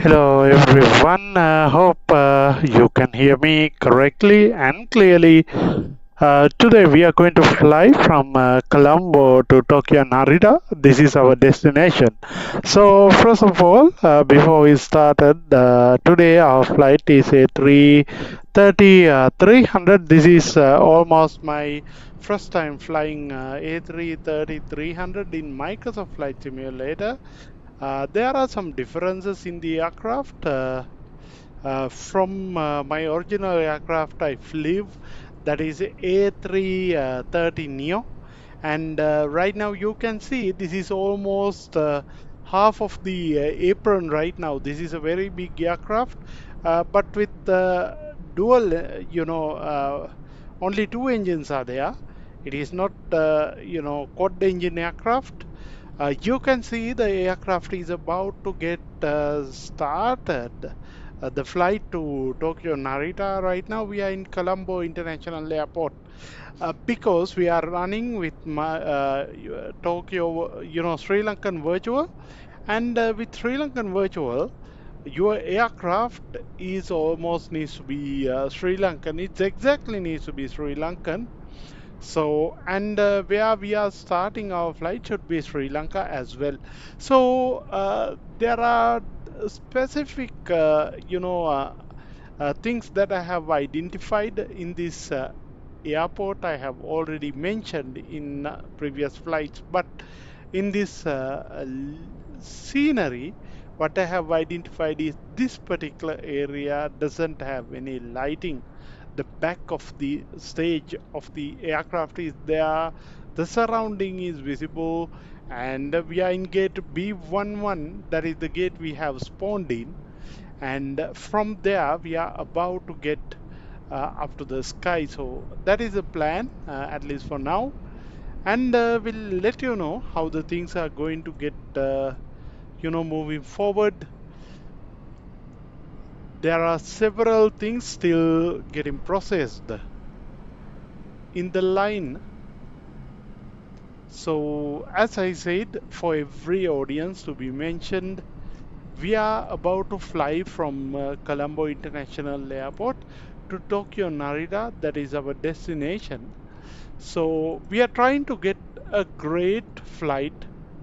Hello everyone, hope you can hear me correctly and clearly. Today we are going to fly from Colombo to Tokyo Narita. This is our destination. So first of all, before we started, today our flight is a 330-300. This is almost my first time flying A330-300 in Microsoft Flight Simulator. There are some differences in the aircraft. From my original aircraft I flew, that is A330 Neo, and right now you can see this is almost half of the apron right now. This is a very big aircraft, but with dual, only two engines are there. It is not, quad engine aircraft. You can see the aircraft is about to get started. The flight to Tokyo Narita. Right now we are in Colombo International Airport because we are running with my Tokyo, Sri Lankan virtual, and with Sri Lankan virtual, your aircraft is almost needs to be Sri Lankan. It exactly needs to be Sri Lankan. So, and where we are starting our flight should be Sri Lanka as well. So, there are specific, things that I have identified in this airport. I have already mentioned in previous flights, but in this scenery, what I have identified is this particular area doesn't have any lighting. The back of the stage of the aircraft is there, the surrounding is visible, and we are in gate B11, that is the gate we have spawned in, and from there we are about to get up to the sky. So that is the plan, at least for now, and we'll let you know how the things are going to get moving forward. There are several things still getting processed in the line. So as I said, for every audience to be mentioned, we are about to fly from Colombo International Airport to Tokyo Narita. That is our destination. So we are trying to get a great flight.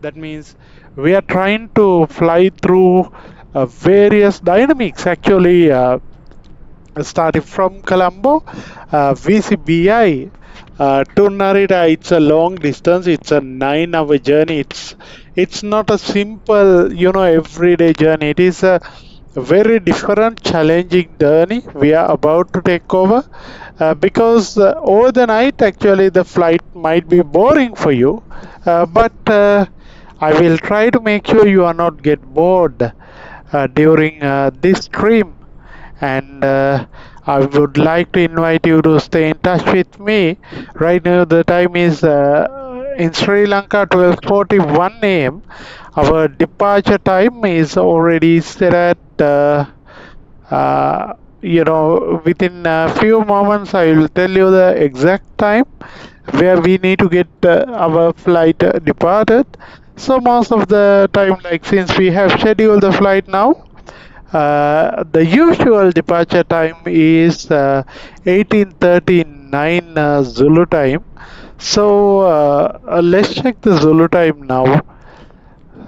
That means we are trying to fly through various dynamics. Actually, starting from Colombo, VCBI to Narita, it's a long distance. It's a 9-hour journey. It's not a simple, everyday journey. It is a very different, challenging journey we are about to take over. Because over the night, actually, the flight might be boring for you, but I will try to make sure you are not get bored during this stream, and I would like to invite you to stay in touch with me. Right now the time is in Sri Lanka 12:41 a.m. Our departure time is already set at within a few moments I will tell you the exact time where we need to get our flight departed. So most of the time, like since we have scheduled the flight now, the usual departure time is 18:39 Zulu time. So let's check the Zulu time now.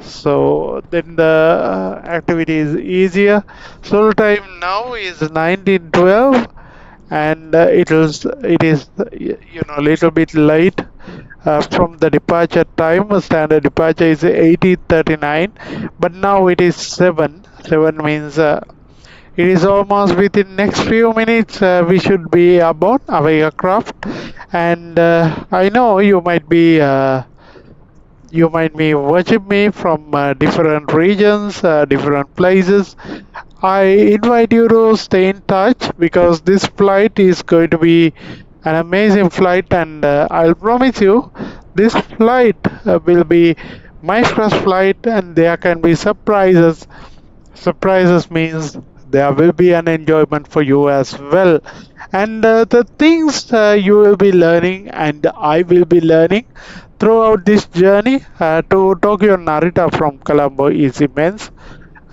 So then the activity is easier. Zulu time now is 1912, and it is little bit late from the departure time. Standard departure is 18:39, but now it is 7. 7 means it is almost within next few minutes we should be aboard our aircraft, and I know you might be watching me from different regions, different places. I invite you to stay in touch because this flight is going to be an amazing flight, and I'll promise you this flight will be my first flight, and there can be surprises. Surprises means there will be an enjoyment for you as well. And the things you will be learning and I will be learning throughout this journey to Tokyo Narita from Colombo is immense.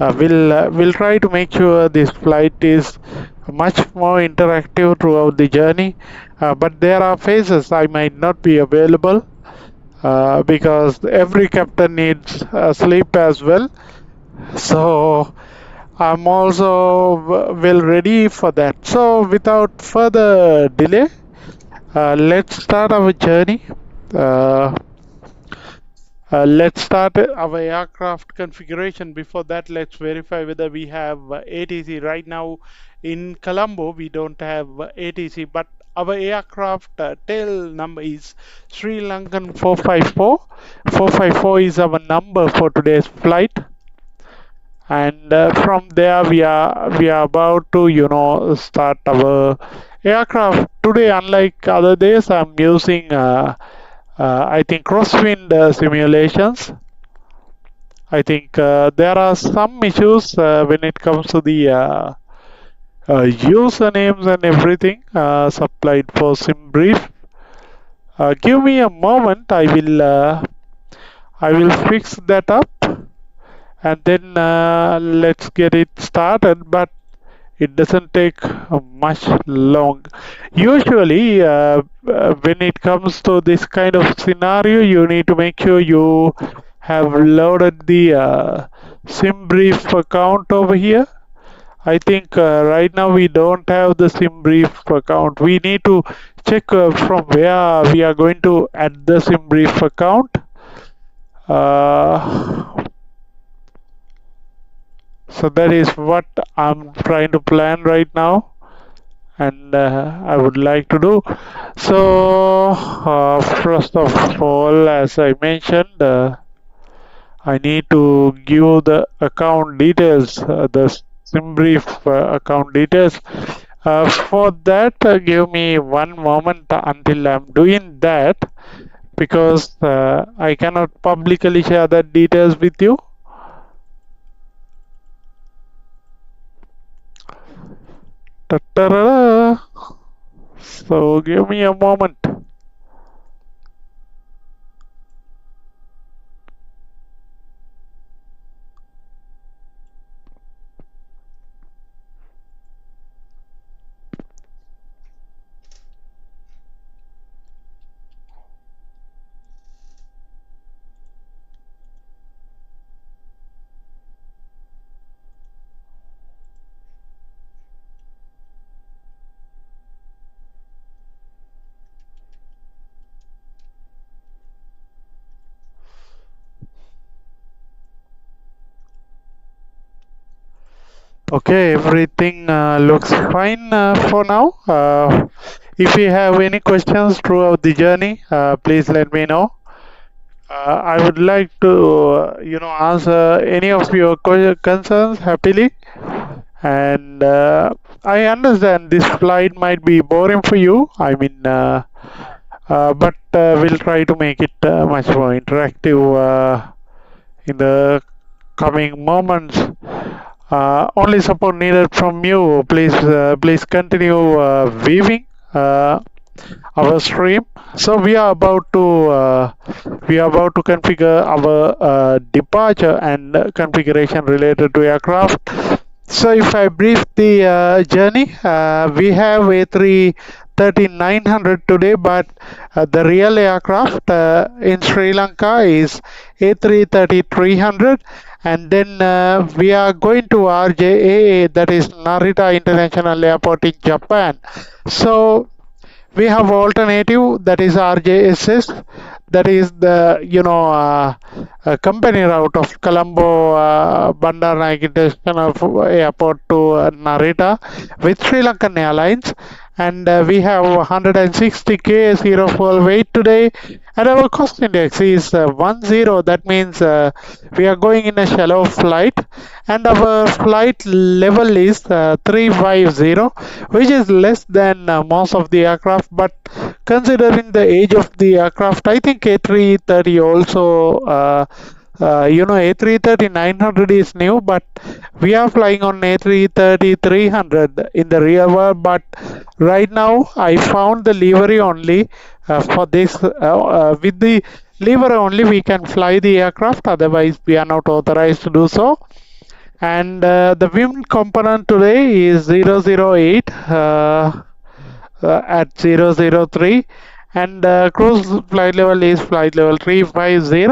We'll try to make sure this flight is much more interactive throughout the journey. But there are phases I might not be available because every captain needs sleep as well. So I'm also well ready for that. So without further delay, let's start our journey. Uh, let's start our aircraft configuration. Before that, let's verify whether we have ATC. Right now in Colombo, we don't have ATC, but our aircraft tail number is Sri Lankan 454. 454 is our number for today's flight. And from there we are about to start our aircraft today. Unlike other days, I'm using I think crosswind simulations. I think there are some issues when it comes to the usernames and everything supplied for SimBrief. Give me a moment. I will fix that up, and then let's get it started. But it doesn't take much long. Usually, when it comes to this kind of scenario, you need to make sure you have loaded the SimBrief account over here. I think right now we don't have the SimBrief account. We need to check from where we are going to add the SimBrief account. So that is what I'm trying to plan right now, and I would like to do. So first of all, as I mentioned, I need to give the account details, the SimBrief account details. For that, give me one moment until I'm doing that, because I cannot publicly share that details with you. Ta-ta-da-da. So give me a moment. Okay, everything looks fine for now. If you have any questions throughout the journey, please let me know. I would like to, answer any of your concerns happily. And I understand this flight might be boring for you. I mean, but we'll try to make it much more interactive in the coming moments. Only support needed from you. Please continue viewing our stream. So we are about to configure our departure and configuration related to aircraft. So if I brief the journey, we have A330-900 today, but the real aircraft in Sri Lanka is A330-300, and then we are going to RJAA, that is Narita International Airport in Japan. So we have alternative, that is RJSS, that is the company route of Colombo Bandaranaike International Airport to Narita with Sri Lankan Airlines. And we have 160 kg fuel weight today, and our cost index is 10. That means we are going in a shallow flight, and our flight level is 350, which is less than most of the aircraft. But considering the age of the aircraft, I think A330 also A330-900 is new, but we are flying on A330-300 in the real world. But right now, I found the livery only for this. With the livery only, we can fly the aircraft. Otherwise, we are not authorized to do so. And the wind component today is 008 at 003, and cruise flight level is flight level 350,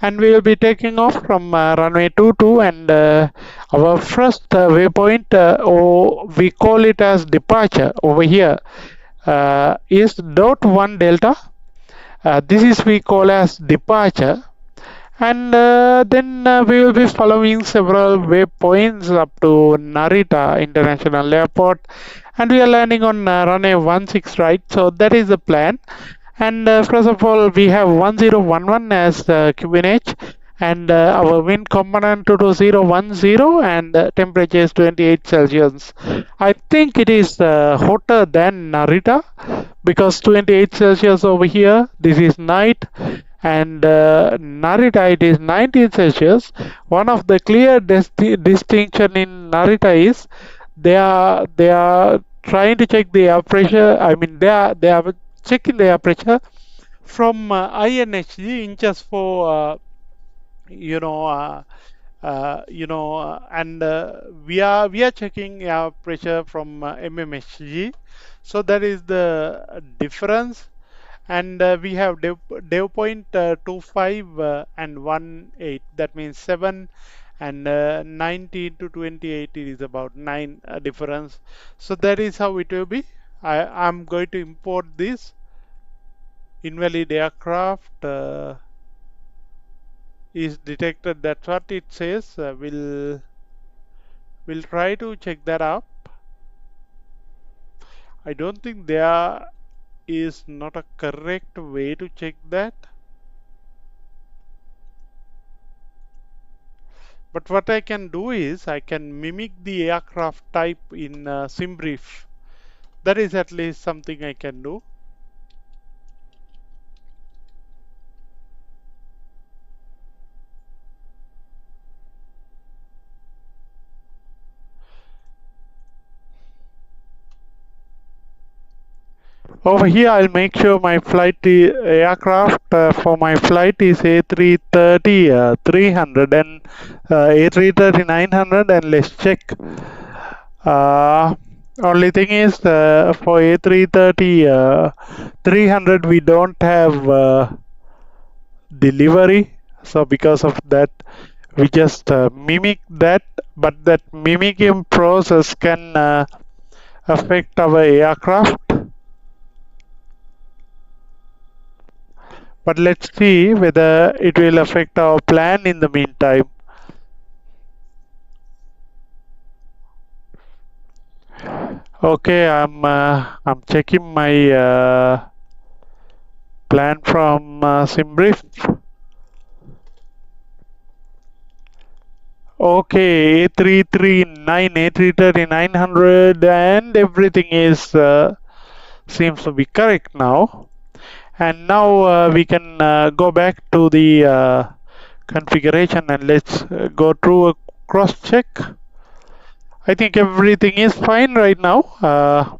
and we will be taking off from runway 22, and our first waypoint, or we call it as departure over here, is dot 1 delta. This is we call as departure, and then we will be following several waypoints up to Narita International Airport, and we are landing on runway 16, right? So that is the plan. And first of all, we have 1011 as QNH, and our wind component 22010, and temperature is 28 Celsius. I think it is hotter than Narita because 28 Celsius over here. This is night, and Narita it is 19 Celsius. One of the clear distinction in Narita is they are trying to check the air pressure. I mean they are checking the air pressure from INHG, inches for you know and we are checking air pressure from mmHg. So that is the difference. And we have dew point 25 and 18, that means 7, and 19 to 28 it is about 9 difference. So that is how it will be. I'm going to import this invalid aircraft is detected. That's what it says. We'll try to check that up. I don't think there is not a correct way to check that. But what I can do is I can mimic the aircraft type in SimBrief. That is at least something I can do. Over here, I'll make sure my flight aircraft for my flight is A330-300 and A330-900, and let's check. Only thing is for A330-300 we don't have delivery, so because of that we just mimic that, but that mimicking process can affect our aircraft. But let's see whether it will affect our plan in the meantime. Okay, I'm checking my plan from SimBrief. Okay, A330-900, and everything is seems to be correct now. And now we can go back to the configuration, and let's go through a cross check. I think everything is fine right now.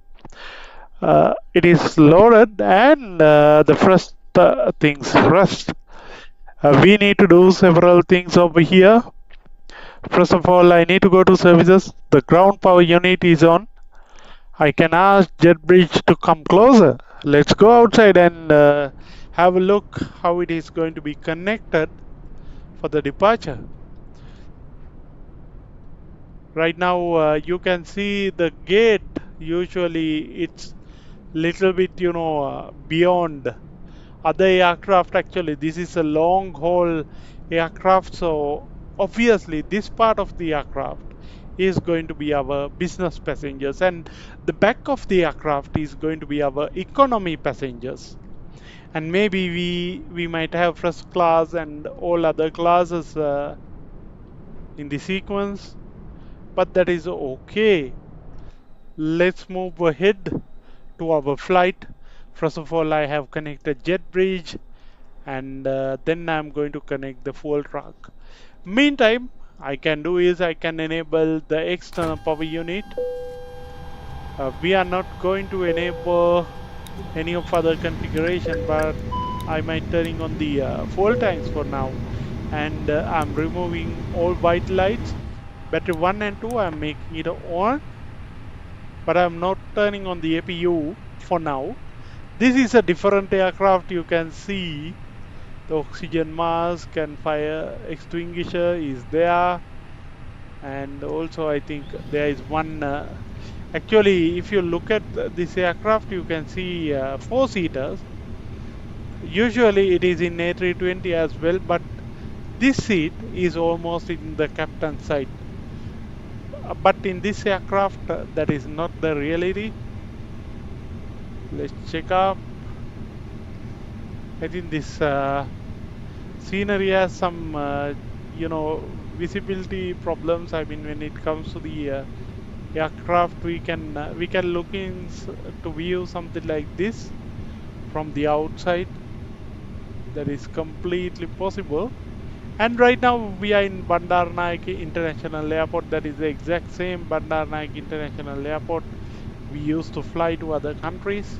It is loaded, and the first things first. We need to do several things over here. First of all, I need to go to services. The ground power unit is on. I can ask JetBridge to come closer. Let's go outside and have a look how it is going to be connected for the departure. Right now you can see the gate. Usually it's little bit beyond other aircraft. Actually this is a long haul aircraft, so obviously this part of the aircraft is going to be our business passengers, and the back of the aircraft is going to be our economy passengers. And maybe we might have first class and all other classes in the sequence, but that is okay. Let's move ahead to our flight. First of all, I have connected JetBridge, and then I'm going to connect the fuel truck. Meantime, I can do is I can enable the external power unit. We are not going to enable any of other configuration, but I might turning on the fuel tanks for now, and I'm removing all white lights. Battery 1 and 2 I'm making it on, but I'm not turning on the APU for now. This is a different aircraft. You can see the oxygen mask and fire extinguisher is there, and also I think there is one actually if you look at this aircraft you can see four seaters. Usually it is in A320 as well, but this seat is almost in the captain's side. But in this aircraft that is not the reality. Let's check up. I think this scenery has some visibility problems. I mean, when it comes to the aircraft, we can look in to view something like this from the outside. That is completely possible. And right now we are in Bandar Naik International Airport. That is the exact same Bandar Naik International Airport we used to fly to other countries.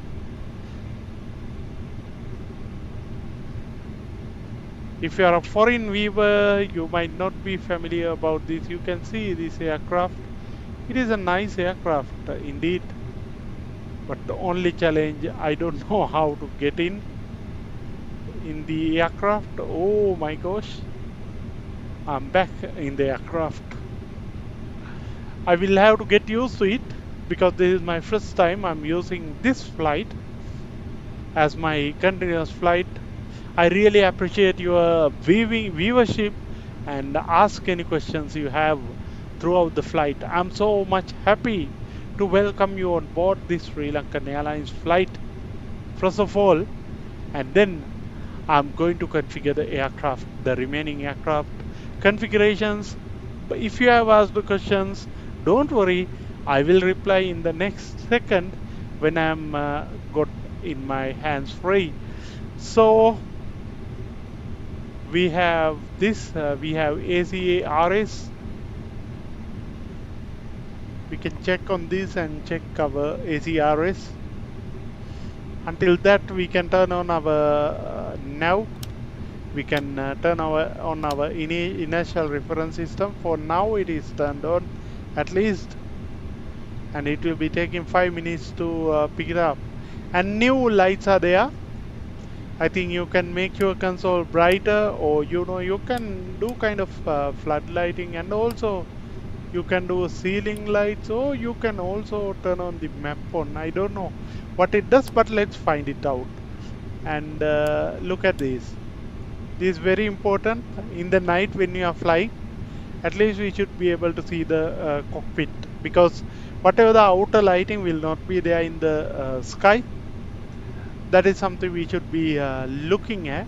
If you are a foreign viewer, you might not be familiar about this. You can see this aircraft. It is a nice aircraft indeed. But the only challenge, I don't know how to get in the aircraft. Oh my gosh. I'm back in the aircraft. I will have to get used to it because this is my first time I'm using this flight as my continuous flight. I really appreciate your viewership and ask any questions you have throughout the flight. I'm so much happy to welcome you on board this Sri Lankan Airlines flight, first of all, and then I'm going to configure the aircraft, the remaining aircraft configurations. But if you have asked the questions, don't worry, I will reply in the next second when I'm got in my hands free. So we have this, we have ACARS. We can check on this and check our ACRS. Until that, we can turn on our nav. We can turn on our inertial reference system. For now, it is turned on at least, and it will be taking 5 minutes to pick it up. And new lights are there. I think you can make your console brighter, or you can do kind of flood lighting, and also you can do ceiling lights, or you can also turn on the map on. I don't know what it does, but let's find it out. And look at this. This is very important in the night when you are flying. At least we should be able to see the cockpit, because whatever the outer lighting will not be there in the sky. That is something we should be looking at.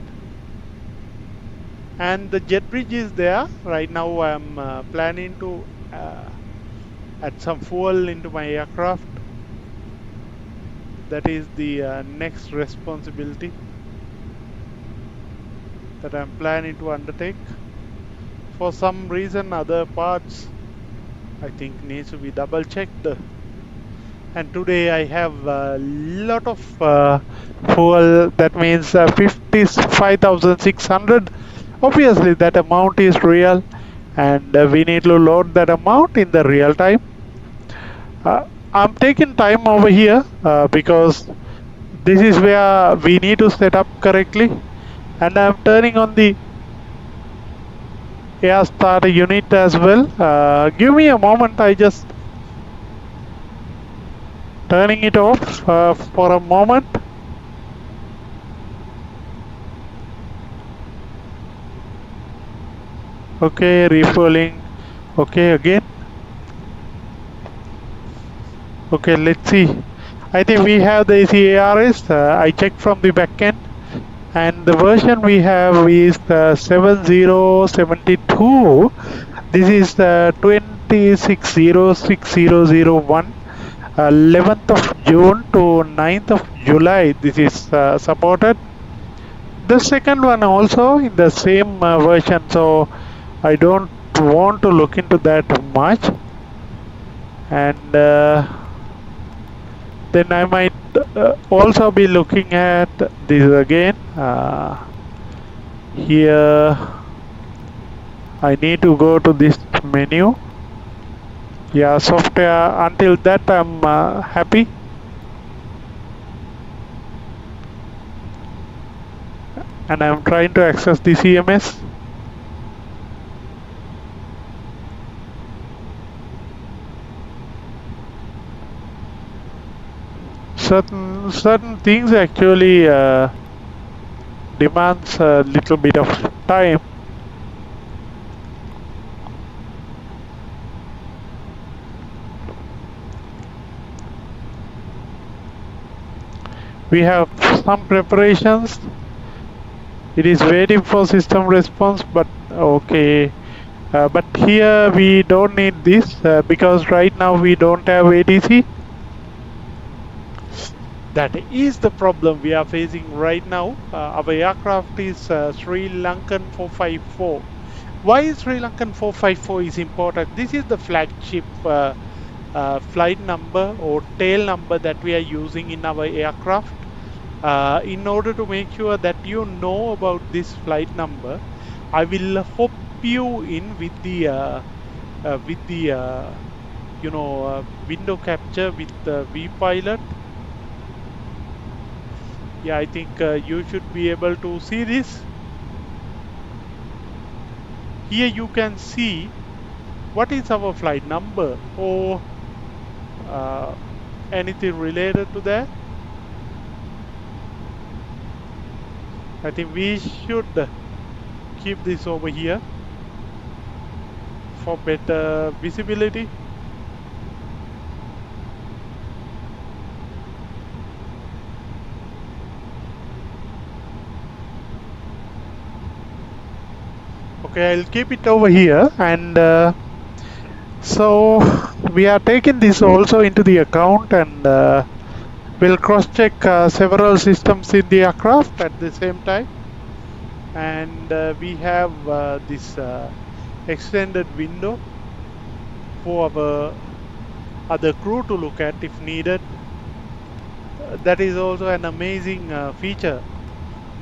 And the jet bridge is there. Right now I'm planning to add some fuel into my aircraft. That is the next responsibility that I'm planning to undertake. For some reason, other parts I think needs to be double checked. And today I have a lot of fuel. That means 55,600. Obviously that amount is real, and we need to load that amount in the real time. I'm taking time over here because this is where we need to set up correctly, and I'm turning on the air starter unit as well. Give me a moment, I just turning it off for a moment. Okay, refueling. Okay, again. Okay, let's see. I think we have the ACARS. I checked from the backend, and the version we have is 7072. This is 26060001. 11th of June to 9th of July. This is supported. The second one also in the same version, so I don't want to look into that much. And then I might also be looking at this again. Here I need to go to this menu. Yeah, software, until that I'm happy. And I'm trying to access the CMS. Certain things actually demands a little bit of time. We have some preparations. It is waiting for system response, but okay. But here we don't need this because right now we don't have ATC. That is the problem we are facing right now. Our aircraft is Sri Lankan 454. Why Sri Lankan 454 is important? This is the flagship flight number or tail number that we are using in our aircraft. In order to make sure that you know about this flight number, I will hook you in with the window capture with the vPilot. Yeah, I think you should be able to see this. Here you can see what is our flight number or uh, anything related to that. I think we should keep this over here for better visibility. Okay, I'll keep it over here, and so we are taking this also into the account, and we'll cross-check several systems in the aircraft at the same time. And we have this extended window for our other crew to look at if needed. That is also an amazing feature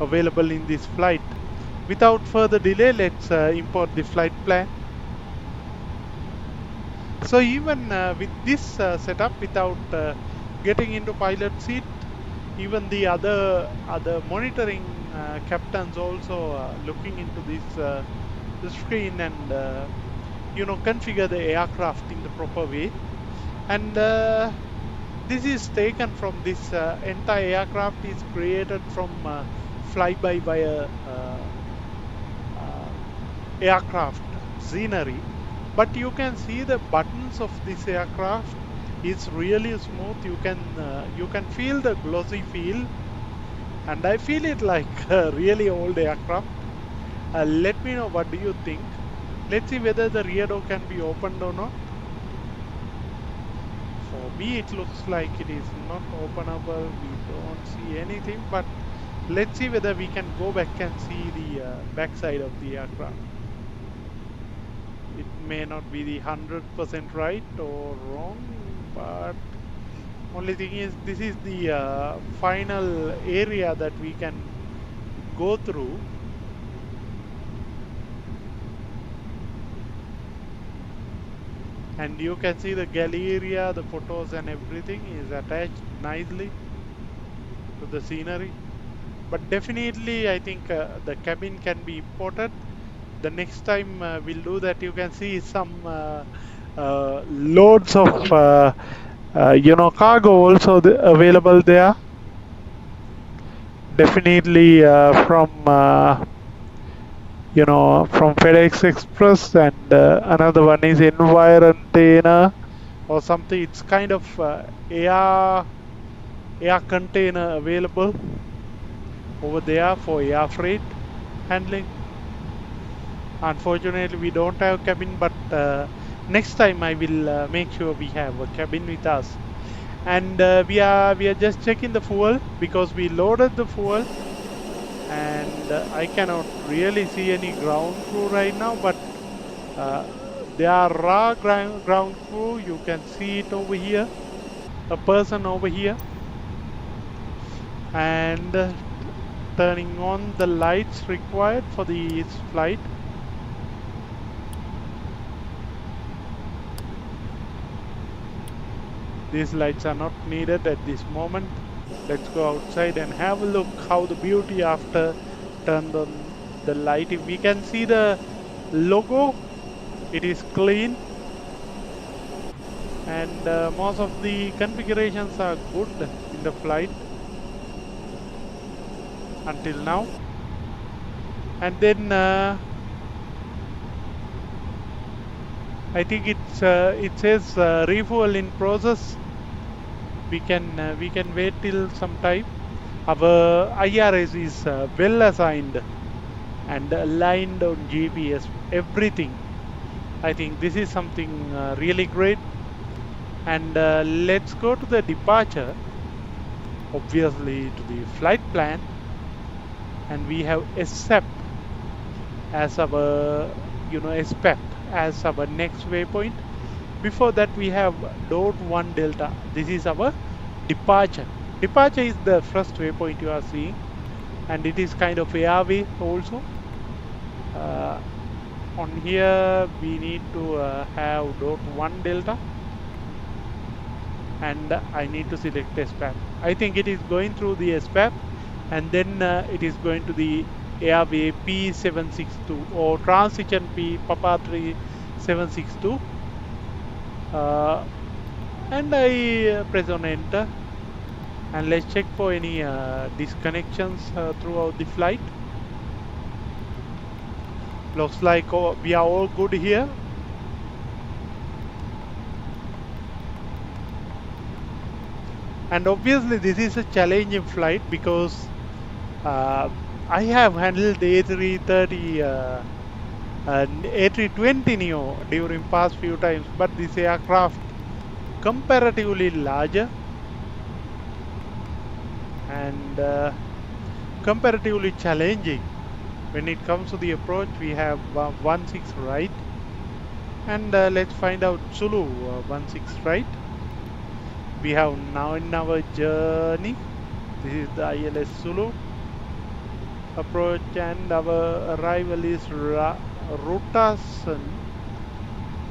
available in this flight. Without further delay, let's import the flight plan. So even with this setup, without getting into pilot seat, even the other monitoring captains also looking into this the screen and configure the aircraft in the proper way. And this is taken from this entire aircraft is created from fly-by-wire aircraft scenery. But you can see the buttons of this aircraft is really smooth. You can feel the glossy feel, and I feel it like a really old aircraft. Let me know what do you think. Let's see whether the rear door can be opened or not. For me, it looks like it is not openable. We don't see anything, but let's see whether we can go back and see the backside of the aircraft. It may not be the 100% right or wrong, but only thing is this is the final area that we can go through. And you can see the galley area, the photos and everything is attached nicely to the scenery. But definitely I think the cabin can be imported. The next time we'll do that, you can see some loads of cargo also available there. Definitely from FedEx Express, and another one is Environtainer or something. It's kind of air container available over there for air freight handling. Unfortunately, we don't have cabin, but next time I will make sure we have a cabin with us. And we are just checking the fuel because we loaded the fuel, and I cannot really see any ground crew right now, but there are raw ground crew. You can see it over here, a person over here, and turning on the lights required for this flight. These lights are not needed at this moment. Let's go outside and have a look how the beauty after turned on the light. If we can see the logo, it is clean, and most of the configurations are good in the flight until now. And then I think it says refuel in process. We can wait till some time. Our IRS is well assigned and aligned on GPS, everything. I think this is something really great. And let's go to the departure, obviously to the flight plan, and we have SEP as our SPEP as our next waypoint. Before that we have dot 1 delta. This is our departure. Departure is the first waypoint you are seeing, and it is kind of airway also. On here we need to have dot 1 delta, and I need to select SPAP. I think it is going through the SPAP, and then it is going to the airway P762 or transition P Papa 3762, and I press on enter, and let's check for any disconnections throughout the flight. Looks like we are all good here. And obviously this is a challenging flight because I have handled the A330 and A320neo during past few times, but this aircraft comparatively larger and comparatively challenging. When it comes to the approach, we have 16 right, and let's find out Zulu 16 right. We have now in our journey, this is the ILS Zulu approach, and our arrival is Rutasan.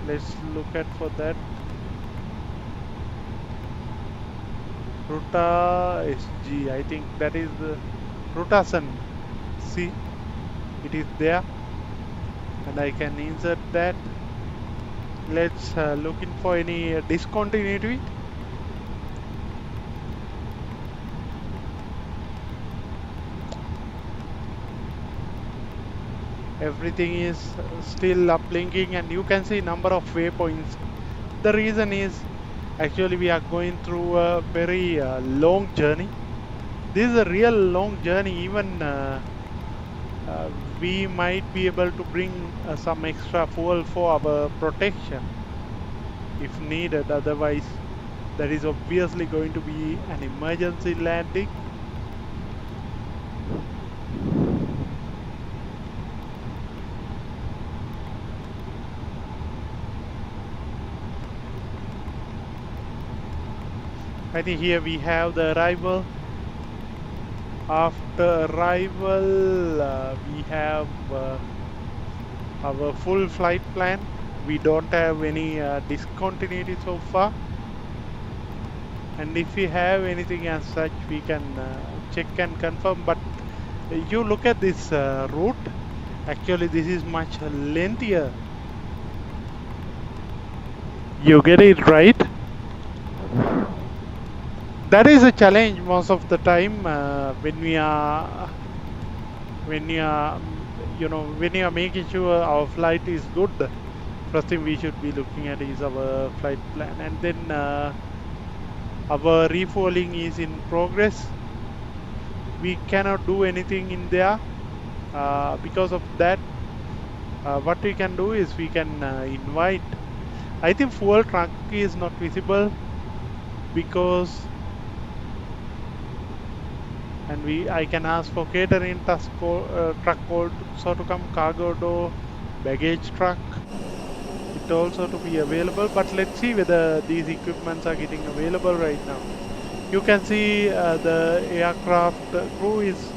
Let's look at for that. Ruta SG, I think that is the Rutasan. See, it is there, and I can insert that. Let's looking for any discontinuity. Everything is still uplinking, and you can see number of waypoints. The reason is actually we are going through a very long journey. This is a real long journey. Even we might be able to bring some extra fuel for our protection if needed. Otherwise, there is obviously going to be an emergency landing. I think here we have the arrival. After arrival, we have our full flight plan. We don't have any discontinuity so far, and if we have anything as such, we can check and confirm. But you look at this route, actually this is much lengthier. You get it right? That is a challenge most of the time when we are when you are making sure our flight is good. First thing we should be looking at is our flight plan, and then our refueling is in progress. We cannot do anything in there because of that. What we can do is we can invite. I think fuel truck is not visible because, and I can ask for catering truck called so to come cargo door, baggage truck, it also to be available. But let's see whether these equipments are getting available right now. You can see the aircraft crew is,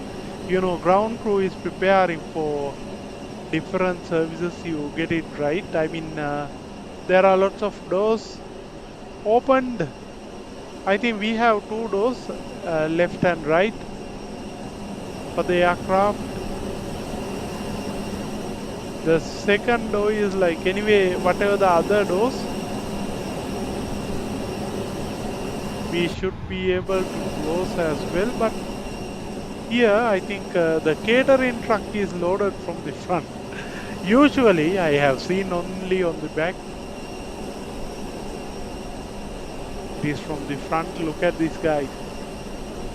ground crew is preparing for different services. You get it right. I mean, there are lots of doors opened. I think we have two doors, left and right for the aircraft. The second door is like anyway, whatever the other doors, we should be able to close as well. But here I think the catering truck is loaded from the front. Usually I have seen only on the back. It is from the front. Look at this guy.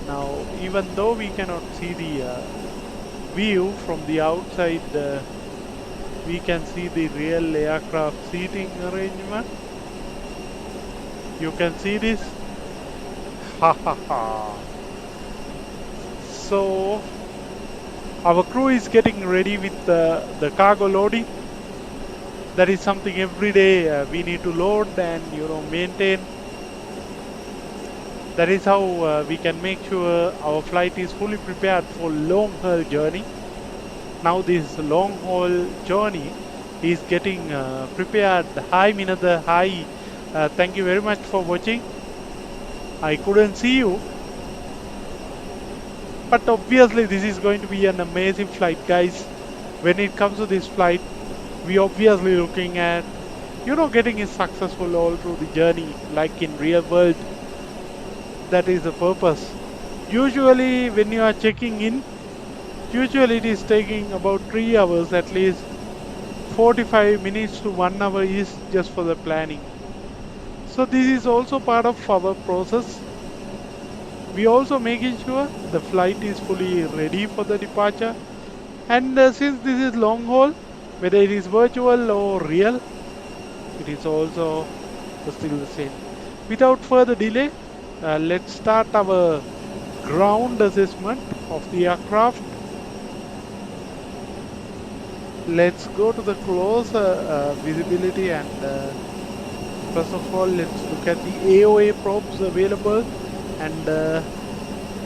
Now even though we cannot see the view from the outside, we can see the real aircraft seating arrangement. You can see this. Ha ha ha. So our crew is getting ready with the cargo loading. That is something every day we need to load and maintain. That is how we can make sure our flight is fully prepared for long haul journey. Now this long haul journey is getting prepared. Hi Minatha, hi. Thank you very much for watching. I couldn't see you, but obviously this is going to be an amazing flight, guys. When it comes to this flight, we obviously looking at getting it successful all through the journey, like in real world. That is the purpose. Usually when you are checking in, usually it is taking about 3 hours at least. 45 minutes to 1 hour is just for the planning. So this is also part of our process. We also making sure the flight is fully ready for the departure. And since this is long haul, whether it is virtual or real, it is also still the same. Without further delay, let's start our ground assessment of the aircraft. Let's go to the close visibility, and first of all let's look at the AOA probes available, and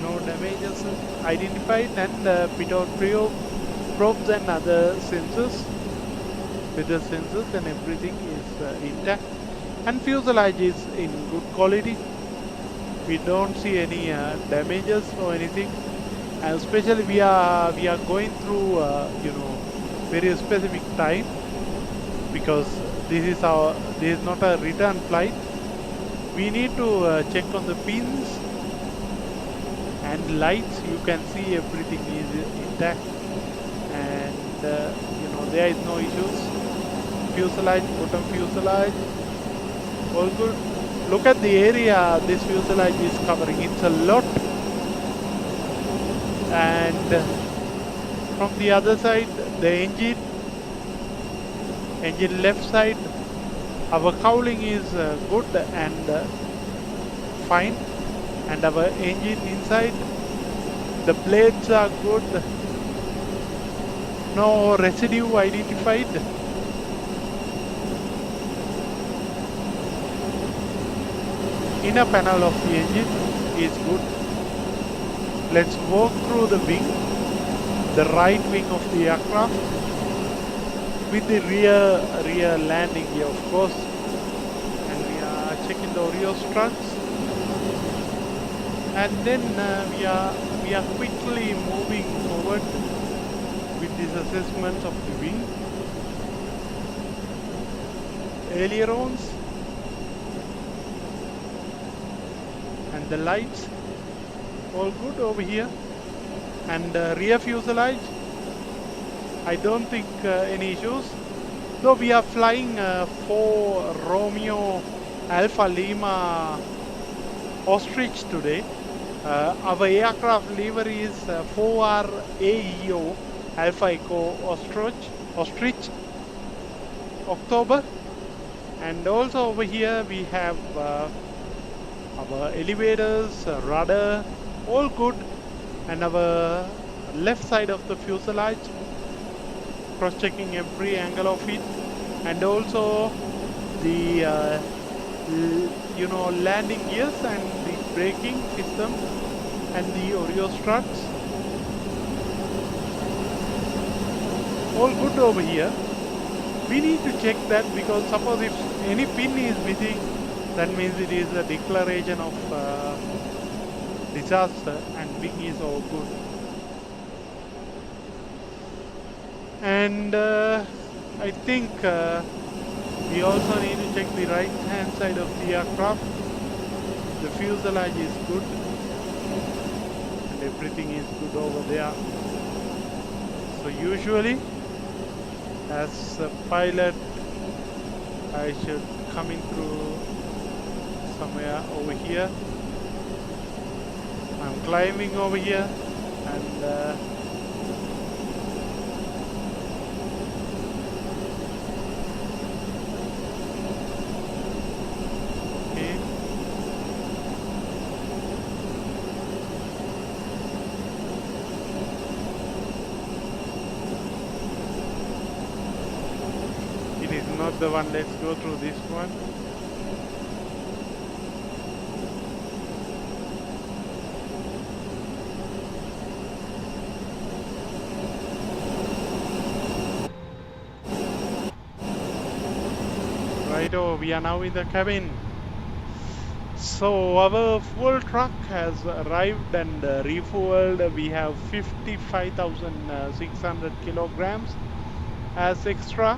no damages identified, and pitot probes and other sensors. With the sensors and everything is intact, and fuselage is in good quality. We don't see any damages or anything, and especially we are going through very specific time, because this is not a return flight. We need to check on the pins and lights. You can see everything is intact, and there is no issues. Fuselage, bottom fuselage, all good. Look at the area this fuselage is covering. It's a lot. And from the other side, the engine left side, our cowling is good and fine, and our engine inside, the blades are good, no residue identified. Inner panel of the engine is good. Let's walk through the wing, the right wing of the aircraft, with the rear landing gear, of course, and we are checking the Oreo struts, and then we are quickly moving forward with this assessment of the wing, ailerons, and the lights, all good over here. And rear fuselage, I don't think any issues, though we are flying 4 Romeo Alpha Lima Ostrich today. Our aircraft livery is 4R AEO Alpha Echo Ostrich October. And also over here we have our elevators, rudder, all good, and our left side of the fuselage, cross-checking every angle of it, and also the landing gears and the braking system and the Oreo struts, all good over here. We need to check that, because suppose if any pin is missing, That means it is a declaration of disaster and wing is all good. And I think we also need to check the right hand side of the aircraft. The fuselage is good and everything is good over there. So usually as a pilot I should come in through somewhere over here. I'm climbing over here and okay. It is not the one. Let's go through this one. Righto, we are now in the cabin. So our fuel truck has arrived and refueled. We have 55,600 kilograms as extra.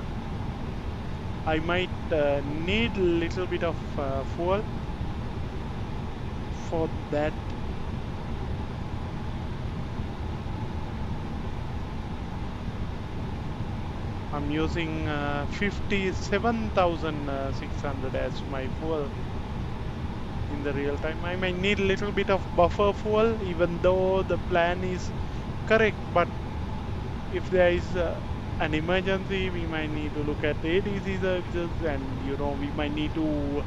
I might need a little bit of fuel for that. I'm using 57,600 as my fuel in the real time. I might need a little bit of buffer fuel, even though the plan is correct, but if there is an emergency, we might need to look at ADC services, and we might need to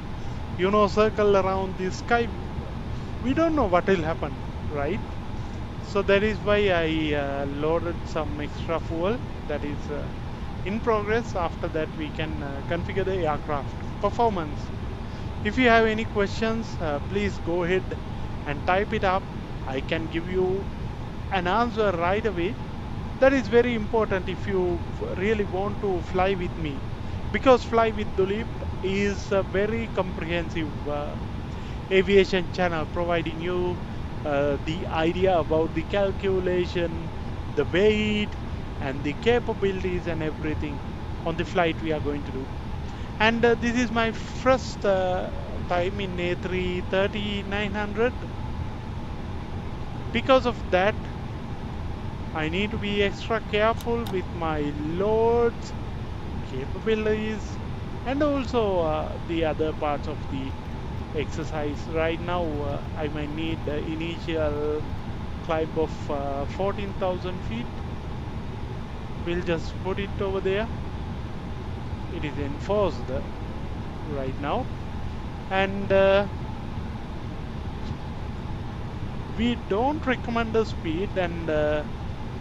circle around the sky. We don't know what will happen, right? So that is why I loaded some extra fuel that is in progress. After that we can configure the aircraft performance. If you have any questions, please go ahead and type it up. I can give you an answer right away. That is very important if you really want to fly with me, because Fly with Dulip is a very comprehensive aviation channel, providing you the idea about the calculation, the weight, and the capabilities and everything on the flight we are going to do. And this is my first time in A330-900. Because of that, I need to be extra careful with my loads, capabilities, and also the other parts of the exercise. Right now I might need the initial climb of 14,000 feet. We'll just put it over there. It is enforced right now, and we don't recommend the speed, and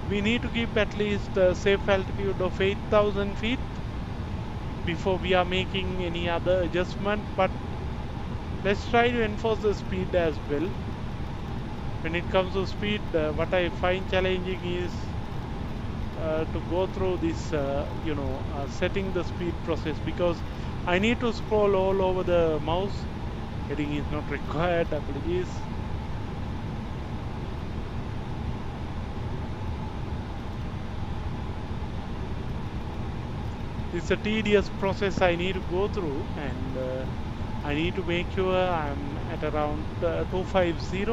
we need to keep at least a safe altitude of 8,000 feet before we are making any other adjustment. But let's try to enforce the speed as well. When it comes to speed, what I find challenging is to go through this setting the speed process, because I need to scroll all over the mouse. Heading is not required, apologies. It's a tedious process I need to go through, and I need to make sure I'm at around 250.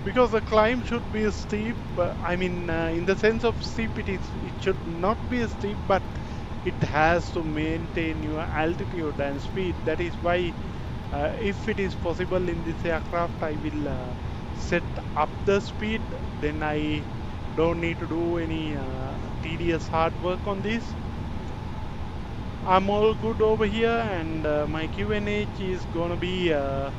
Because the climb should be steep. In the sense of steep, it should not be steep, but it has to maintain your altitude and speed. That is why, if it is possible in this aircraft, I will set up the speed. Then I don't need to do any tedious hard work on this. I'm all good over here, and my QNH is gonna be at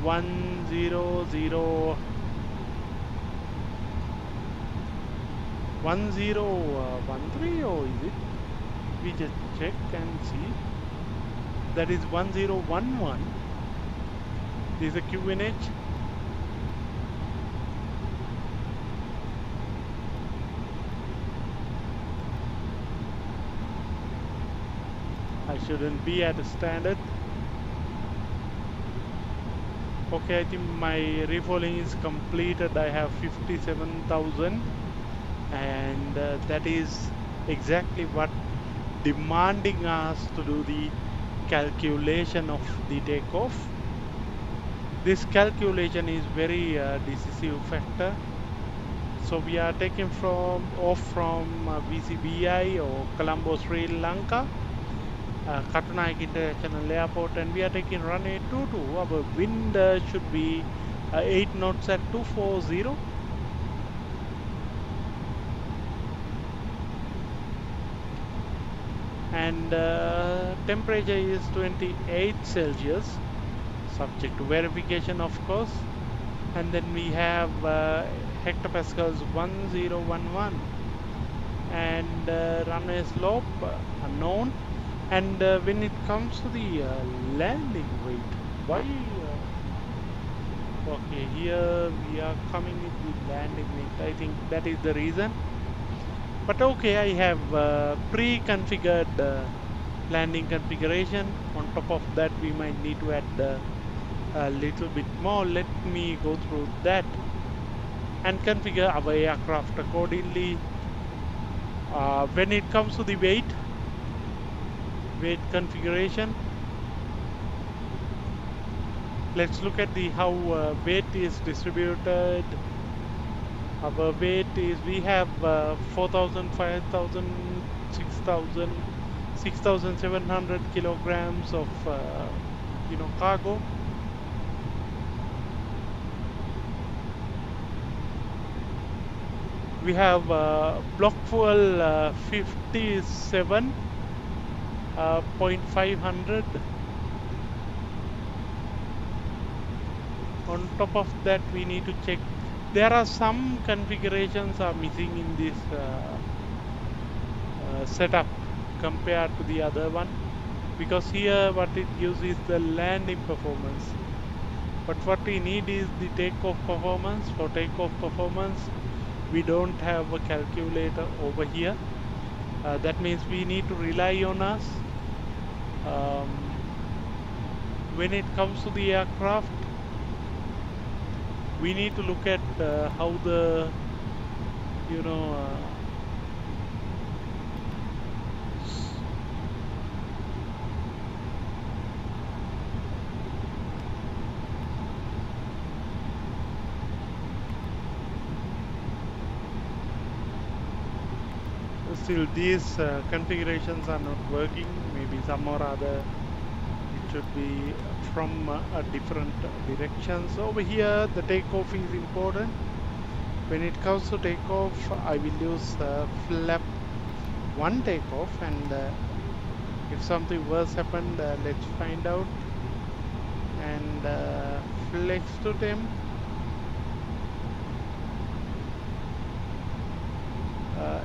1013, or is it? We just check and see. That is 1011. This is a QNH. I shouldn't be at a standard. Okay, I think my refouling is completed. I have 57,000, and that is exactly what demanding us to do the calculation of the takeoff. This calculation is very decisive factor. So we are taking off from VCBI or Colombo, Sri Lanka, Katunayake International Airport, and we are taking runway 22. Our wind should be 8 knots at 240. And temperature is 28 Celsius, subject to verification of course. And then we have hectopascals 1011, and runway slope unknown. And when it comes to the landing weight, why okay, here we are coming with the landing weight. I think that is the reason. But okay, I have pre-configured landing configuration. On top of that, we might need to add a little bit more. Let me go through that and configure our aircraft accordingly. When it comes to the weight configuration, let's look at the how weight is distributed. Our weight is, we have 4,000, 5,000, 6,000, 6,700 kilograms of cargo. We have block fuel 57.500. On top of that, we need to check. There are some configurations are missing in this setup compared to the other one, because here what it gives is the landing performance, but what we need is the takeoff performance. For takeoff performance, we don't have a calculator over here. That means we need to rely on us. When it comes to the aircraft, we need to look at how the still these configurations are not working. Maybe some or other it should be from a different directions. Over here the takeoff is important. When it comes to takeoff, I will use flap 1 takeoff, and if something worse happened, let's find out. And flex to temp,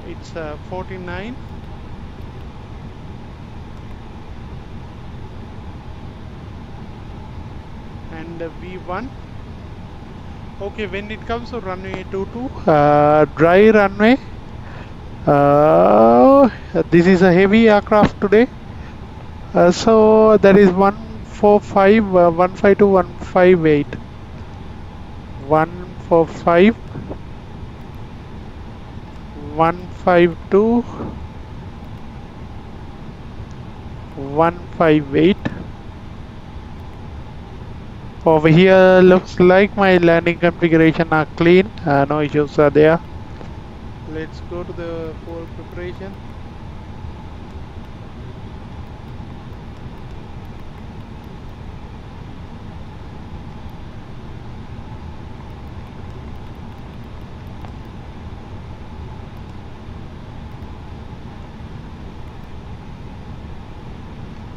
it's 49. And V1. Okay, when it comes to runway 22, dry runway, this is a heavy aircraft today, so that is 145, 152, 158, 145, 152, 158. Over here looks like my landing configuration are clean, no issues are there. Let's go to the fuel preparation.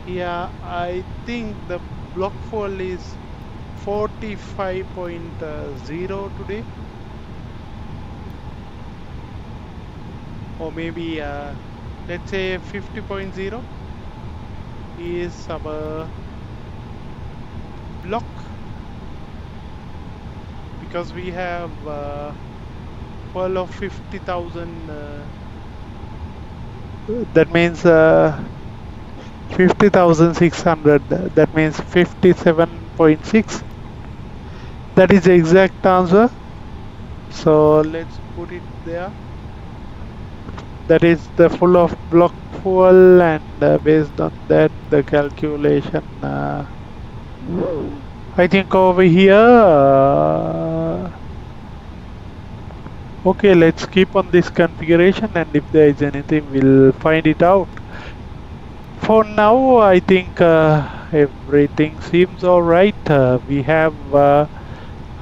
Yeah, I think the block fuel is 45.0 today, or maybe let's say 50.0 is our block, because we have full of 50,000. That means 50,600. That means 57.6. That is the exact answer. So let's put it there. That is the full of block fuel, and based on that the calculation. I think over here. Okay, let's keep on this configuration, and if there is anything, we'll find it out. For now, I think everything seems alright. We have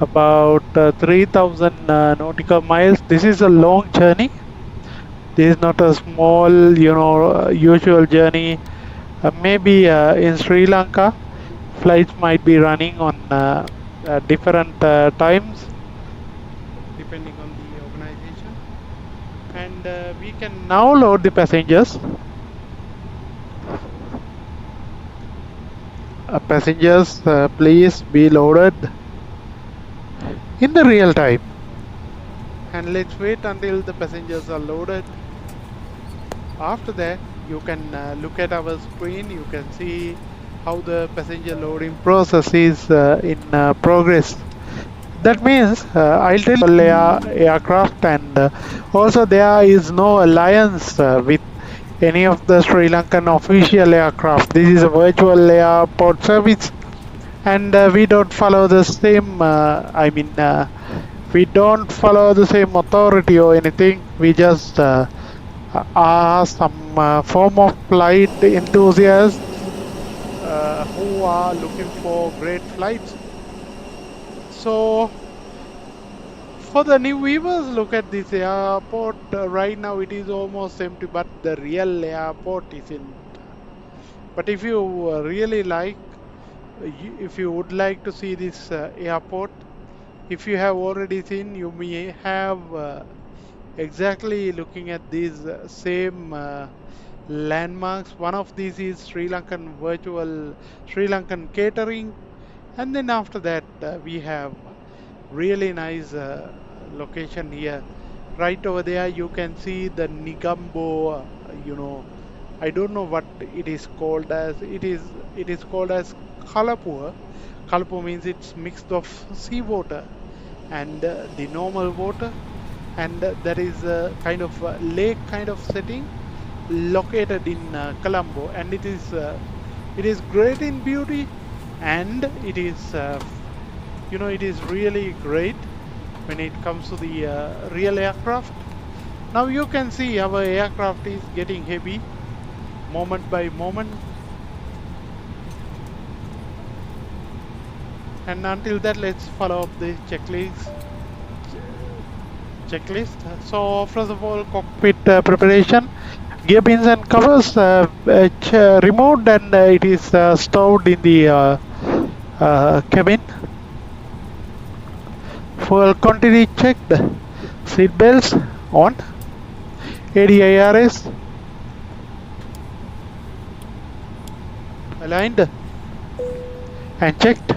about 3,000 nautical miles. This is a long journey. This is not a small, usual journey. Maybe in Sri Lanka, flights might be running on different times, depending on the organization. And we can now load the passengers. Passengers, please be loaded in the real time. And let's wait until the passengers are loaded. After that, you can look at our screen. You can see how the passenger loading process is in progress. That means I'll tell you aircraft, and also there is no alliance with any of the Sri Lankan official aircraft. This is a virtual airport service, and we don't follow the same. We don't follow the same authority or anything. We just are some form of flight enthusiasts who are looking for great flights. So for the new viewers, look at this airport. Right now it is almost empty, but the real airport isn't. But if you really like, if you would like to see this airport, if you have already seen, you may have exactly looking at these same landmarks. One of these is Sri Lankan virtual Sri Lankan catering, and then after that we have really nice location here. Right over there you can see the Nigambo, I don't know what it is called as. It is called as Kalapur. Kalapur means it's mixed of seawater and the normal water, and there is a kind of lake kind of setting located in Colombo, and it is great in beauty, and it is really great when it comes to the real aircraft. Now you can see our aircraft is getting heavy moment by moment, and until that, let's follow up the checklist. So first of all, cockpit preparation, gear pins and covers removed, and it is stored in the cabin. Fuel quantity checked, seat belts on, ADIRS aligned and checked.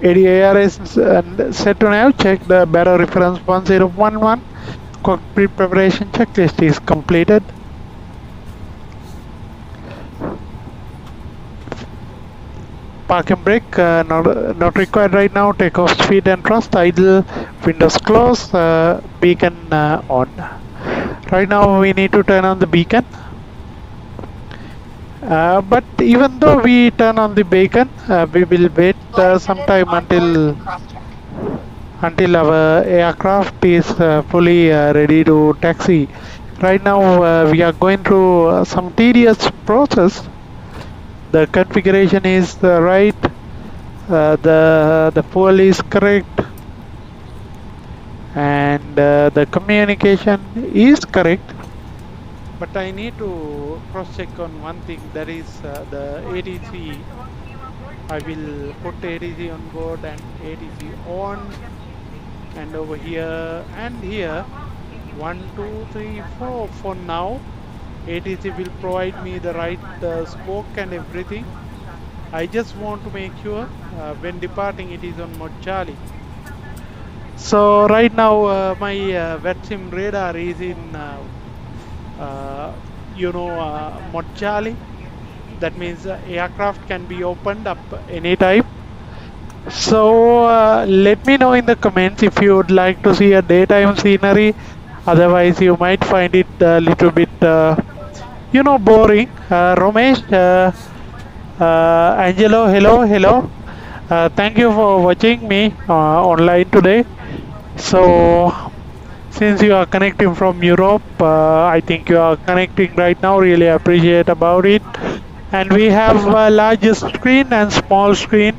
ADIRS and set to nav checked. Barrow reference 1011. Cockpit preparation checklist is completed. Park and brake not required right now. Takeoff speed and thrust idle. Windows closed. Beacon on. Right now we need to turn on the beacon. But even though we turn on the beacon, we will wait some time until our aircraft is fully ready to taxi. Right now we are going through some tedious process. The configuration is right, the fuel is correct, and the communication is correct. But I need to cross check on one thing, that is the ATC I will put ATC on board and ATC on, and over here and here. 1, 2, 3, 4. For now, ATC will provide me the right smoke and everything. I just want to make sure when departing it is on mode Charlie. So right now my VATSIM radar is in uh, mode Charlie. That means aircraft can be opened up anytime. So let me know in the comments if you would like to see a daytime scenery. Otherwise, you might find it a little bit, boring. Romesh, Angelo, hello, hello. Thank you for watching me online today. So, since you are connecting from Europe, I think you are connecting right now. Really appreciate about it. And we have a large screen and small screen.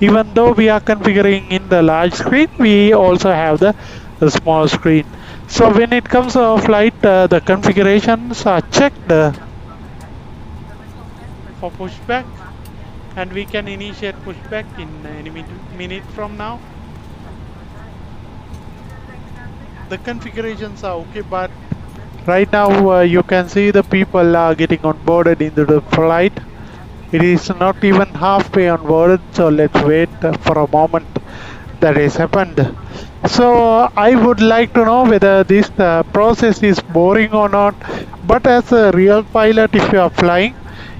Even though we are configuring in the large screen, we also have the small screen. So when it comes to flight, the configurations are checked for pushback, and we can initiate pushback in any minute from now. The configurations are okay, but right now you can see the people are getting onboarded into the flight. It is not even halfway onboarded, so let's wait for a moment that has happened. So I would like to know whether this process is boring or not. But as a real pilot, if you are flying,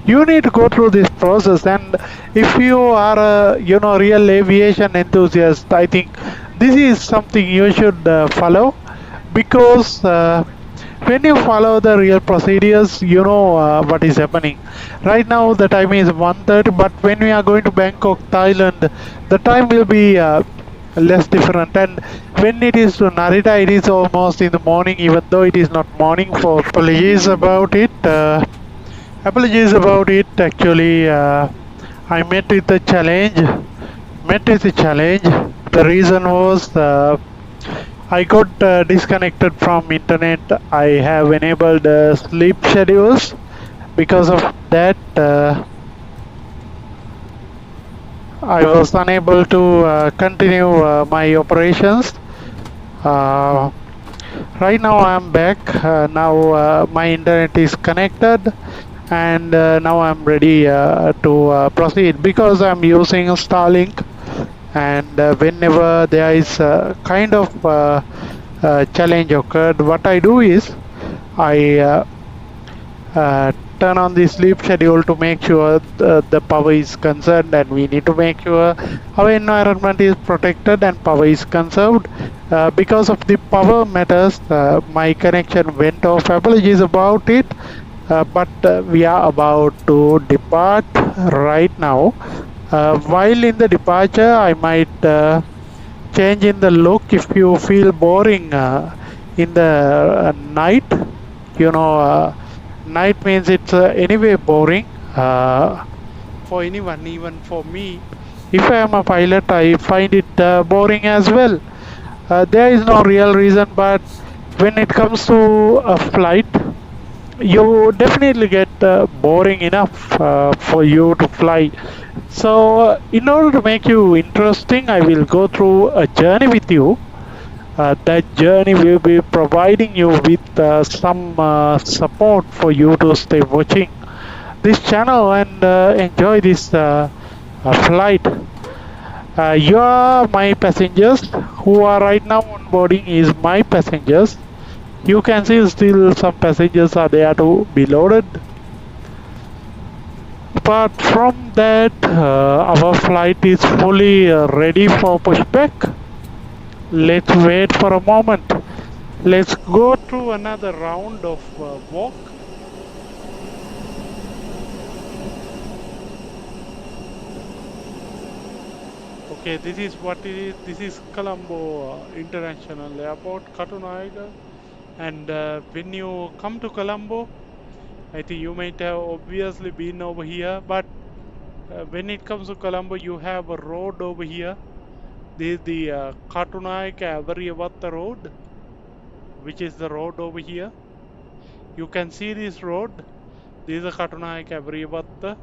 you need to go through this process. And if you are a real aviation enthusiast, I think this is something you should follow, because when you follow the real procedures, you know what is happening. Right now the time is 1:30, but when we are going to Bangkok, Thailand, the time will be less different. And when it is to Narita, it is almost in the morning, even though it is not morning. For apologies about it. Apologies about it. Actually, I met with a challenge. Met with a challenge. The reason was I got disconnected from internet. I have enabled sleep schedules. Because of that, I was unable to continue my operations. Uh, right now I'm back. Now my internet is connected, and now I'm ready to proceed, because I'm using Starlink. And whenever there is a kind of challenge occurred, what I do is I turn on the sleep schedule to make sure the power is conserved, and we need to make sure our environment is protected and power is conserved. Because of the power matters, my connection went off. Apologies about it. But we are about to depart right now. While in the departure, I might change in the look if you feel boring in the night. You know, night means it's anyway boring for anyone, even for me. If I am a pilot, I find it boring as well. There is no real reason, but when it comes to a flight, you definitely get boring enough for you to fly. So, in order to make you interesting, I will go through a journey with you. That journey will be providing you with some support for you to stay watching this channel and enjoy this flight. You are my passengers who are right now on boarding is my passengers. You can see still some passengers are there to be loaded. Apart from that, our flight is fully ready for pushback. Let's wait for a moment. Let's go through another round of walk. Okay, this is what it is. This is Colombo International Airport, Katunayaka. And when you come to Colombo, I think you might have obviously been over here, but when it comes to Colombo, you have a road over here. This is the Katunayaka Avariavatta road, which is the road over here. You can see this road. This is the Katunayaka Avariavatta.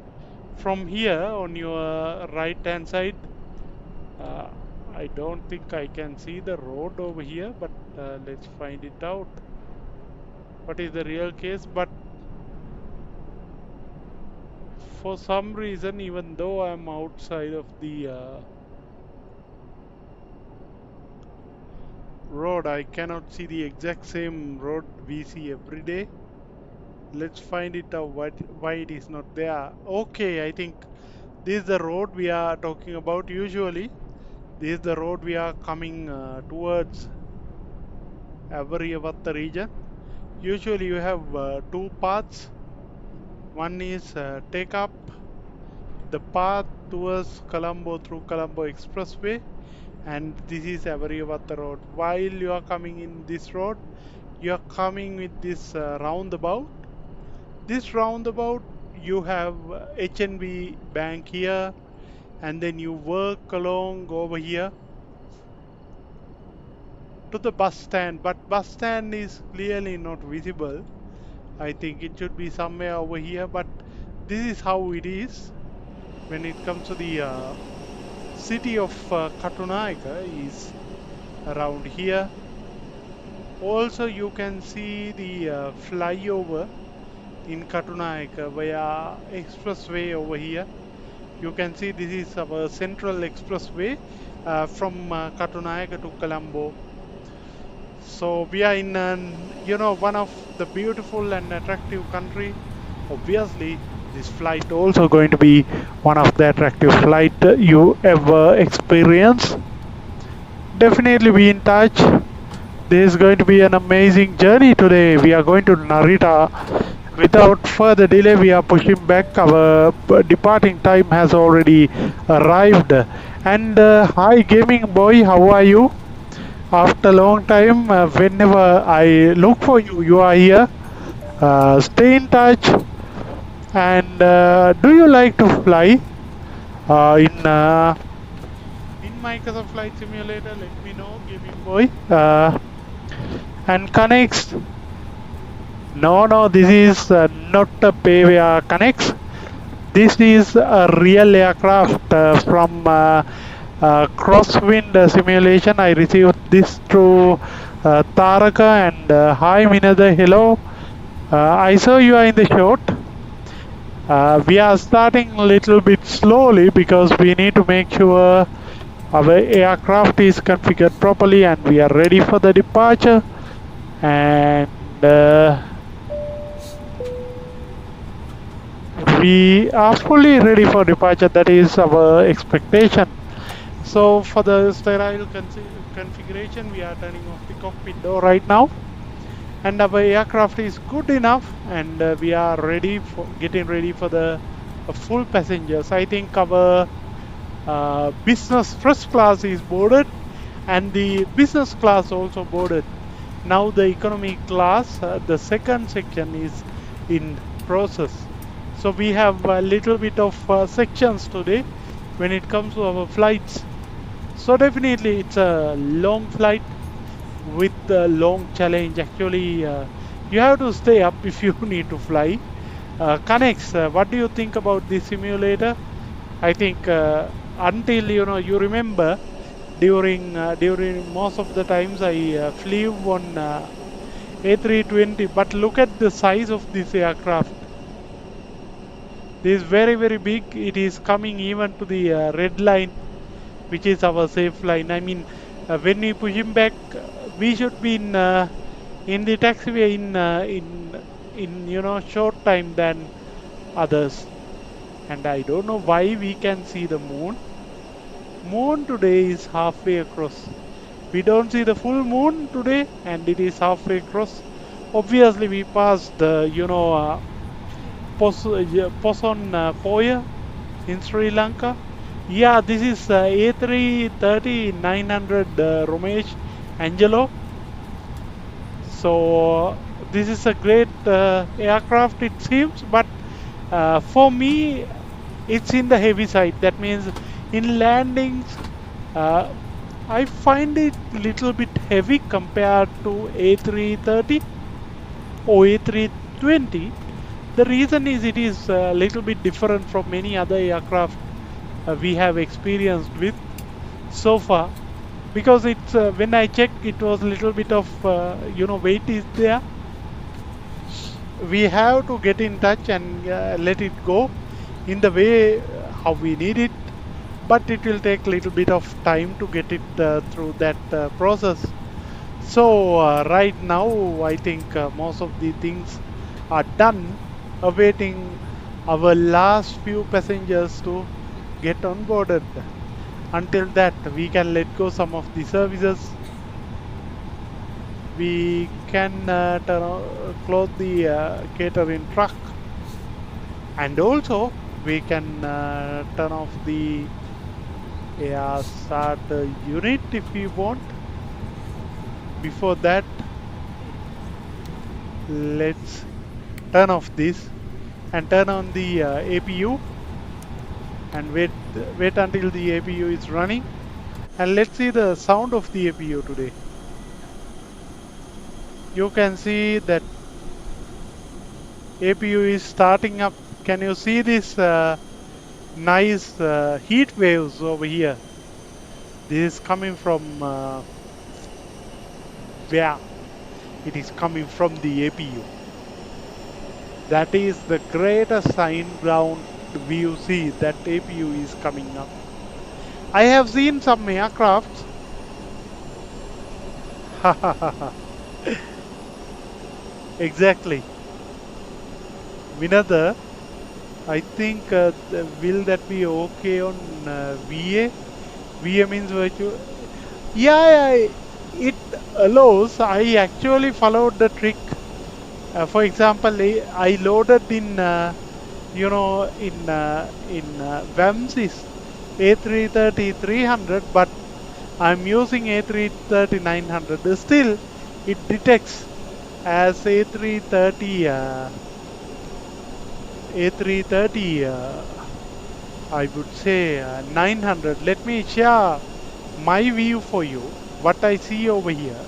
from here on your right hand side, uh, I don't think I can see the road over here, but let's find it out. What is the real case? But for some reason, even though I'm outside of the road, I cannot see the exact same road we see every day. Let's find it out why it is not there. Okay, I think this is the road we are talking about. Usually this is the road we are coming towards Avariyavatta region. Usually you have two paths. One is take up the path towards Colombo through Colombo Expressway, and this is Avariyavatta road. While you are coming in this road, you are coming with this roundabout. This roundabout, you have HNB Bank here, and then you work along over here to the bus stand, but bus stand is clearly not visible. I think it should be somewhere over here, but this is how it is when it comes to the city of Katunayaka is around here. Also you can see the flyover in Katunayaka via expressway over here. You can see this is our central expressway from Katunayaka to Colombo. So we are in one of the beautiful and attractive country. Obviously this flight also going to be one of the attractive flight you ever experience. Definitely be in touch. This is going to be an amazing journey today. We are going to Narita. Without further delay, we are pushing back. Our departing time has already arrived. And hi gaming boy, how are you? After a long time, whenever I look for you, you are here. Stay in touch. And do you like to fly in Microsoft Flight Simulator? Let me know, gaming boy. And connects. No, this is not a payware connects. This is a real aircraft from Crosswind simulation. I received this through Taraka, and hi Minada, hello. I saw you are in the shot. We are starting a little bit slowly because we need to make sure our aircraft is configured properly and we are ready for the departure. And we are fully ready for departure. That is our expectation. So for the sterile configuration, we are turning off the cockpit door right now, and our aircraft is good enough, and we are ready for getting ready for the full passengers. I think our business first class is boarded, and the business class also boarded. Now the economy class, the second section is in process. So we have a little bit of sections today when it comes to our flights. So definitely it's a long flight with a long challenge. Actually, you have to stay up if you need to fly. Connects, what do you think about this simulator? I think until you remember, during most of the times I flew on A320, but look at the size of this aircraft. This is very big. It is coming even to the red line, which is our safe line. I mean, when we push him back, we should be in the taxiway in short time than others. And I don't know why we can see the moon. Moon today is halfway across. We don't see the full moon today, and it is halfway across. Obviously, we passed the Poson Poya in Sri Lanka. Yeah, this is A330-300 Romesh Angelo. So this is a great aircraft, it seems, but for me it's in the heavy side. That means in landings I find it little bit heavy compared to A330 or A320. The reason is it is a little bit different from many other aircraft we have experienced with so far, because it's when I checked, it was a little bit of weight is there. We have to get in touch and let it go in the way how we need it, but it will take a little bit of time to get it through that process. So right now, I think most of the things are done, awaiting our last few passengers to get onboarded. Until that, we can let go some of the services. We can close the catering truck, and also we can turn off the air start unit if we want. Before that, let's turn off this and turn on the APU and wait until the APU is running, and let's see the sound of the APU today. You can see that APU is starting up. Can you see this nice heat waves over here? This is coming from where? It is coming from the APU. That is the greatest sign ground view. See that APU is coming up. I have seen some aircrafts. Exactly. Vinatha, I think will that be okay on VA? VA means virtual. Yeah, it allows. I actually followed the trick. For example, I loaded in in VAMSIS A330-300, but I'm using A330-900. Still, it detects as A330. I would say 900. Let me share my view for you. What I see over here.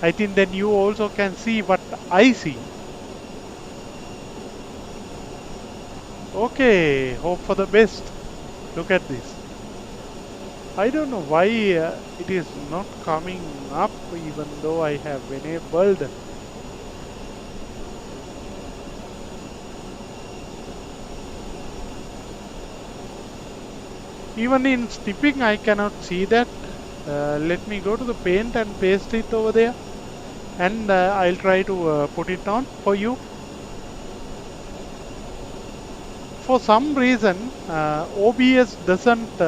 I think then you also can see what I see. Okay, hope for the best. Look at this. I don't know why it is not coming up even though I have enabled. Even in stepping I cannot see that. Let me go to the paint and paste it over there, and I'll try to put it on for you. For some reason OBS doesn't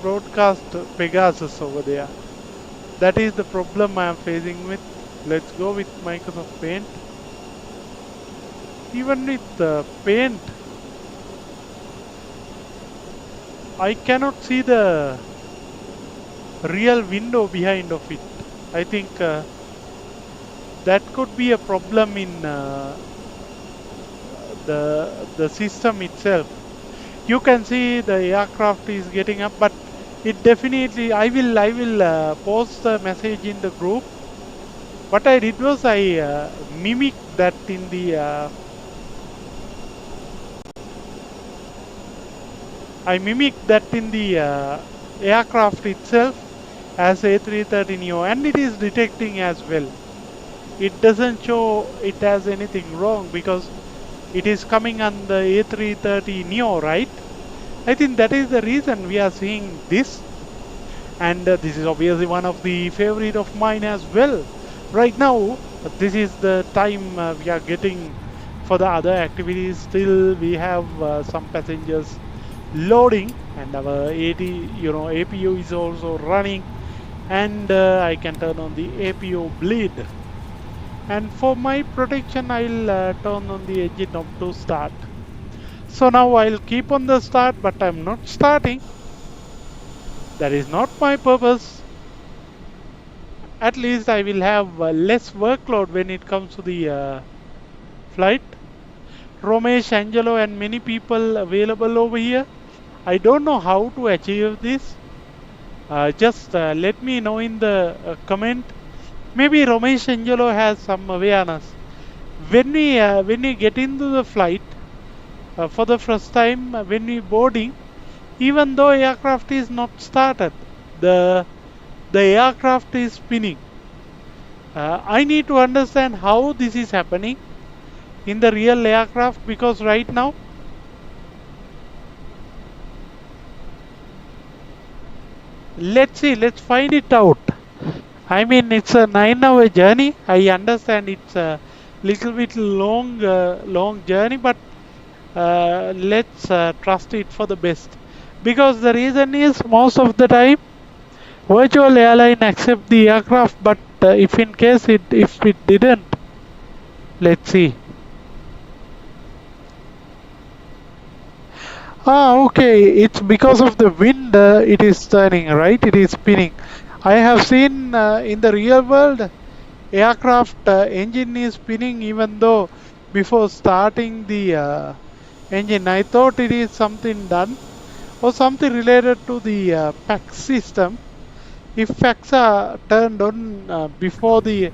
broadcast Pegasus over there. That is the problem I am facing with. Let's go with Microsoft Paint. Even with Paint, I cannot see the real window behind of it. I think that could be a problem in the system itself. You can see the aircraft is getting up, but it definitely. I will post the message in the group. What I did was I mimicked that in the aircraft itself as A330neo, and it is detecting as well. It doesn't show it has anything wrong because it is coming on the A330neo, right? I think that is the reason we are seeing this, and this is obviously one of the favorite of mine as well. Right now, this is the time we are getting for the other activities. Still, we have some passengers loading, and our APU is also running, and I can turn on the APU bleed. And for my protection, I'll turn on the engine knob to start. So now I'll keep on the start, but I'm not starting. That is not my purpose. At least I will have less workload when it comes to the flight. Romesh, Angelo, and many people available over here. I don't know how to achieve this. Just let me know in the comment Maybe Ramesh Angelo has some awareness. When we get into the flight for the first time, when we boarding, even though aircraft is not started, the the aircraft is spinning. I need to understand how this is happening in the real aircraft, because right now, let's see, let's find it out. I mean, it's a 9 hour journey. I understand it's a little bit long journey, but let's trust it for the best. Because the reason is, most of the time, virtual airline accept the aircraft, but if in case if it didn't, let's see. Ah, okay. It's because of the wind. It is turning, right? It is spinning. I have seen in the real world aircraft engine is spinning even though before starting the engine. I thought it is something done or something related to the PAC system. If PACs are turned on before the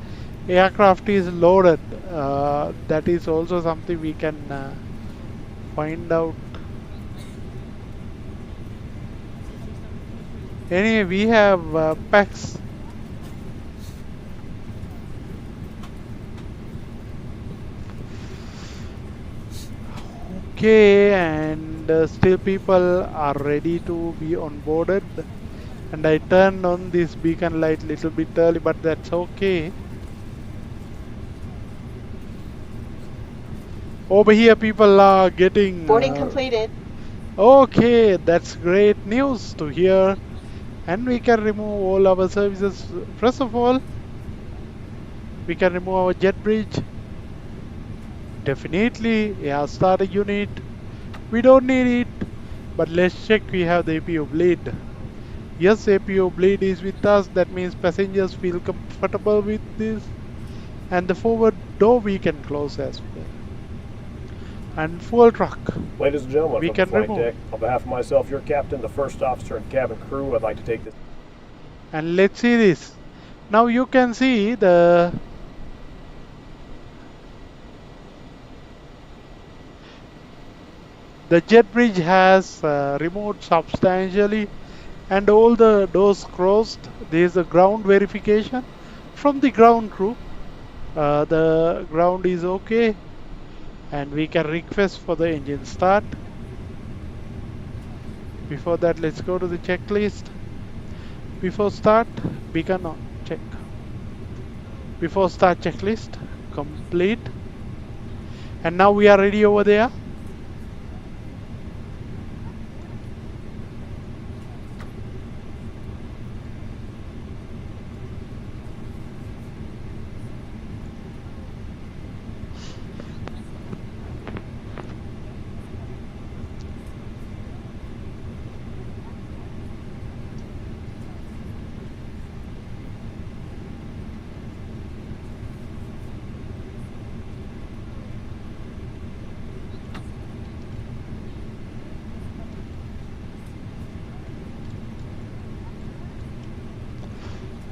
aircraft is loaded, that is also something we can find out. Anyway, we have PACs. Okay, and still people are ready to be onboarded. And I turned on this beacon light little bit early, but that's okay. Over here people are getting Boarding completed. okay, that's great news to hear. And we can remove all our services. First of all, we can remove our jet bridge. Definitely, yeah, starter unit. We don't need it, but let's check we have the APO bleed. Yes, APO bleed is with us. That means passengers feel comfortable with this. And the forward door we can close as well. And fuel truck. Ladies and gentlemen, We from can the flight remove. deck, on behalf of myself, your captain, the first officer, and cabin crew, I'd like to take this. And let's see this. Now you can see the jet bridge has removed substantially and all the doors closed. There is a ground verification from the ground crew. The ground is okay and we can request for the engine start. Before that, let's go to the checklist. Before start, beacon on, check. Before start checklist, complete. And now we are ready over there.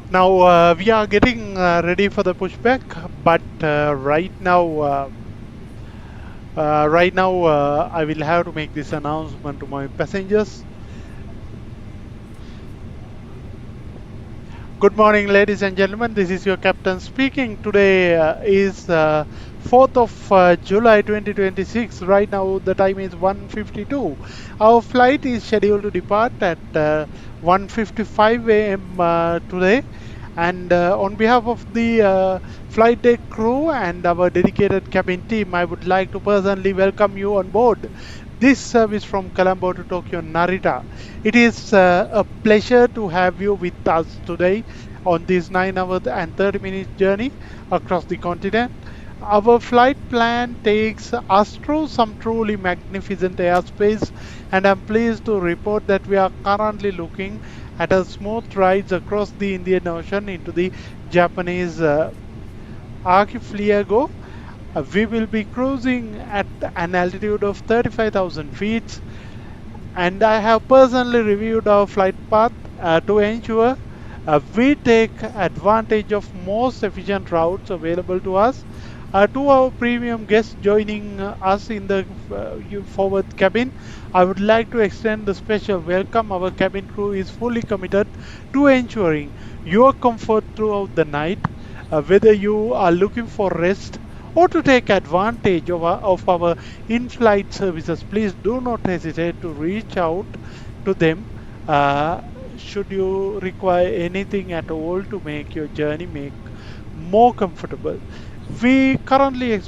Now we are getting ready for the pushback, but right now I will have to make this announcement to my passengers. Good morning, ladies and gentlemen. This is your captain speaking. Today is 4th of July 2026. Right now the time is 1:52. Our flight is scheduled to depart at 1:55 a.m. Today. And on behalf of the flight deck crew and our dedicated cabin team, I would like to personally welcome you on board this service from Colombo to Tokyo Narita. It is a pleasure to have you with us today on this 9 hour and 30 minute journey across the continent. Our flight plan takes us through some truly magnificent airspace, and I'm pleased to report that we are currently looking at a smooth ride across the Indian Ocean into the Japanese archipelago. We will be cruising at an altitude of 35,000 feet, and I have personally reviewed our flight path to ensure We take advantage of most efficient routes available to us. To our premium guests joining us in the forward cabin, I would like to extend the special welcome. Our cabin crew is fully committed to ensuring your comfort throughout the night. Whether you are looking for rest or to take advantage of our in-flight services, please do not hesitate to reach out to them. Uh, should you require anything at all to make your journey make more comfortable. We currently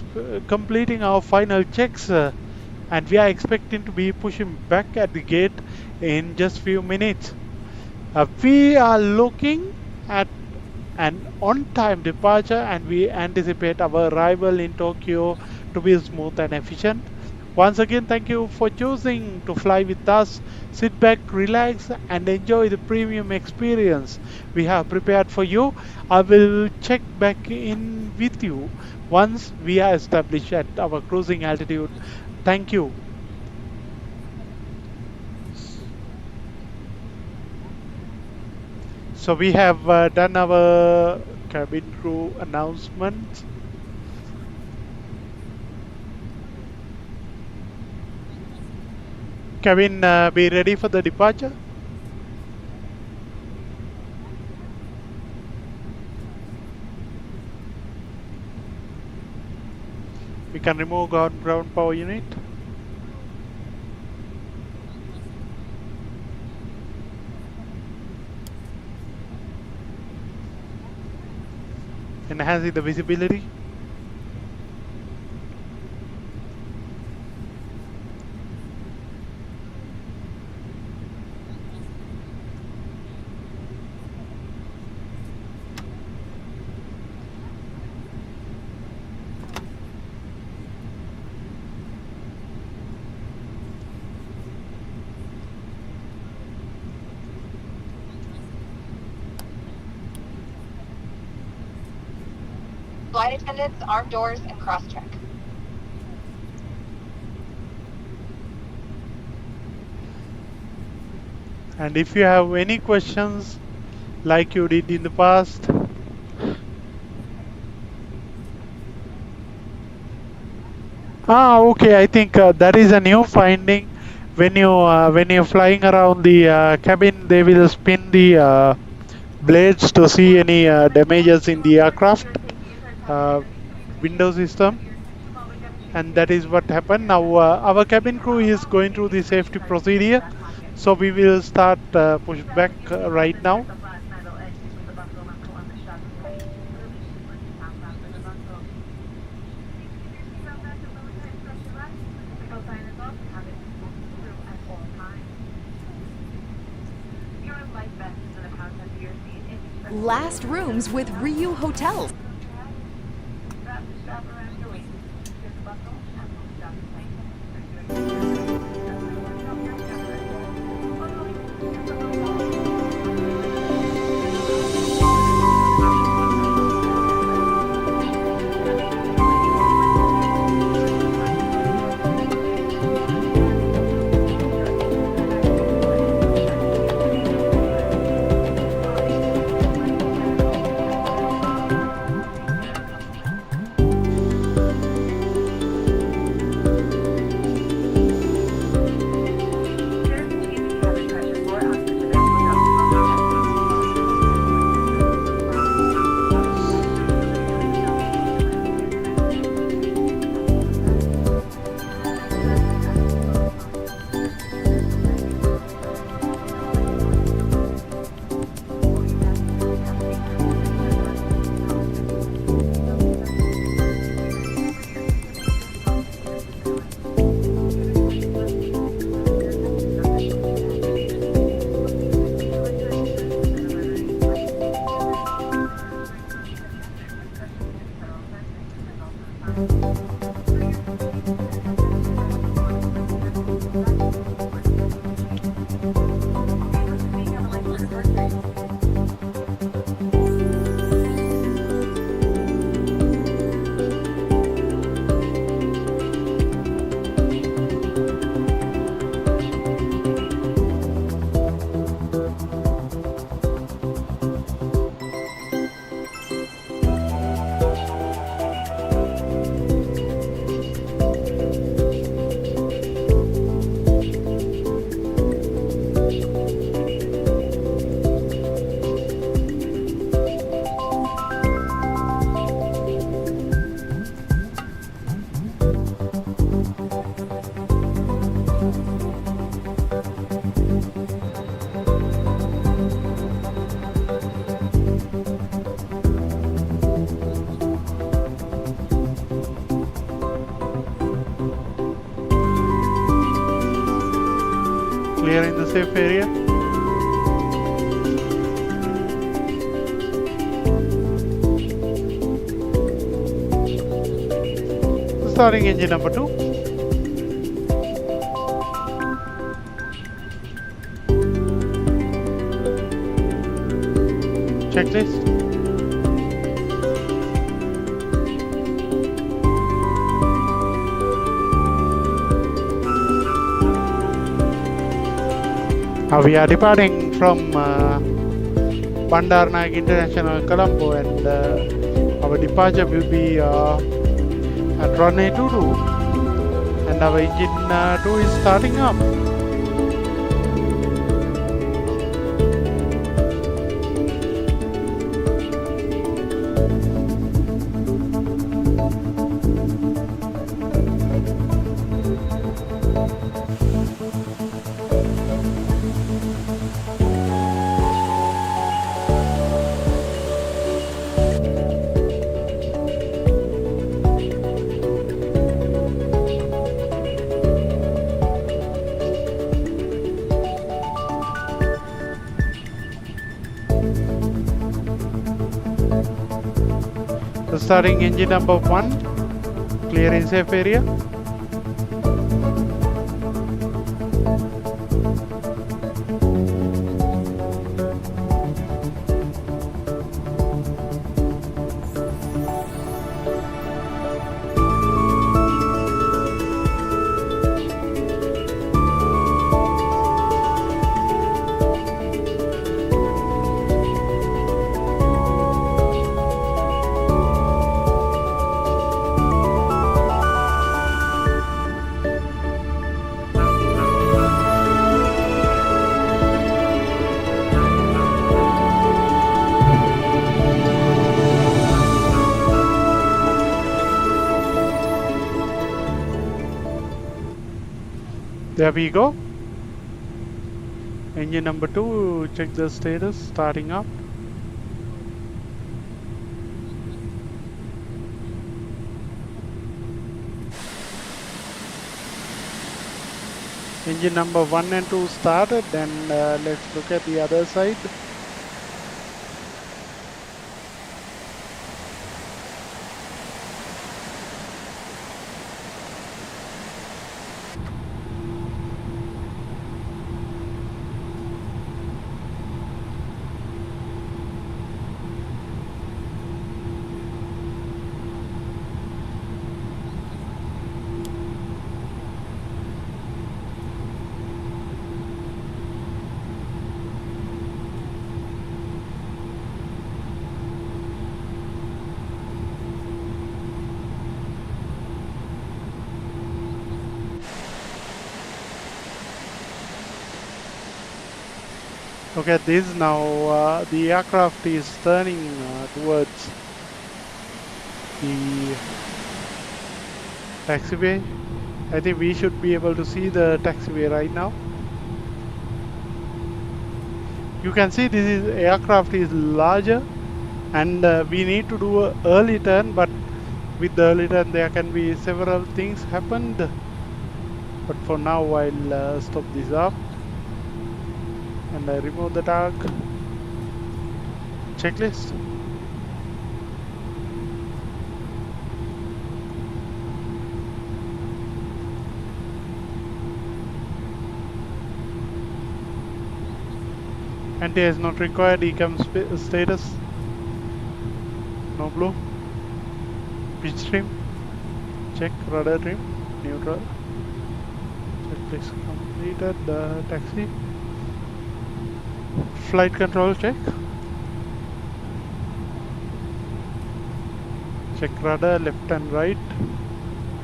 completing our final checks and we are expecting to be pushing back at the gate in just few minutes. We are looking at an on-time departure and we anticipate our arrival in Tokyo to be smooth and efficient. Once again, thank you for choosing to fly with us. Sit back, relax, and enjoy the premium experience we have prepared for you. I will check back in with you once we are established at our cruising altitude. Thank you. So we have done our cabin crew announcement. Kevin, be ready for the departure. We can remove ground power unit. Enhancing the visibility. Flight attendants, armed doors, and cross-check. And if you have any questions like you did in the past, okay, I think that is a new finding. When you're flying around the cabin, they will spin the blades to see any damages in the aircraft uh, window system, and that is what happened. Now our cabin crew is going through the safety procedure, so we will start push back right now. Last rooms with Ryu Hotels. Clearing the safe area. Starting engine number 2. Checklist. We are departing from Bandar Naik International Colombo, and our departure will be at runway 22, and our engine 2 is starting up. Starting engine number 1, clearing safe area. There we go. Engine number 2, check the status, starting up. Engine number 1 and 2 started, and let's look at the other side. Look at this now, the aircraft is turning towards the taxiway. I think we should be able to see the taxiway right now. You can see this aircraft is larger, and we need to do an early turn, but with the early turn there can be several things happened. But for now I'll stop this up. And I remove the tag. Checklist. Anti is not required. Ecam status. No blue. Pitch trim. Check. Rudder trim. Neutral. Checklist completed. Taxi. Flight control check. Check rudder left and right.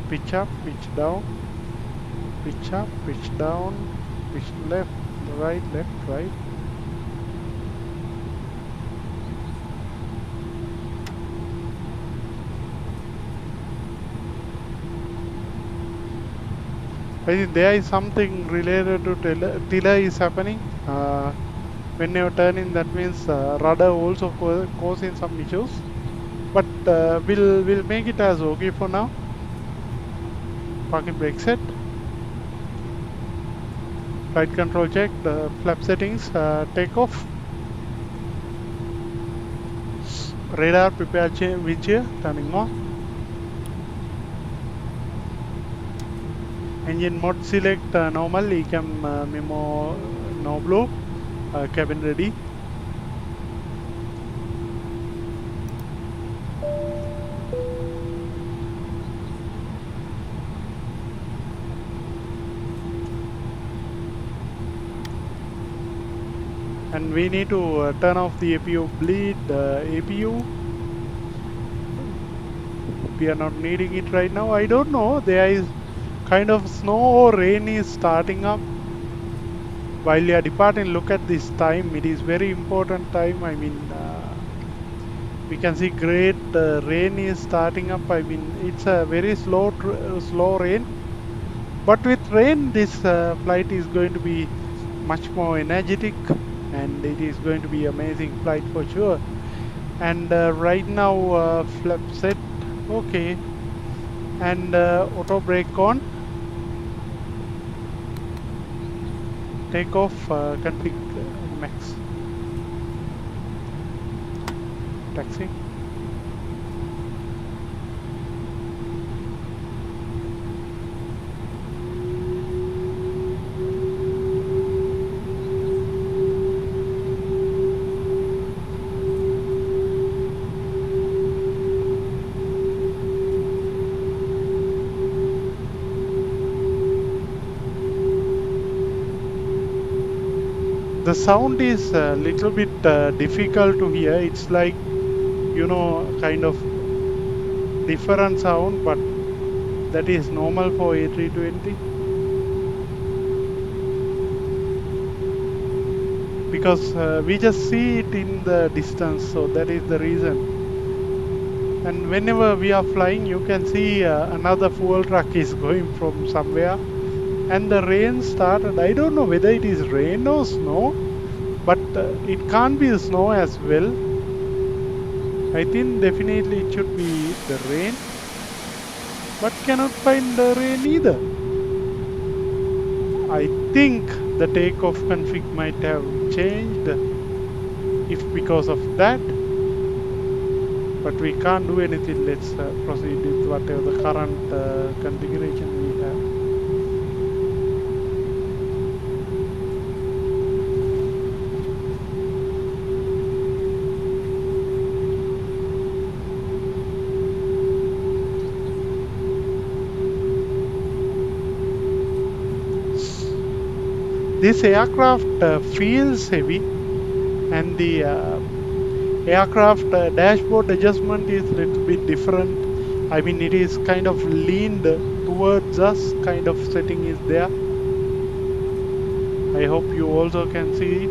Pitch up, pitch down. Pitch up, pitch down. Pitch left, right, left, right. I think there is something related to tiller is happening. When you're turning, that means rudder also causing some issues, but we'll make it as okay for now. Parking brake set. Flight control check, the flap settings, takeoff. Radar prepare wind shear, turning on. Engine mode select normal, ECAM memo no blow, cabin ready. And we need to turn off the APU bleed, APU. We are not needing it right now. I don't know, there is kind of snow or rain is starting up. While you are departing, look at this time. It is very important time. I mean, we can see great rain is starting up. I mean, it's a very slow rain. But with rain, this flight is going to be much more energetic, and it is going to be amazing flight for sure. And right now, flap set, okay, and auto brake on. Takeoff, config max. Taxi. The sound is a little bit difficult to hear. It's like, you know, kind of different sound, but that is normal for A320. Because we just see it in the distance, so that is the reason. And whenever we are flying, you can see another fuel truck is going from somewhere. And the rain started. I don't know whether it is rain or snow, but it can't be snow as well. I think definitely it should be the rain, but cannot find the rain either. I think the takeoff config might have changed if because of that, but we can't do anything. Let's proceed with whatever the current configuration we have. This aircraft feels heavy, and the aircraft dashboard adjustment is a little bit different. I mean, it is kind of leaned towards us, kind of setting is there. I hope you also can see it.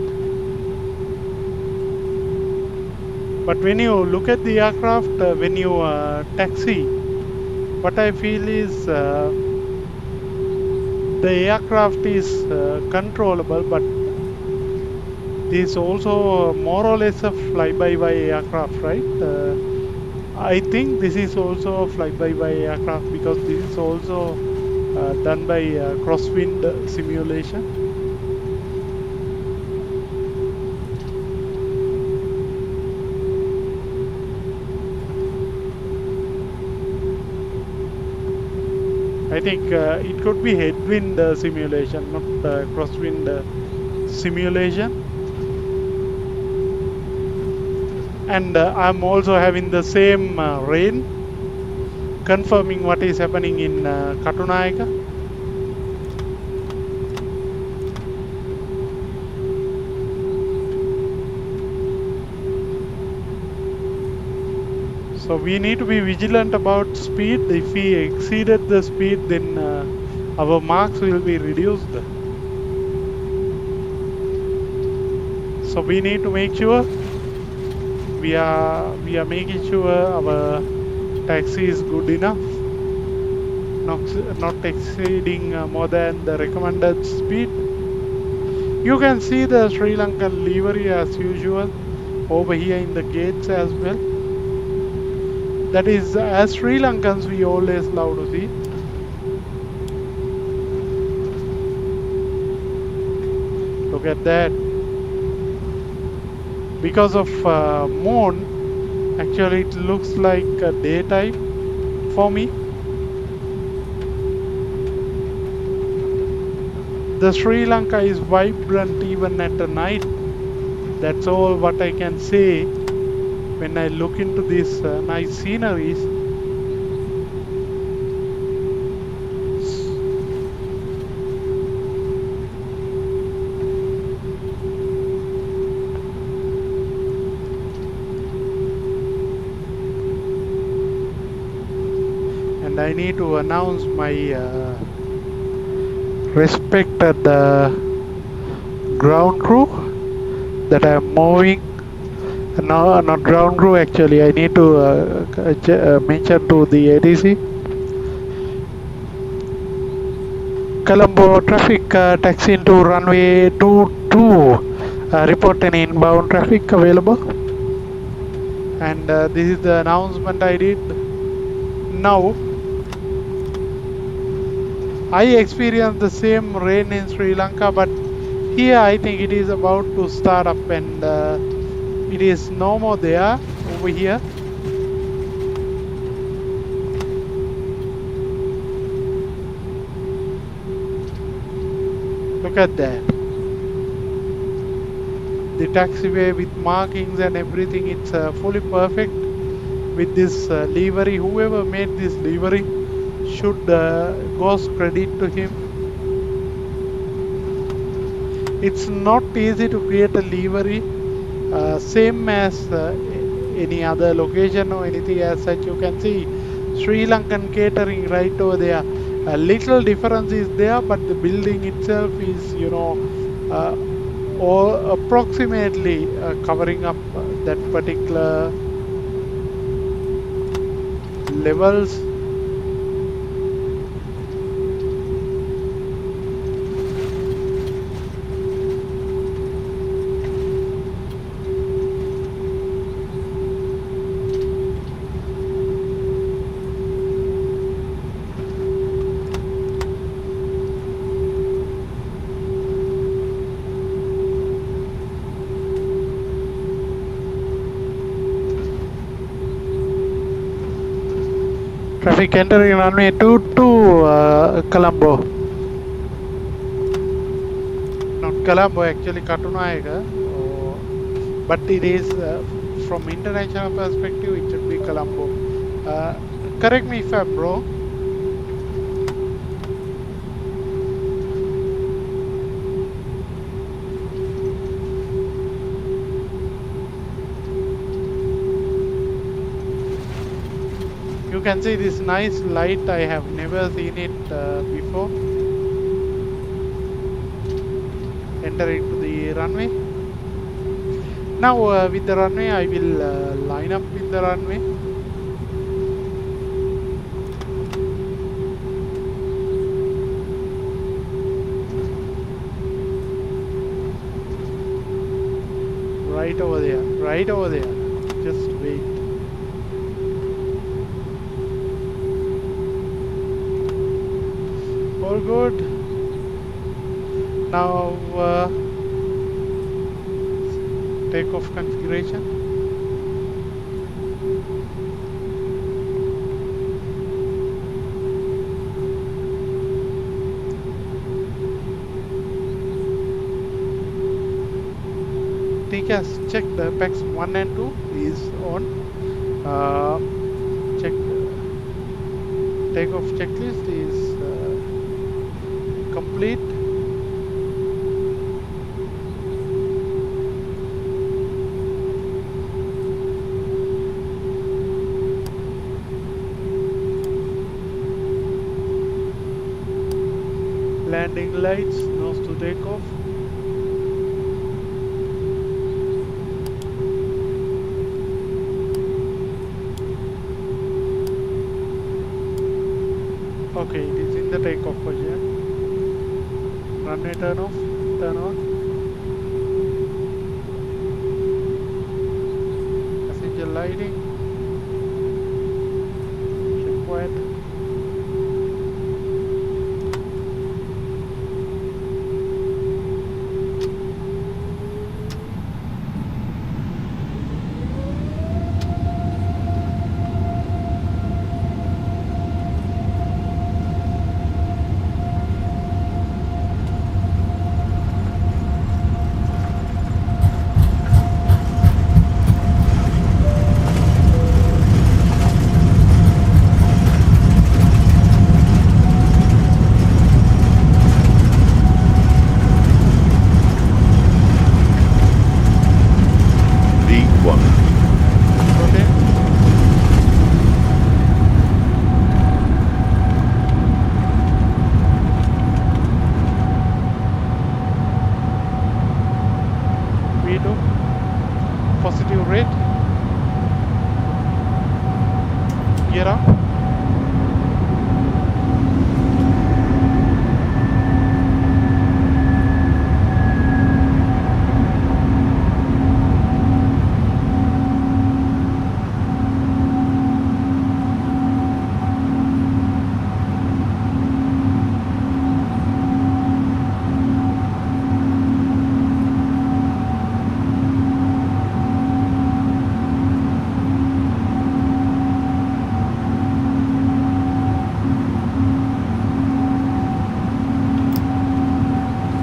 But when you look at the aircraft, when you taxi, what I feel is the aircraft is controllable, but this is also more or less a fly-by-wire aircraft, right? I think this is also a fly-by-wire aircraft because this is also done by crosswind simulation. I think it could be headwind simulation, not crosswind simulation. And I'm also having the same rain, confirming what is happening in Katunayaka. So we need to be vigilant about speed. If we exceeded the speed, then our marks will be reduced. So we need to make sure we are making sure our taxi is good enough, not exceeding more than the recommended speed. You can see the Sri Lankan livery as usual over here in the gates as well. That is, as Sri Lankans, we always love to see. Look at that. Because of moon, actually it looks like daytime for me. The Sri Lanka is vibrant even at the night. That's all what I can say when I look into these nice sceneries. And I need to announce my respected ground crew that I am moving. No, not ground crew actually. I need to mention to the ADC. Colombo traffic taxi into runway 22. Report any inbound traffic available. And this is the announcement I did. Now, I experienced the same rain in Sri Lanka, but here I think it is about to start up and it is no more there over here. Look at that. The taxiway with markings and everything, it's fully perfect with this livery. Whoever made this livery should goes credit to him. It's not easy to create a livery same as any other location or anything as such. You can see Sri Lankan catering right over there. A little difference is there, but the building itself is, you know, or approximately covering up that particular levels. Traffic entering runway 22 Colombo. Not Colombo, actually Katunayaka. But it is from international perspective, it should be Colombo. Correct me if I'm wrong. You can see this nice light. I have never seen it before. Enter into the runway. Now with the runway, I will line up with the runway. Right over there, right over there. Just wait. All good. Now takeoff configuration. TCAS, check the packs 1 and 2 is on. Check takeoff checklist is complete. Landing lights, nose to takeoff. Okay, it is in the takeoff position. Runway turn off, turn on. Passenger lighting. Check quiet. window. Positive rate. Gear up.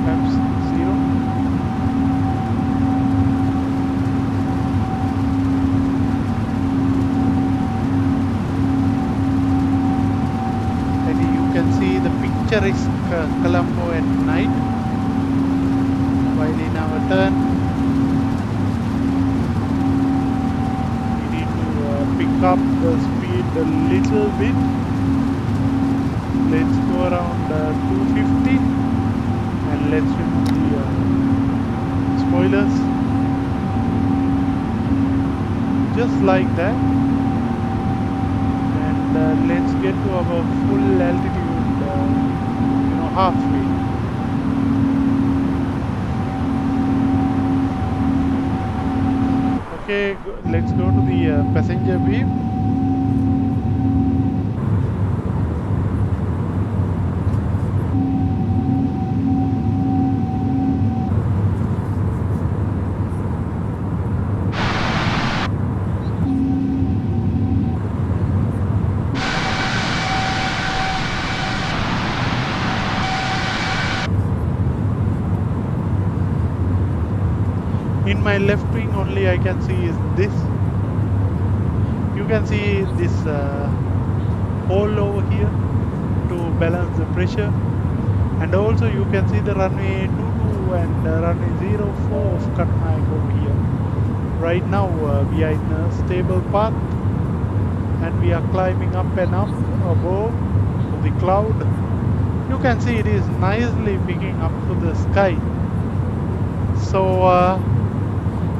Flaps 0. And you can see the picturesque Colombo at night while in our turn. We need to pick up the speed a little bit. Let's go around 250 and let's remove the spoilers. Just like that. And let's get to our full altitude, halfway. Okay, let's go to the passenger beam. In my left wing only I can see is this. You can see this hole over here to balance the pressure, and also you can see the runway 22 and runway 04 of Katmai over here. Right now we are in a stable path and we are climbing up and up above the cloud. You can see it is nicely picking up to the sky. So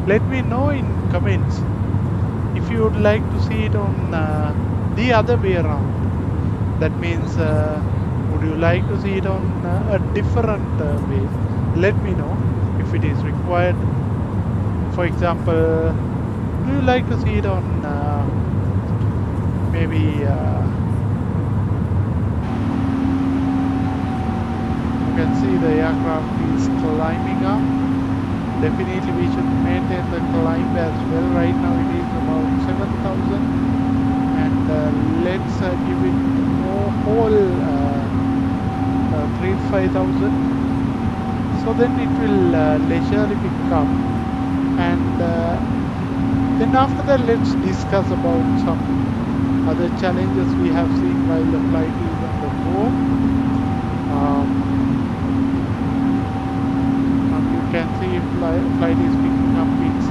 let me know in comments if you would like to see it on the other way around. That means would you like to see it on a different way? Let me know if it is required. For example, do you like to see it on maybe you can see the aircraft is climbing up. Definitely we should maintain the climb as well. Right now it is about 7,000 and let's give it a whole 5,000. So then it will leisurely pick up, and then after that let's discuss about some other challenges we have seen while the flight is on the go. You can see flight is picking up its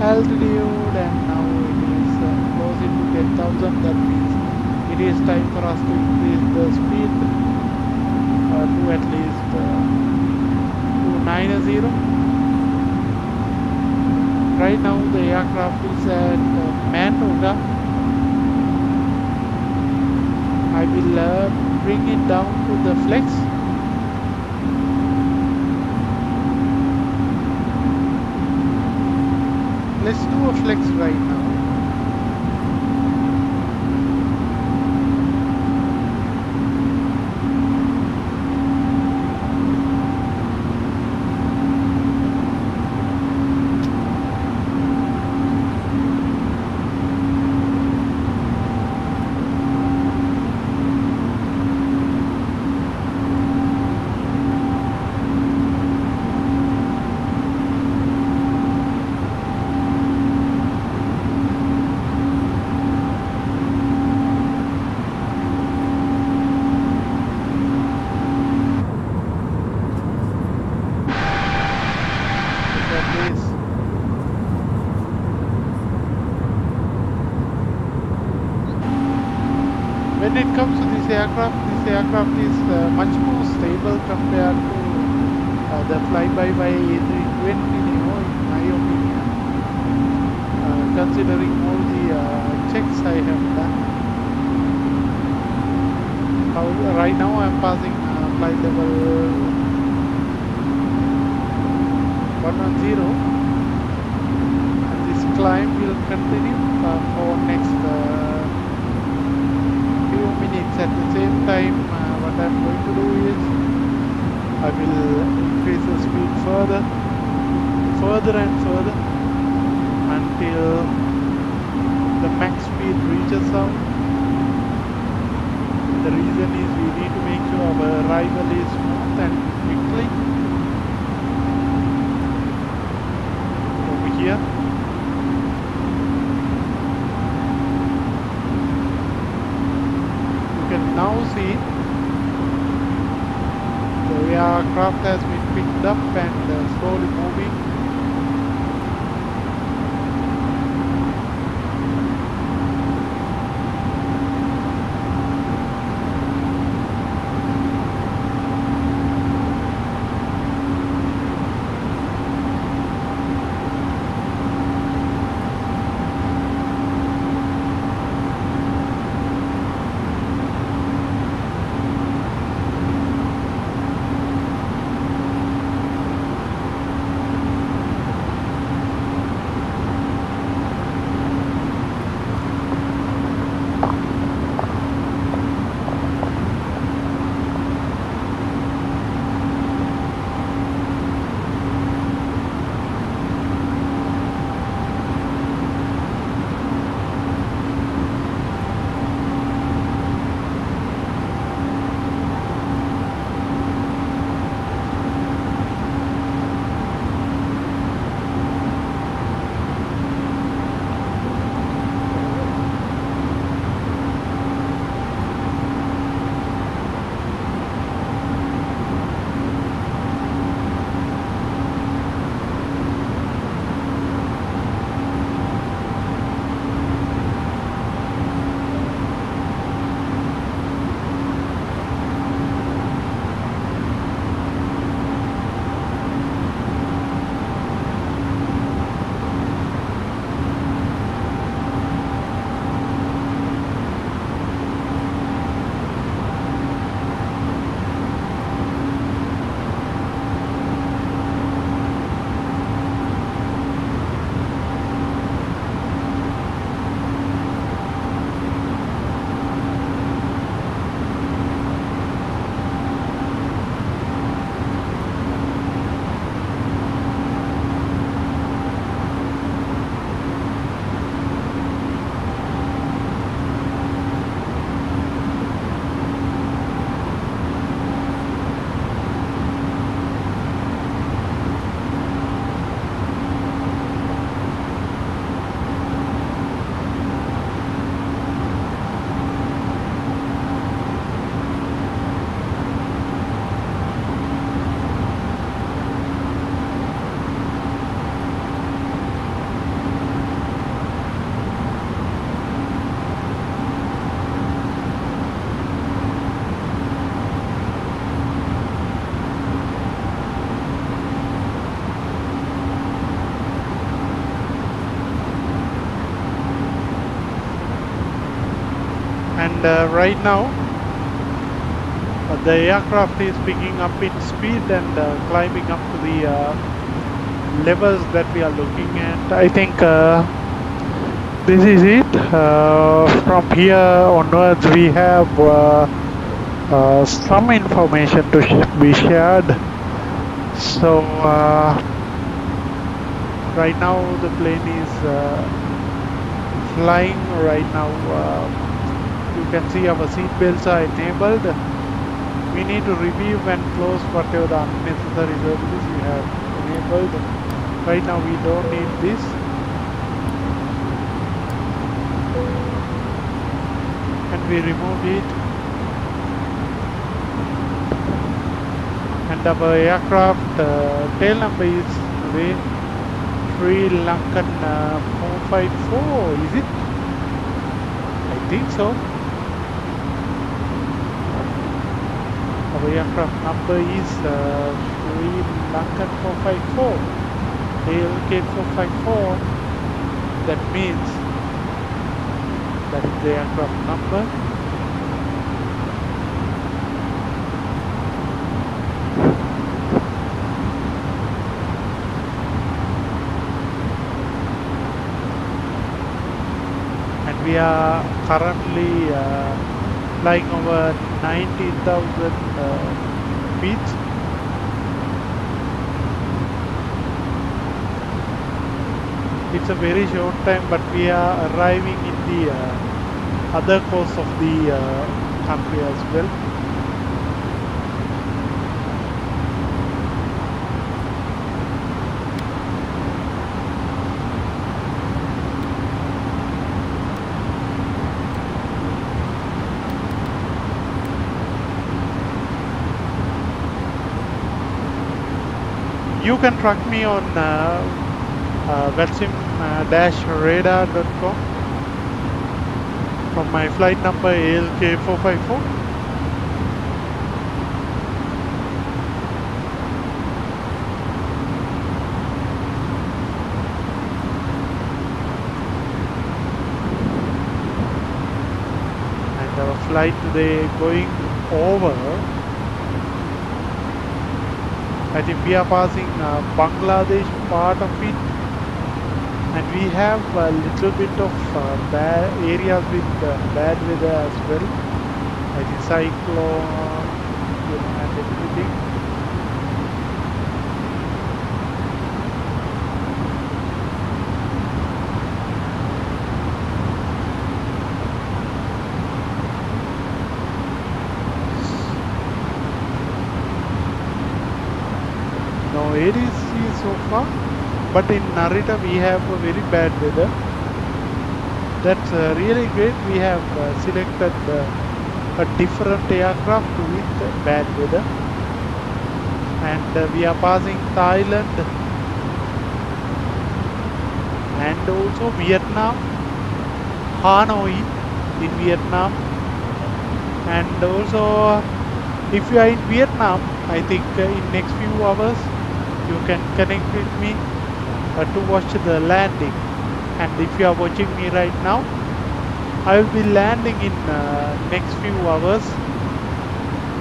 altitude, and now it is closing to 10,000. That means it is time for us to increase the speed to at least 290. Right now the aircraft is at Mantoga. I will bring it down to the flex. Let's do a flex right now. When it comes to this aircraft is much more stable compared to the flyby by A320 Neo. my opinion, considering all the checks I have done. Right now I'm passing flight level 110, and this climb will continue for next few minutes. At the same time, what I'm going to do is I will increase the speed further and further until the max speed reaches out. The reason is we need to make sure our arrival is smooth and quickly. Over here. You can now see the aircraft has been picked up and slowly moving. And right now the aircraft is picking up its speed and climbing up to the levels that we are looking at. I think this is it. From here onwards we have some information to be shared. So right now the plane is flying. Right now you can see our seat belts are enabled. We need to review and close whatever the unnecessary services we have enabled. Right now we don't need this. And we remove it. And our aircraft tail number is today Sri Lankan 454, is it? I think so. Our aircraft number is Sri Lankan 454. ALK454, that means that is the aircraft number. And we are currently flying over 19,000 feet. It's a very short time, but we are arriving in the other coast of the country as well. You can track me on VATSIM-radar.com from my flight number ALK454. And our flight today going over, I think we are passing Bangladesh part of it, and we have a little bit of bad areas with bad weather as well, like the cyclone, and everything. No ADC so far, but in Narita we have a very bad weather. That's really great. We have selected a different aircraft with bad weather, and we are passing Thailand and also Vietnam, Hanoi in Vietnam, and also if you are in Vietnam, I think in next few hours you can connect with me to watch the landing. And if you are watching me right now, I will be landing in next few hours.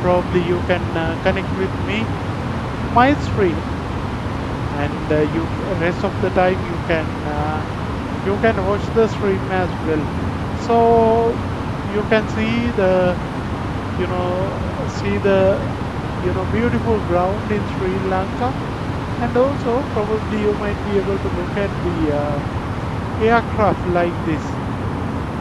Probably you can connect with me my stream, and you rest of the time you can watch the stream as well. So you can see the beautiful ground in Sri Lanka, and also probably you might be able to look at the aircraft like this.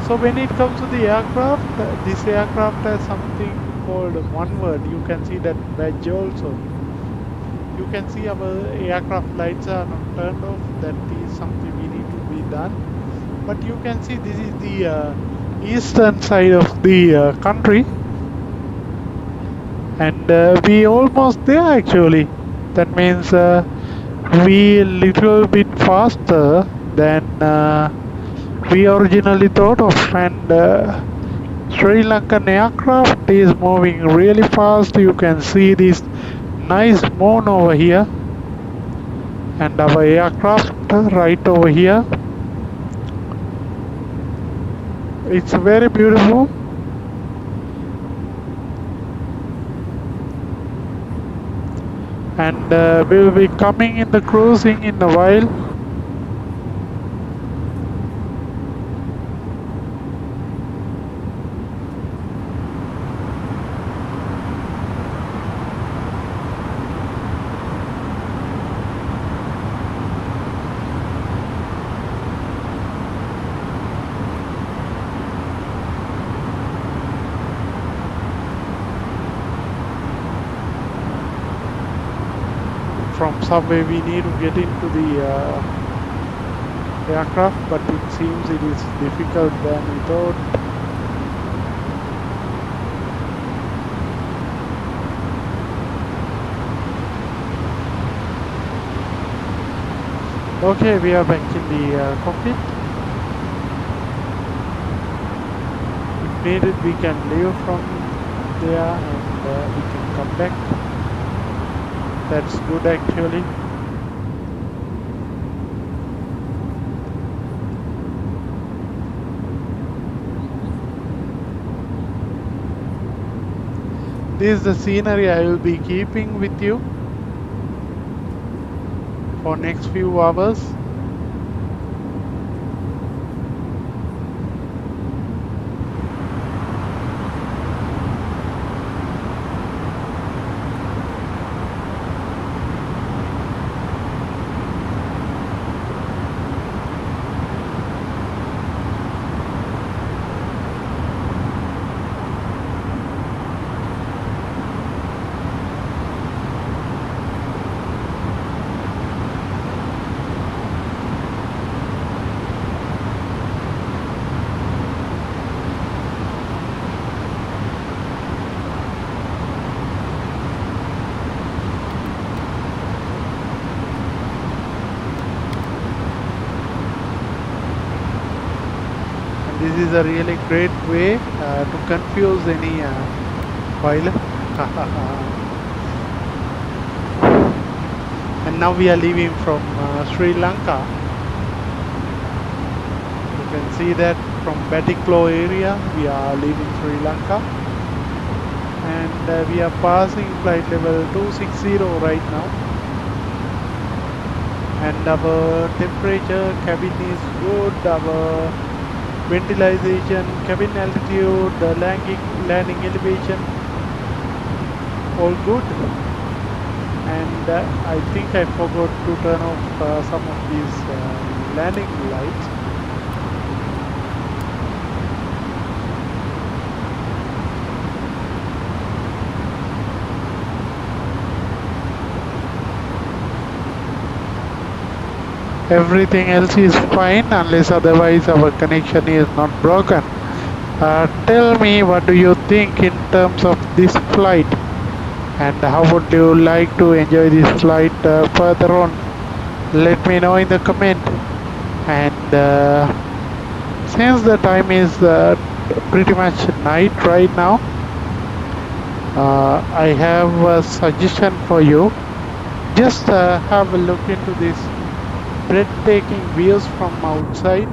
So when it comes to the aircraft, this aircraft has something called one word. You can see that badge also. You can see our aircraft lights are not turned off. That is something we need to be done. But you can see this is the eastern side of the country, and we almost there actually. That means we little bit faster than we originally thought of, and Sri Lankan aircraft is moving really fast. You can see this nice moon over here, and our aircraft right over here. It's very beautiful. And we'll be coming in the cruising in a while. From somewhere we need to get into the aircraft, but it seems it is difficult than we thought. Okay, we are back in the cockpit. If needed, we can leave from there and we can come back. That's good actually. This is the scenery I will be keeping with you for next few hours. This is a really great way to confuse any pilot. And now we are leaving from Sri Lanka. You can see that from Batiklo area we are leaving Sri Lanka. And we are passing flight level 260 right now. And our temperature cabin is good. Our ventilation, cabin altitude, the landing elevation, all good. And I think I forgot to turn off some of these landing lights. Everything else is fine unless otherwise our connection is not broken. Tell me, what do you think in terms of this flight? And how would you like to enjoy this flight further on? Let me know in the comment. And since the time is pretty much night right now, I have a suggestion for you. Just have a look into this breathtaking views from outside.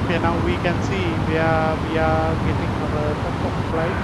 Okay, now we can see we are getting our top of flight.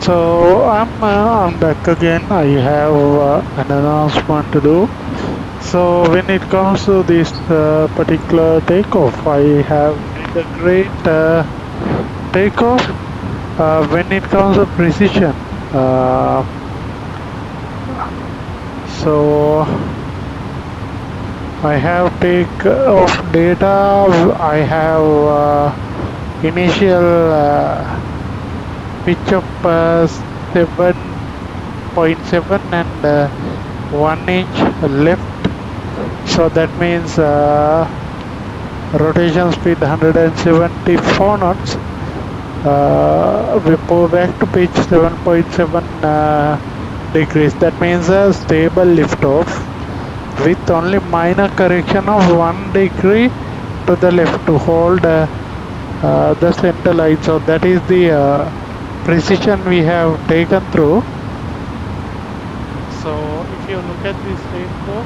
So I'm back again. I have an announcement to do. So when it comes to this particular takeoff, I have did a great takeoff. When it comes to precision, so I have take off data. I have initial pitch of 7.7 and 1 inch left. So that means rotation speed 174 knots. We pull back to pitch 7.7 degrees. That means a stable liftoff with only minor correction of 1 degree to the left to hold the center line. So that is the precision we have taken through. So if you look at this takeoff,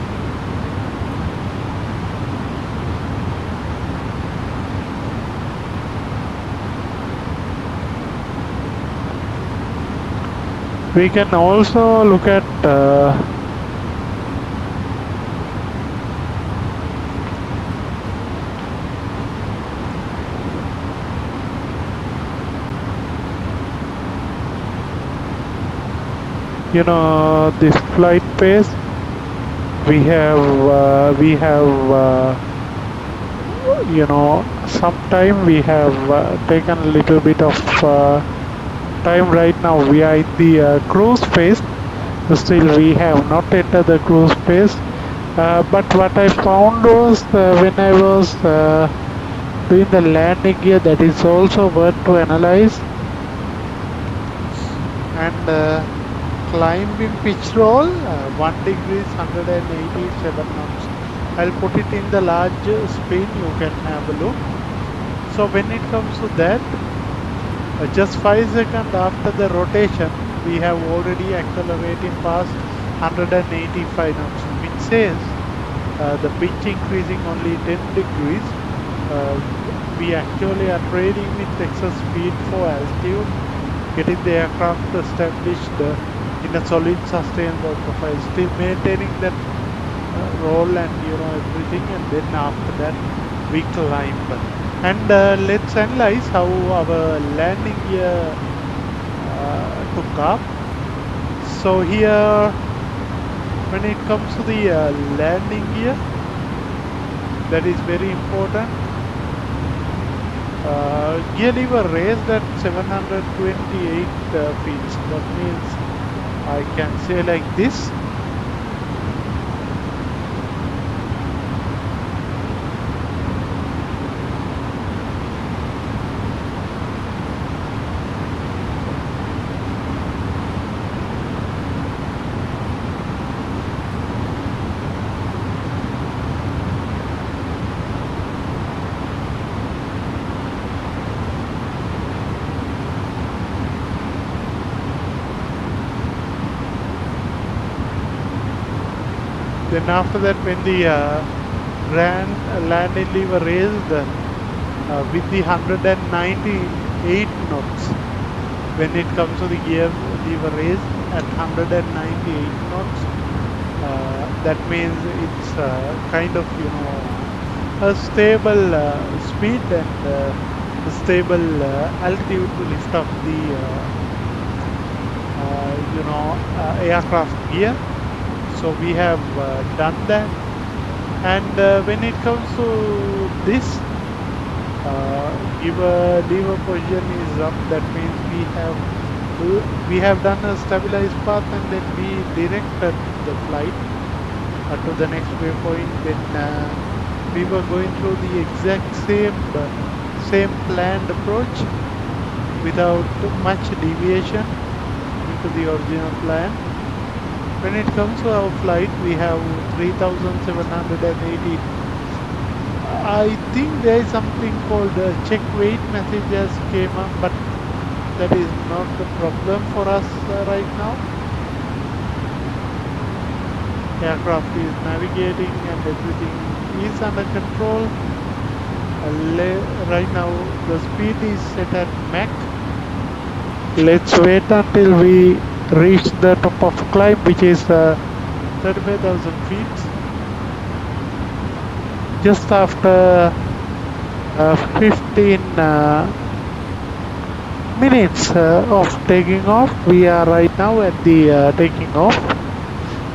we can also look at this flight pace. We have sometime we have taken a little bit of time. Right now we are in the cruise phase. Still we have not entered the cruise phase, but what I found was when I was doing the landing gear, that is also worth to analyze. And climbing pitch roll 1 degree 187 knots. I'll put it in the large screen, you can have a look. So when it comes to that, just 5 seconds after the rotation, we have already accelerated past 185 knots, which says the pitch increasing only 10 degrees. We actually are trading with excess speed for altitude, getting the aircraft established in a solid sustainable profile, still maintaining that roll and everything, and then after that we climb. And let's analyze how our landing gear took up. So here, when it comes to the landing gear, that is very important. Gear lever raised at 728 feet. That means I can say like this. Then after that, when the landing lever raised with the 198 knots, when it comes to the gear lever raised at 198 knots, that means it's kind of a stable speed and a stable altitude to lift up the aircraft gear. So we have done that. And when it comes to this, lever position is up. That means we have done a stabilized path, and then we directed the flight to the next waypoint. Then we were going through the exact same planned approach without much deviation into the original plan. When it comes to our flight, we have 3,780. I think there is something called check weight messages came up, but that is not the problem for us right now. Aircraft is navigating and everything is under control. Right now the speed is set at Mach. Let's wait until we reach the top of climb, which is 35,000 feet. Just after 15 minutes of taking off, we are right now at the taking off.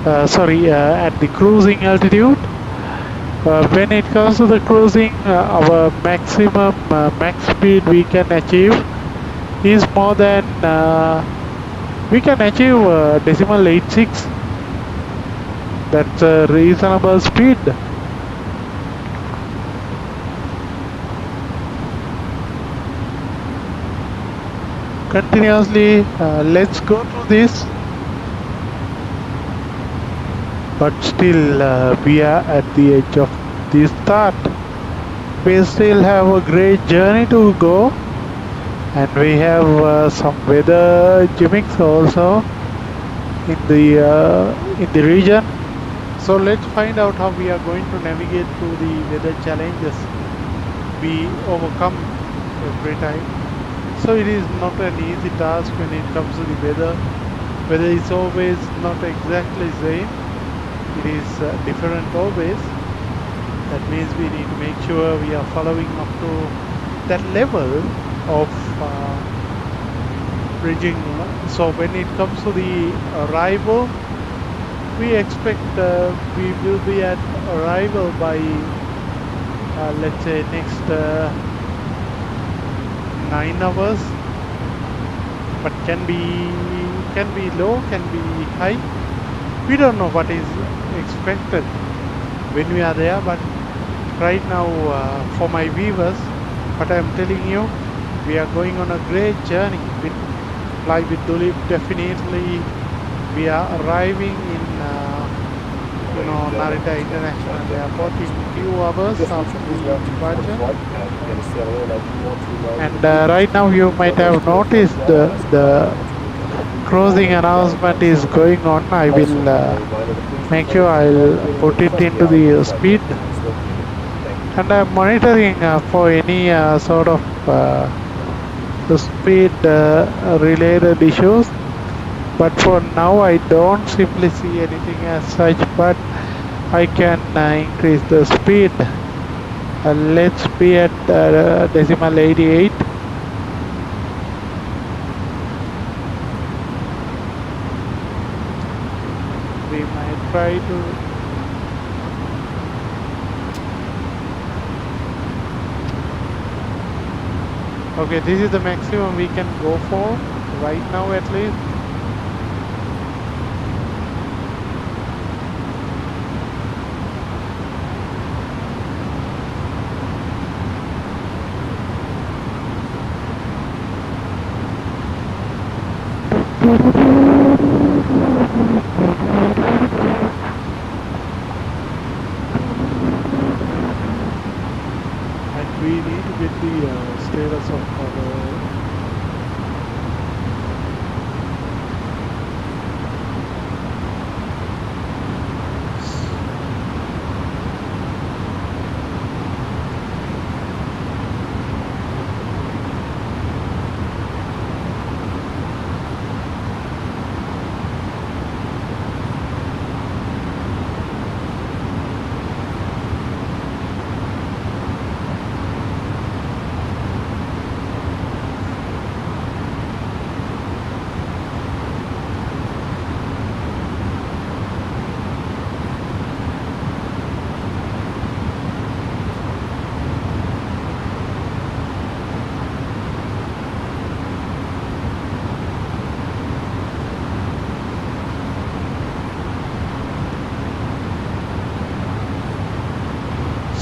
At the cruising altitude. When it comes to the cruising, our maximum max speed we can achieve is more than we can achieve decimal 86. That's a reasonable speed. Continuously, let's go through this. But still, we are at the edge of the start. We still have a great journey to go, and we have some weather gimmicks also in the region. So let's find out how we are going to navigate through the weather challenges we overcome every time. So it is not an easy task when it comes to the weather. Weather is always not exactly same. It is different always. That means we need to make sure we are following up to that level of bridging. So when it comes to the arrival, we expect we will be at arrival by let's say next 9 hours, but can be low, can be high. We don't know what is expected when we are there, but right now for my viewers, what I am telling you, we are going on a great journey with Fly with Dulip. Definitely we are arriving in Narita International Airport in few hours after the departure. And right now you might have noticed the cruising announcement is going on. I will make sure I'll put it into the speed, and I'm monitoring for any sort of the speed related issues. But for now I don't simply see anything as such, but I can increase the speed. Let's be at decimal 88. We might try to okay, this is the maximum we can go for right now at least. And we need to get the status of our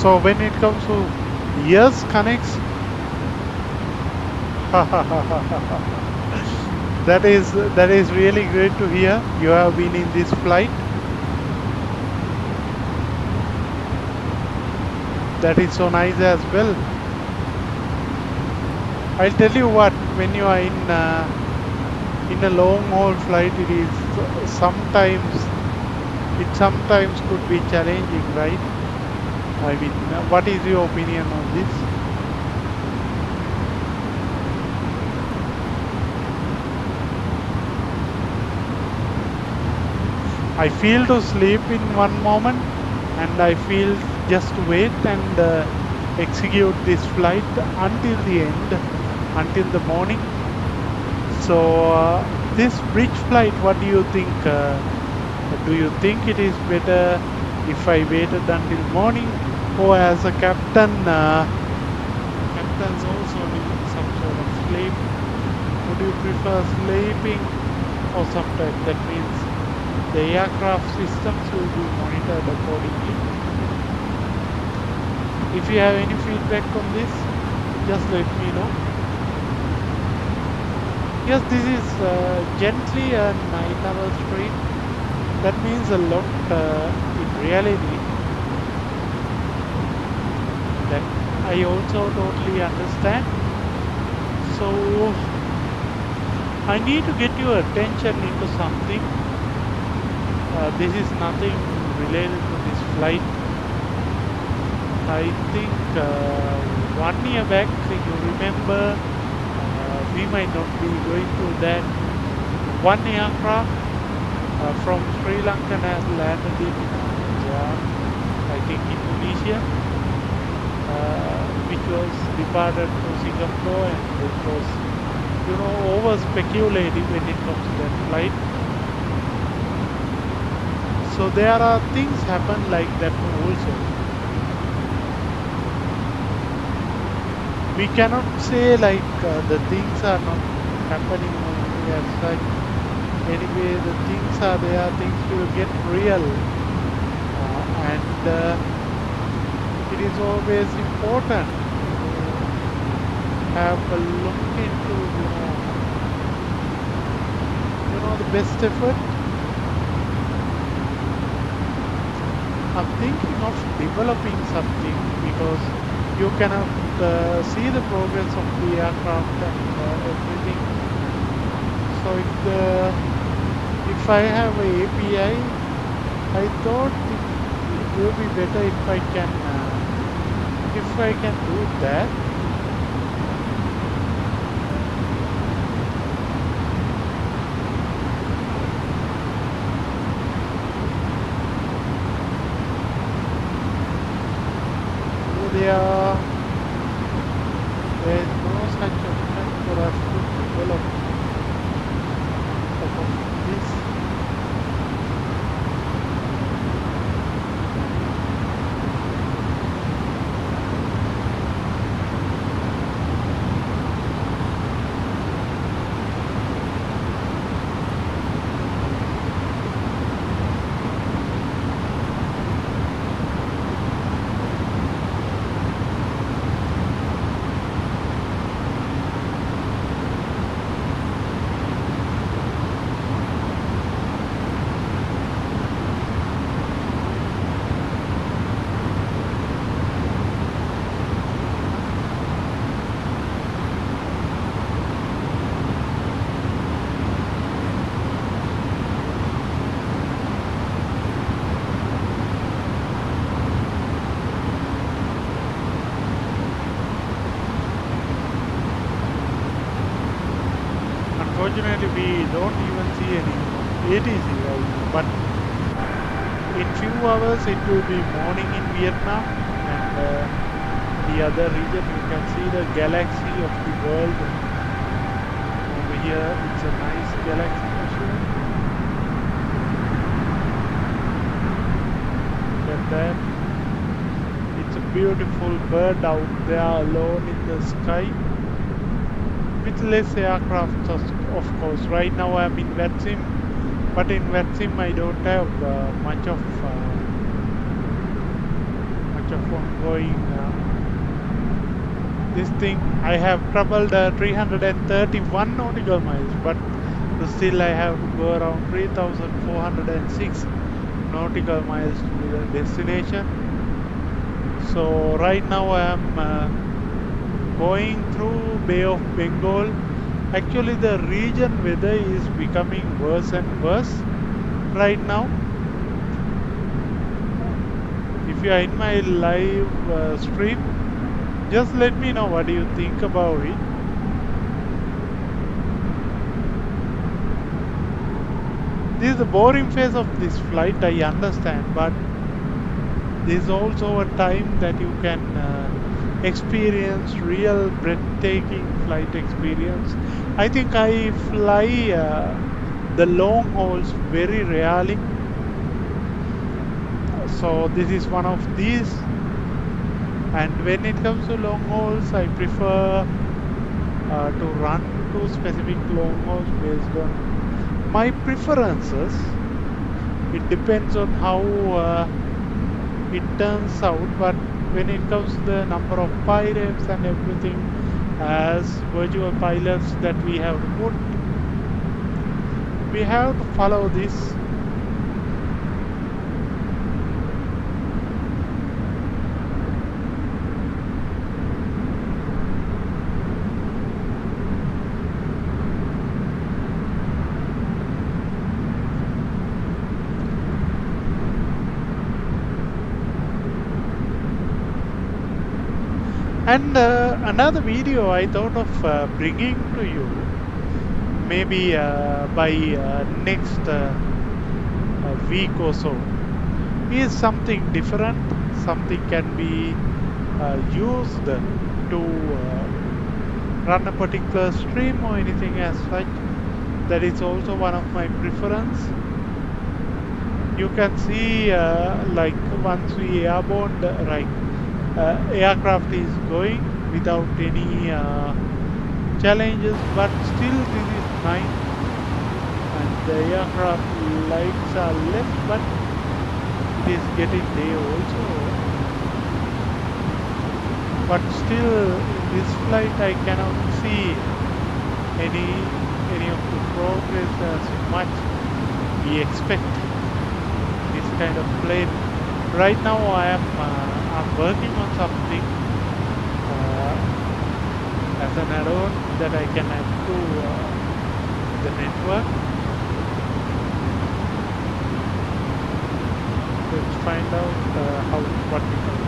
So when it comes to years connects, that is really great to hear. You have been in this flight. That is so nice as well. I'll tell you what, when you are in a long haul flight, it sometimes could be challenging, right? I mean, what is your opinion on this? I feel to sleep in one moment, and I feel just to wait and execute this flight until the end, until the morning. So this bridge flight, what do you think? Do you think it is better if I waited until morning, or as a captain, captains also need some sort of sleep? Would you prefer sleeping or sometime? That means the aircraft systems will be monitored accordingly. If you have any feedback on this, just let me know. Yes, this is gently a 9-hour stream. That means a lot in reality. That I also totally understand. So I need to get your attention into something. This is nothing related to this flight. I think 1 year back, you remember, we might not be going through that. One aircraft from Sri Lanka has landed in I think Indonesia, which was departed to Singapore, and it was, you know, over speculative when it comes to that flight. So there are things happen like that also. We cannot say like the things are not happening only as such. Anyway, the things are there, things will get real, and it is always important to have a look into, the best effort. I'm thinking of developing something because you cannot see the progress of the aircraft and everything. So if I have a API, I thought it will be better if I can do that. There is no such option for us to develop this. Unfortunately, we don't even see any ATC right now, but in few hours it will be morning in Vietnam, and the other region you can see the galaxy of the world. Over here it's a nice galaxy machine. Look at that. It's a beautiful bird out there alone in the sky. With less aircraft, of course. Right now I'm in VATSIM, but in VATSIM I don't have much of ongoing this thing. I have traveled 331 nautical miles, but still I have to go around 3,406 nautical miles to the destination. So right now I am going through Bay of Bengal. Actually, the region weather is becoming worse and worse right now. If you are in my live stream, just let me know what do you think about it. This is the boring phase of this flight, I understand, but this is also a time that you can experience real breathtaking flight experience. I think I fly the long hauls very rarely, so this is one of these. And when it comes to long hauls, I prefer to run to specific long hauls based on my preferences. It depends on how it turns out, but when it comes to the number of pilots and everything, as virtual pilots that we have to put, we have to follow this. And another video I thought of bringing to you, maybe by next week or so, is something different. Something can be used to run a particular stream or anything as such. That is also one of my preference. You can see like once we airborne, right, aircraft is going without any challenges, but still this is nice, and the aircraft lights are left, but it is getting day also. But still in this flight I cannot see any of the progress as much we expect this kind of plane. Right now I'm working on something as an add-on that I can add to the network. Let's find out what we can do.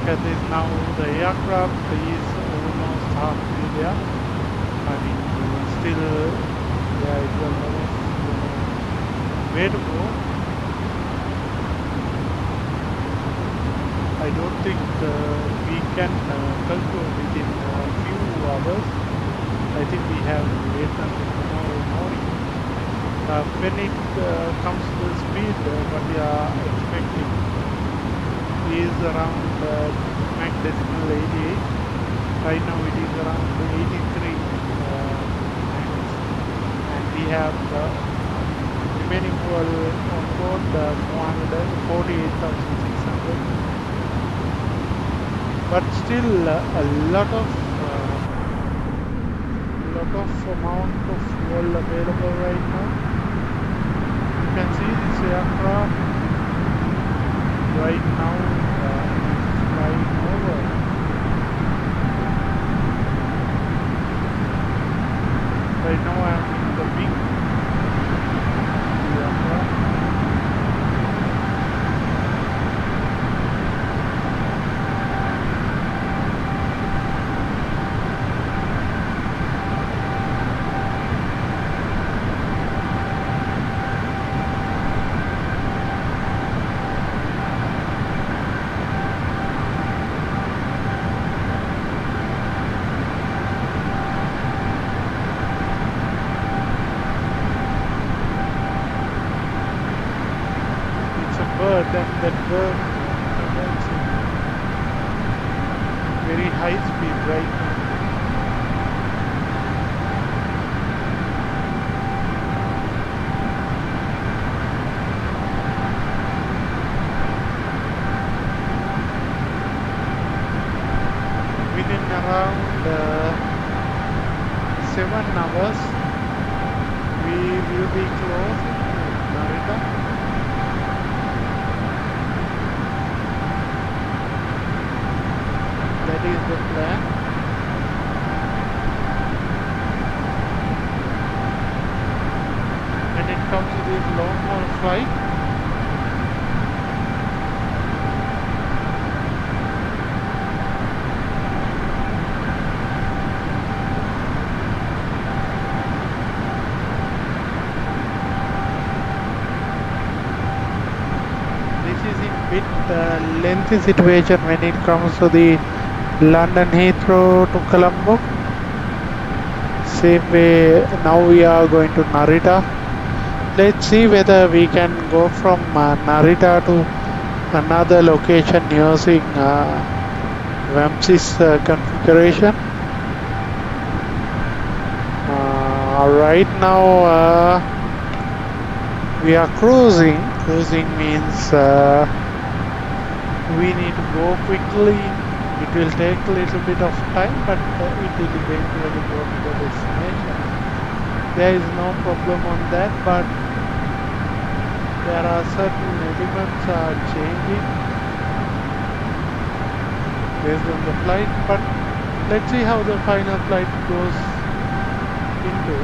at it now, the aircraft is almost halfway there. I mean, still, yeah, it will almost way to go. I don't think we can conclude within a few hours. I think we have to wait until tomorrow morning. When it comes to the speed, what we are expecting is around Mach decimal 88. Right now it is around 83 Mach, and we have remaining fuel on board 448,600. But still a lot of amount of fuel available right now. You can see this aircraft right now is flying over. Right now I am in the wing of the aircraft. And that bird travels in very high speed right now. Within around 7 hours, we will be close to Narita. That is the plan. When it comes to this long haul flight, this is in bit lengthy situation when it comes to the London Heathrow to Colombo. Same way, now we are going to Narita. Let's see whether we can go from Narita to another location using VATSIM configuration. Right now we are cruising. Cruising means we need to go quickly. It will take a little bit of time, but it will eventually go to the destination. There is no problem on that, but there are certain elements are changing based on the flight. But let's see how the final flight goes into.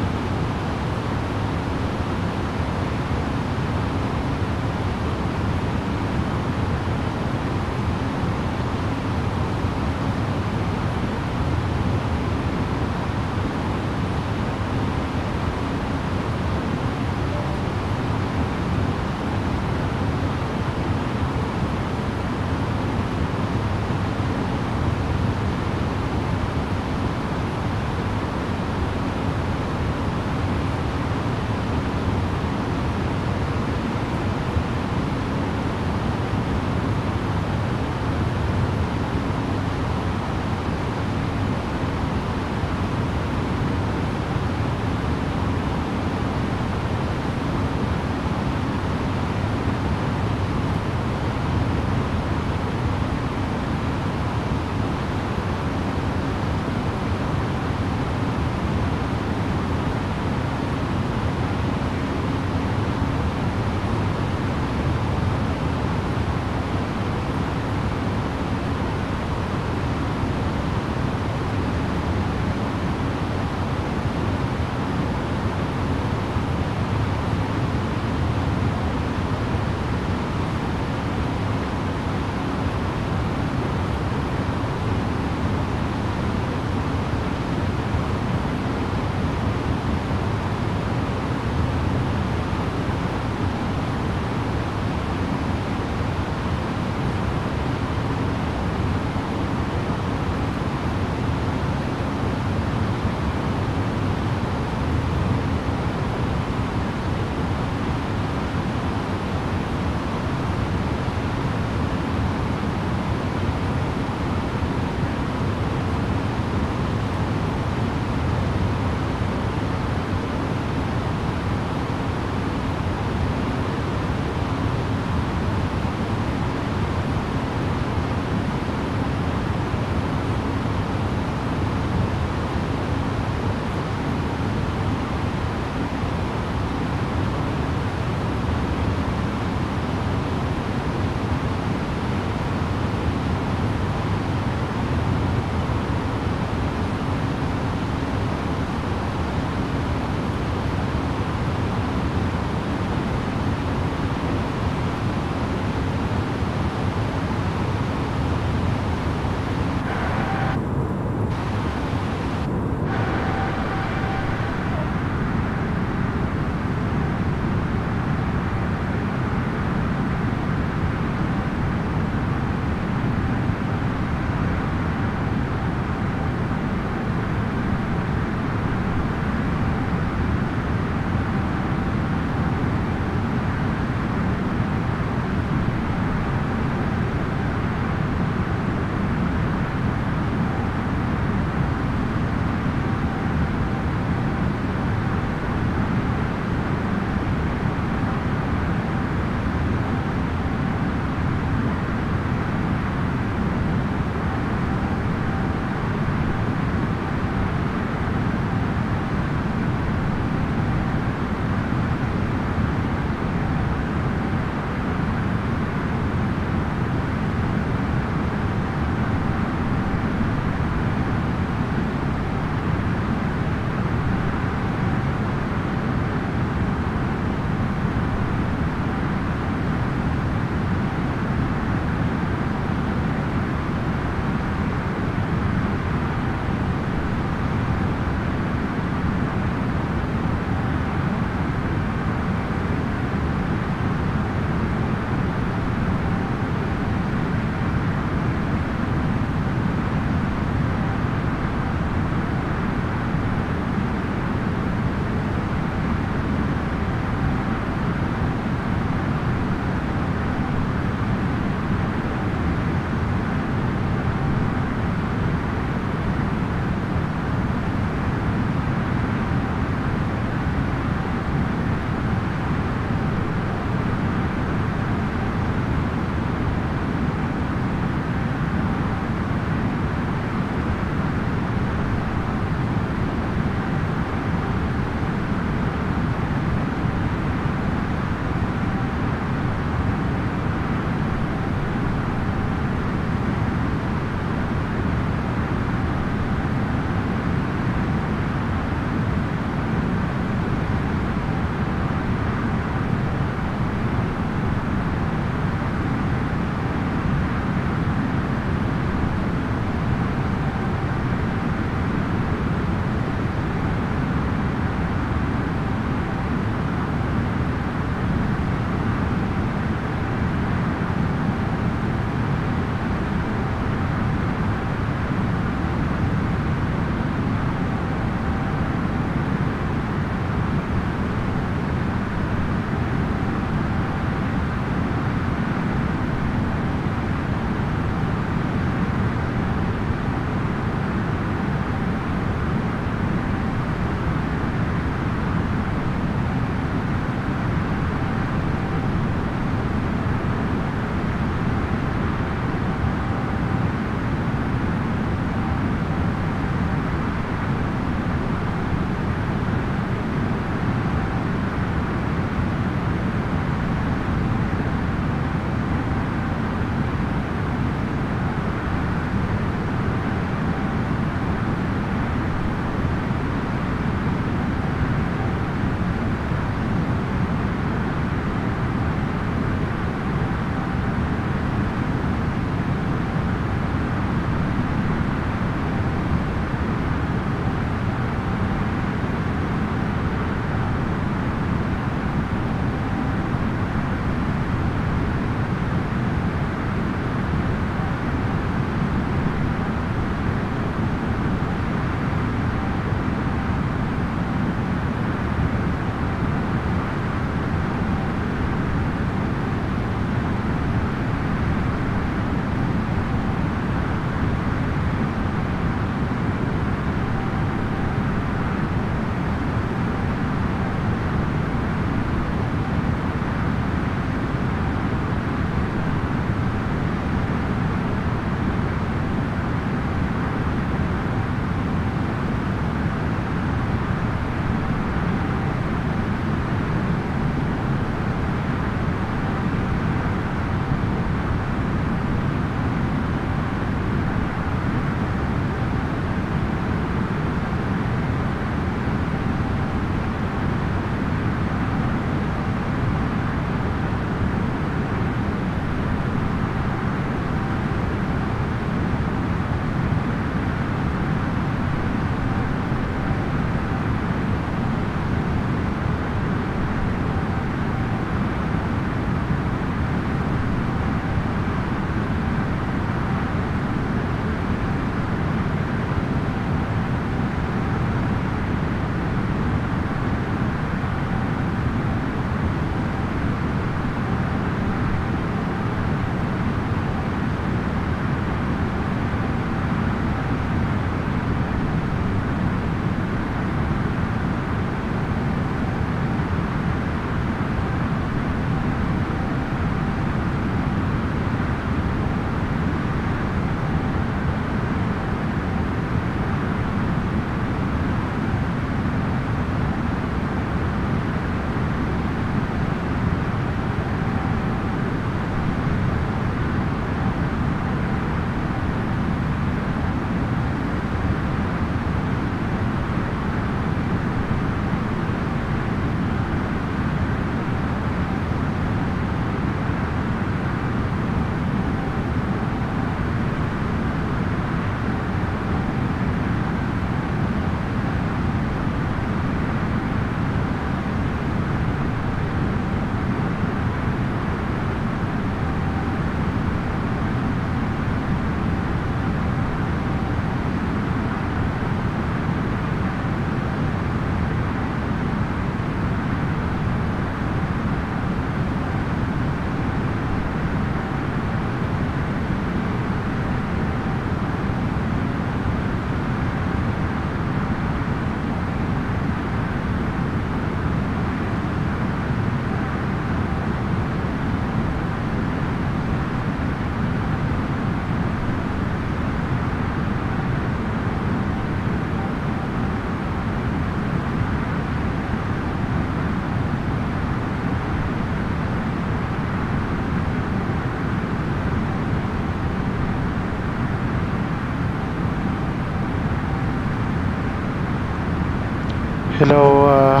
Hello,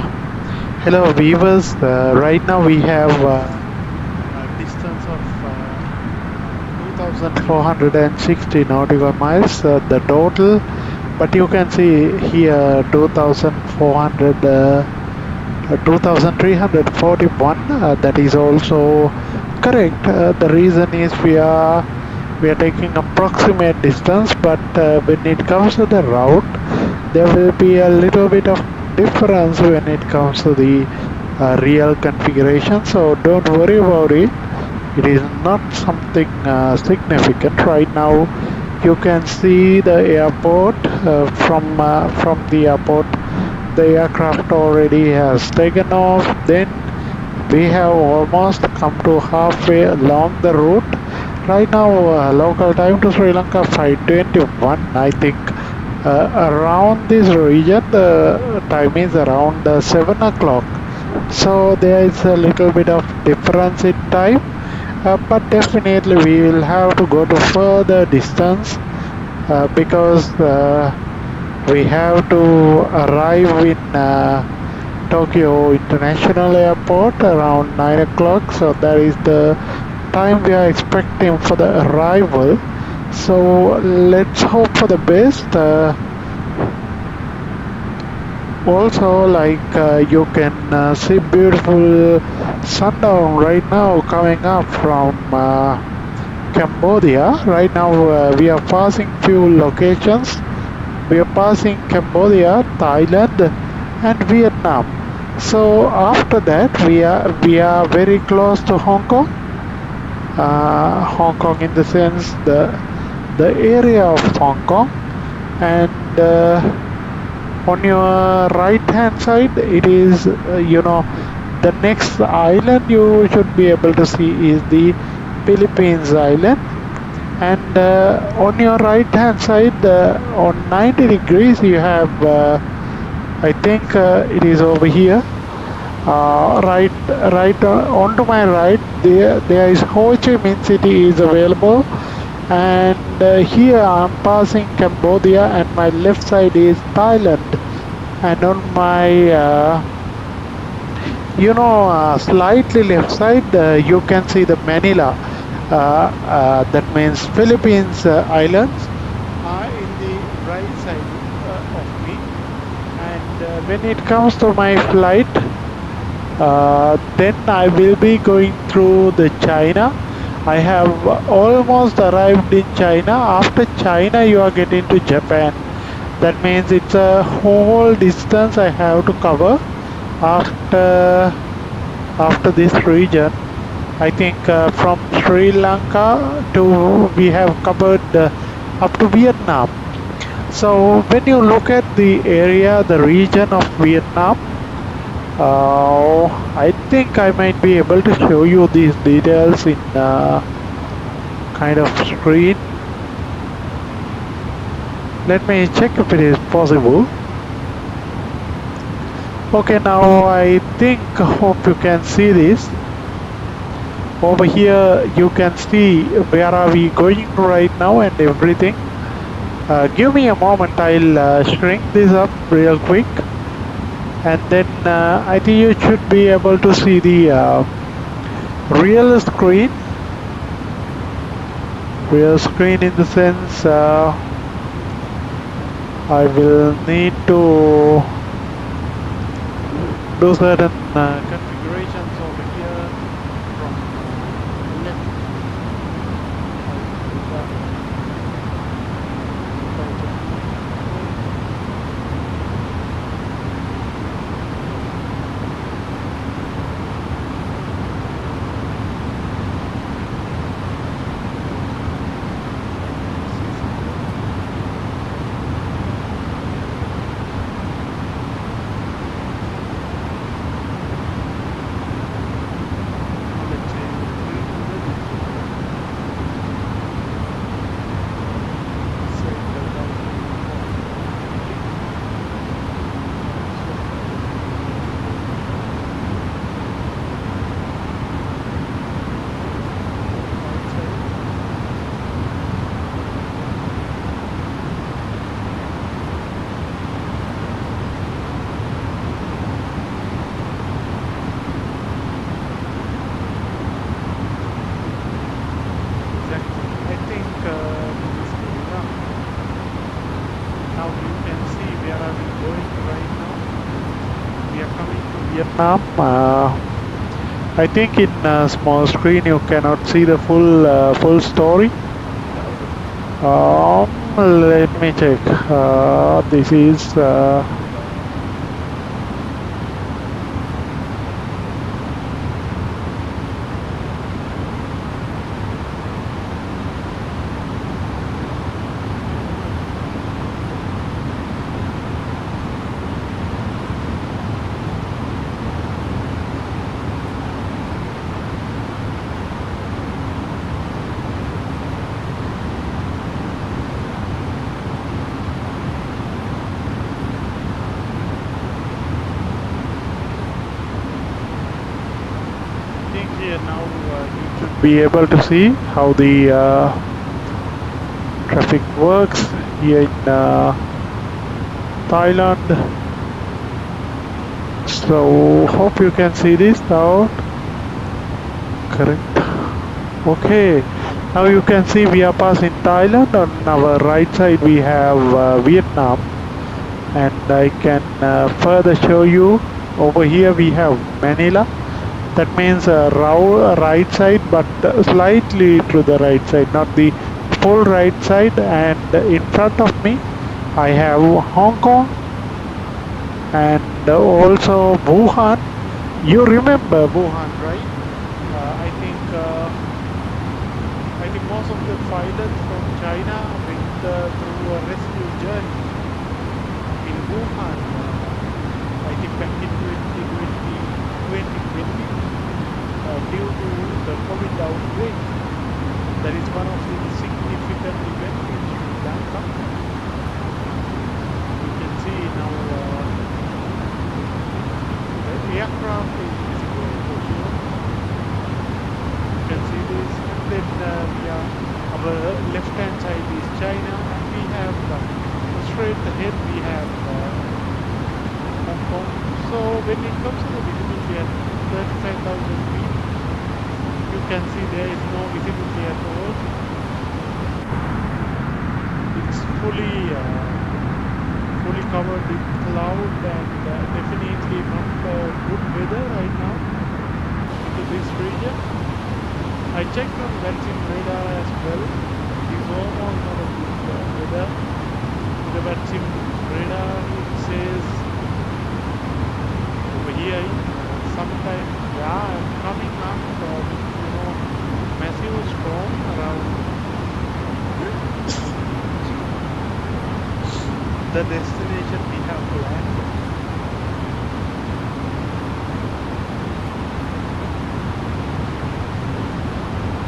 hello viewers. Right now we have a distance of 2,460 nautical miles, the total. But you can see here 2,400, 2,341. That is also correct. The reason is we are taking approximate distance, but when it comes to the route, there will be a little bit of difference when it comes to the real configuration. So don't worry about it. It is not something significant right now. You can see the airport from the airport. The aircraft already has taken off. Then we have almost come to halfway along the route. Right now, local time to Sri Lanka 5:21. I think around this region, the time is around 7 o'clock. So there is a little bit of difference in time, but definitely we will have to go to further distance because we have to arrive in Tokyo International Airport around 9 o'clock. So that is the time we are expecting for the arrival. So let's hope for the best. Also, like you can see beautiful sundown right now coming up from Cambodia. Right now we are passing few locations. We are passing Cambodia, Thailand, and Vietnam. So after that we are very close to Hong Kong. Hong Kong in the sense the area of Hong Kong, and on your right hand side it is the next island you should be able to see is the Philippines island, and on your right hand side on 90 degrees you have I think it is over here, right onto my right there is Ho Chi Minh City is available, and here I'm passing Cambodia, and my left side is Thailand, and on my slightly left side you can see the Manila, that means Philippines islands are in the right side of me, and when it comes to my flight, then I will be going through the China. I have almost arrived in China. After China, you are getting to Japan. That means it's a whole distance I have to cover after this region. I think from Sri Lanka to we have covered up to Vietnam. So when you look at the area, the region of Vietnam, I think I might be able to show you these details in kind of screen. Let me check if it is possible. Okay, now I think, hope you can see this. Over here you can see where are we going right now and everything. Give me a moment, I'll shrink this up real quick, and then I think you should be able to see the real screen in the sense I will need to do certain configurations over here from left. Vietnam. I think in a small screen you cannot see the full story. Let me check. This is here now. You should be able to see how the traffic works here in Thailand. So hope you can see this now. Correct. Okay. Now you can see we are passing Thailand. On our right side we have Vietnam, and I can further show you. Over here we have Manila. That means right side, but slightly to the right side, not the full right side. And in front of me I have Hong Kong and also Wuhan. You remember Wuhan, right? I think most of the pilots from China went through a rescue journey in Wuhan. I think back in 2020, due to the COVID outbreak. That is one of the significant events in Sri Lanka. You can see now the aircraft is visible for sure. You can see this, and then our left hand side is China, and we have straight ahead we have Hong Kong. So when it comes to the visibility at 35,000 feet, you can see there is no visibility at all. It's fully covered with cloud, and definitely not good weather right now into this region. I checked on VATSIM radar as well. It is almost not a good weather. The VATSIM radar, it says over here sometime coming up massive storm around the destination we have planned.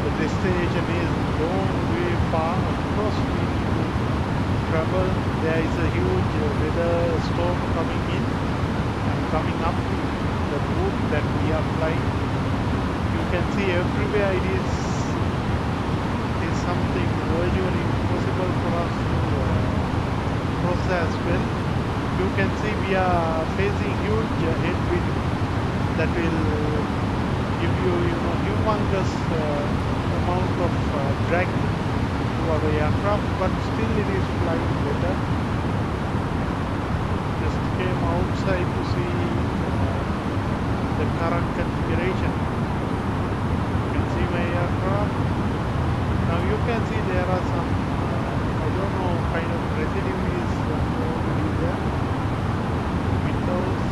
The destination is long way far across. We need to travel. There is a huge weather storm coming in and coming up the route that we are flying. You can see everywhere it is something virtually impossible for us to cross as well. You can see we are facing huge headwind that will give you humongous amount of drag to our aircraft, but still it is flying better. Just came outside to see the current configuration. You can see my aircraft. Now you can see there are some, I don't know, kind of residue is already there. Windows.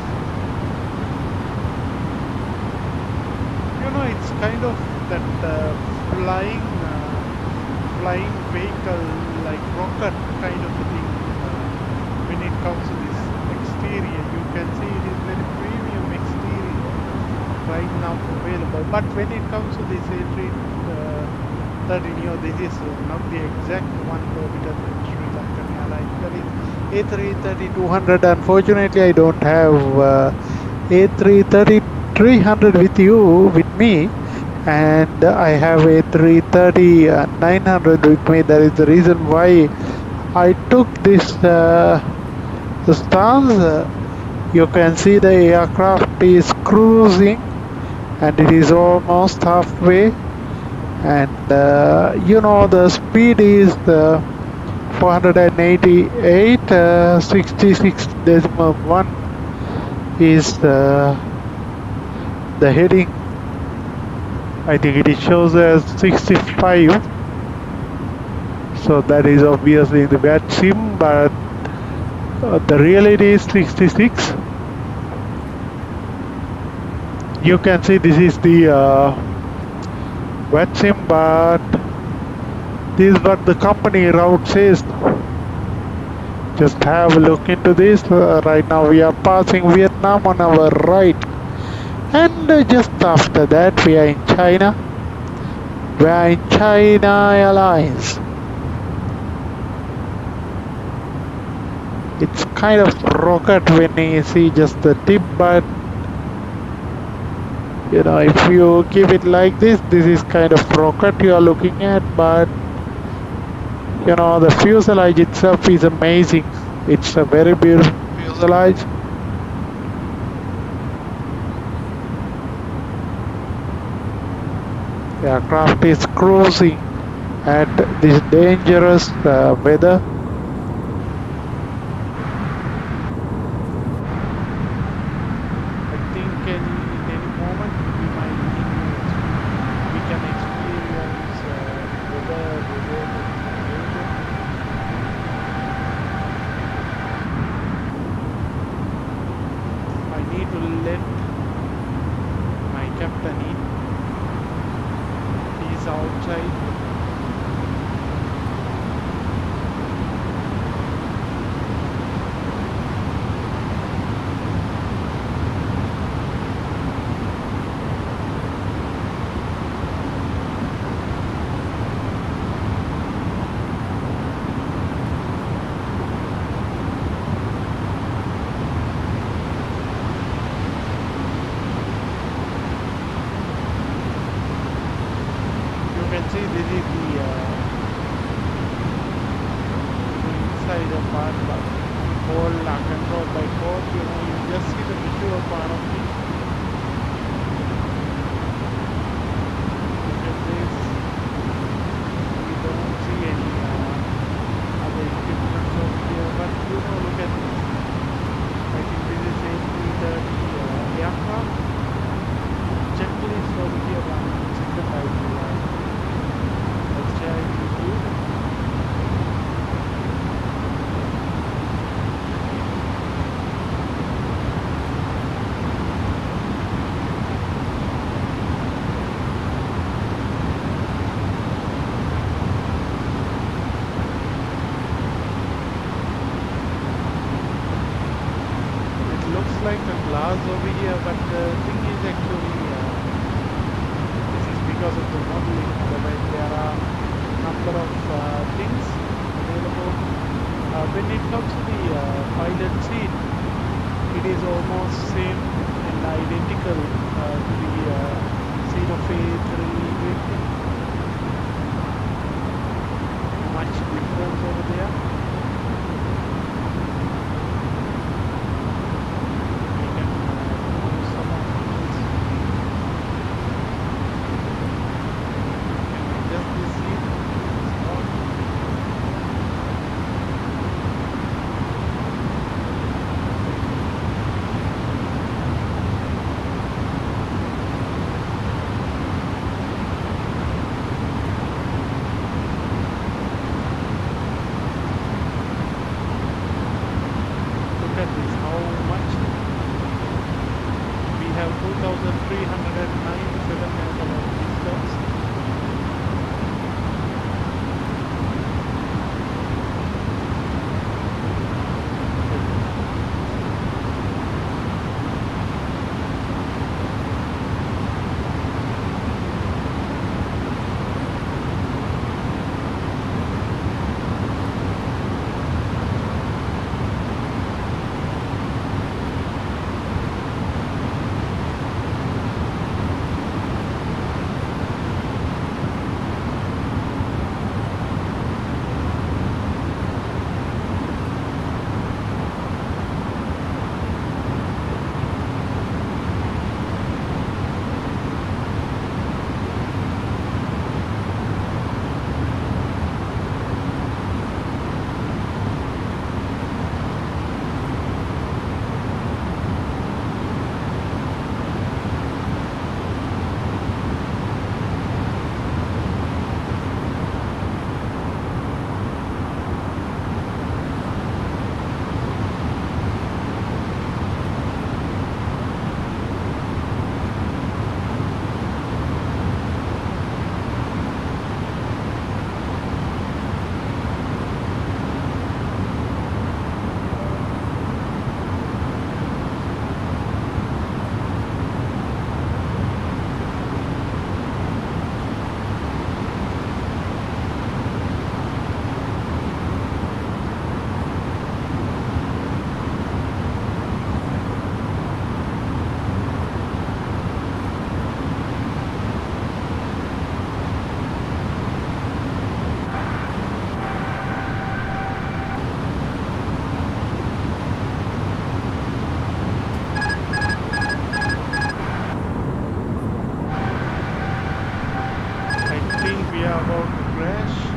It's kind of that flying vehicle, like rocket kind of a thing. When it comes to this exterior, you can see it is very premium exterior right now available. But when it comes to this A330, this is not the exact one orbital in Sri Lankan Airlines. That is A330-200. Unfortunately, I don't have A330-300 with me, and I have A330-900 with me. That is the reason why I took this stance. You can see the aircraft is cruising, and it is almost halfway, and the speed is 488. 66.1 is the heading, I think it shows as 65. So that is obviously in the VATSIM, but the reality is 66. You can see this is the VATSIM, but this is what the company route says. Just have a look into this. Right now we are passing Vietnam on our right, and just after that we are in China. We are in China Airlines. It's kind of rocket when you see just the tip, but you know, if you keep it like this is kind of rocket you are looking at, but you know, the fuselage itself is amazing. It's a very beautiful fuselage. The aircraft is cruising at this dangerous weather. I think in any moment we can experience weather related. I need to let my captain in. He's outside. You can see this is the inside part, but all are controlled by code. You know, you just see the visual part of it. Look at this. We don't see any other equipment over here, but you know, look at this. I think this is A330 aircraft. Checklist over here. One second, I will share it with you. It looks like a glass over here, but the thing is actually this is because of the modeling. Otherwise, there are number of things available. When it comes to the pilot seat, it is almost same and identical to the seat of A320. Much difference over there. We can do some of these. Can adjust this seat. Small. are about to crash.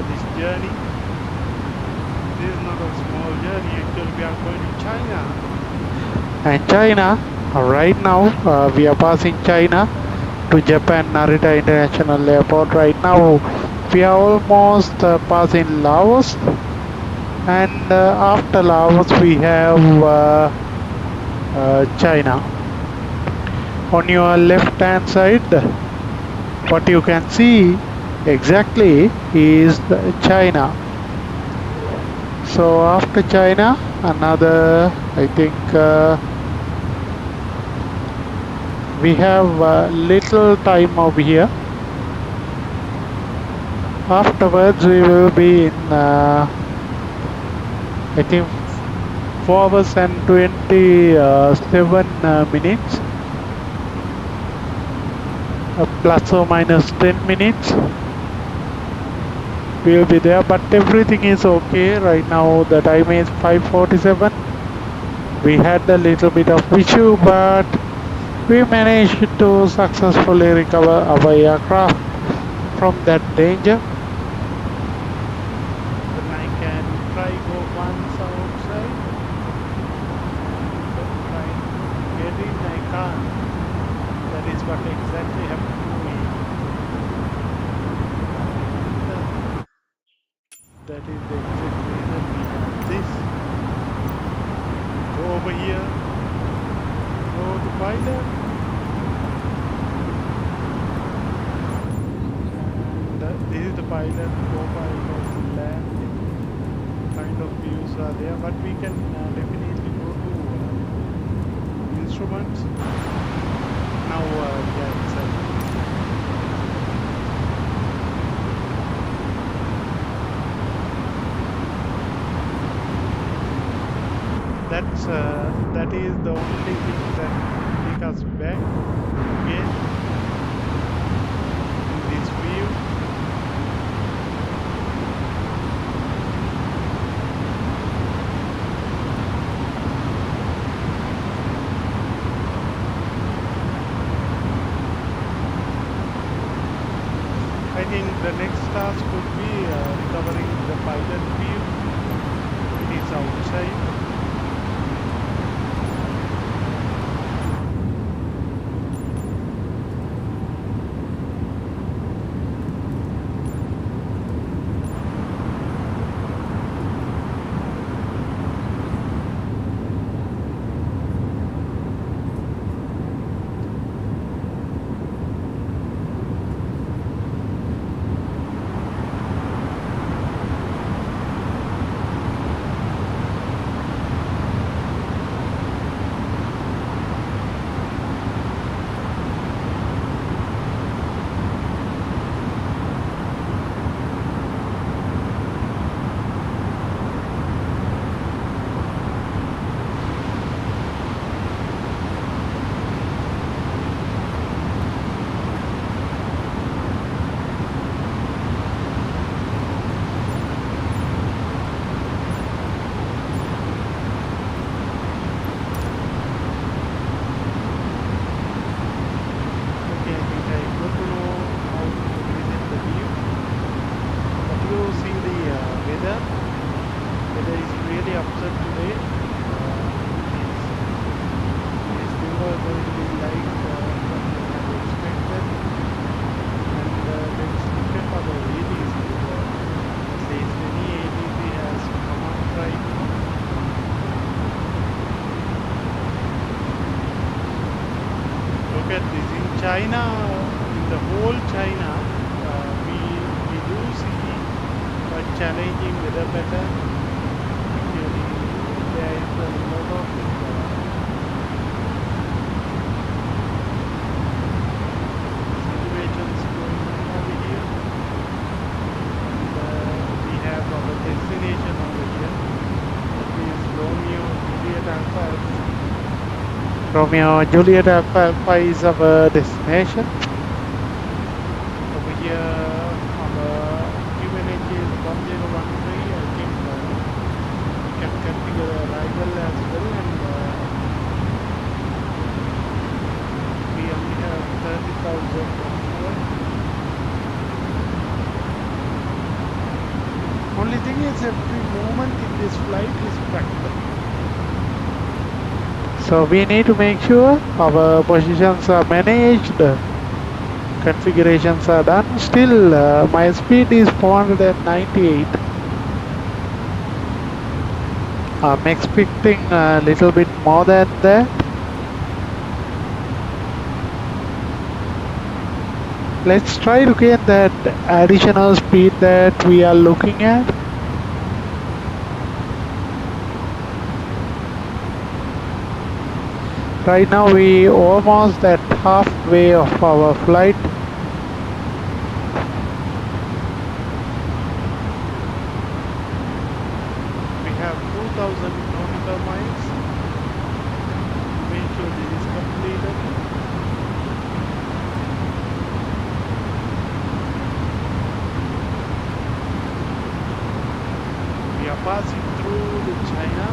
for this journey. This is not a small journey. Actually, we are going to China. And China, right now, we are passing China to Japan Narita International Airport. Right now, we are almost passing Laos. And after Laos, we have China. On your left hand side, what you can see exactly is China. So after China, another, I think we have little time over here. Afterwards, we will be in, I think, 4 hours and 27 minutes, plus or minus 10 minutes. We'll be there, but everything is okay right now. The time is 5:47. We had a little bit of issue, but we managed to successfully recover our aircraft from that danger. Then I can try go once outside and try to get in. I can't. That is what exactly happened to me. That is the exact reason we have this. Go over here, go to pilot, and this is the pilot profile of the landing. Kind of views are there, but we can definitely go to instruments. Now we are inside. That is the only thing that take us back again in this view. I think the next task could be recovering the pilot view. It is outside. China, in the whole China, we do see a challenging weather pattern. Actually, there is a lot of situations going on over here. And we have our destination over here. That is Romeo Juliet Alpha is our destination. Over here, our QNH is 1013. I think we can configure arrival as well, and we only have 30,000 fuel. only thing is every moment in this flight is practical. So we need to make sure our positions are managed, configurations are done. Still, my speed is 498. I'm expecting a little bit more than that. Let's try to get that additional speed that we are looking at. Right now we almost at halfway of our flight. We have 2000 nautical miles. Make sure this is completed. We are passing through the China,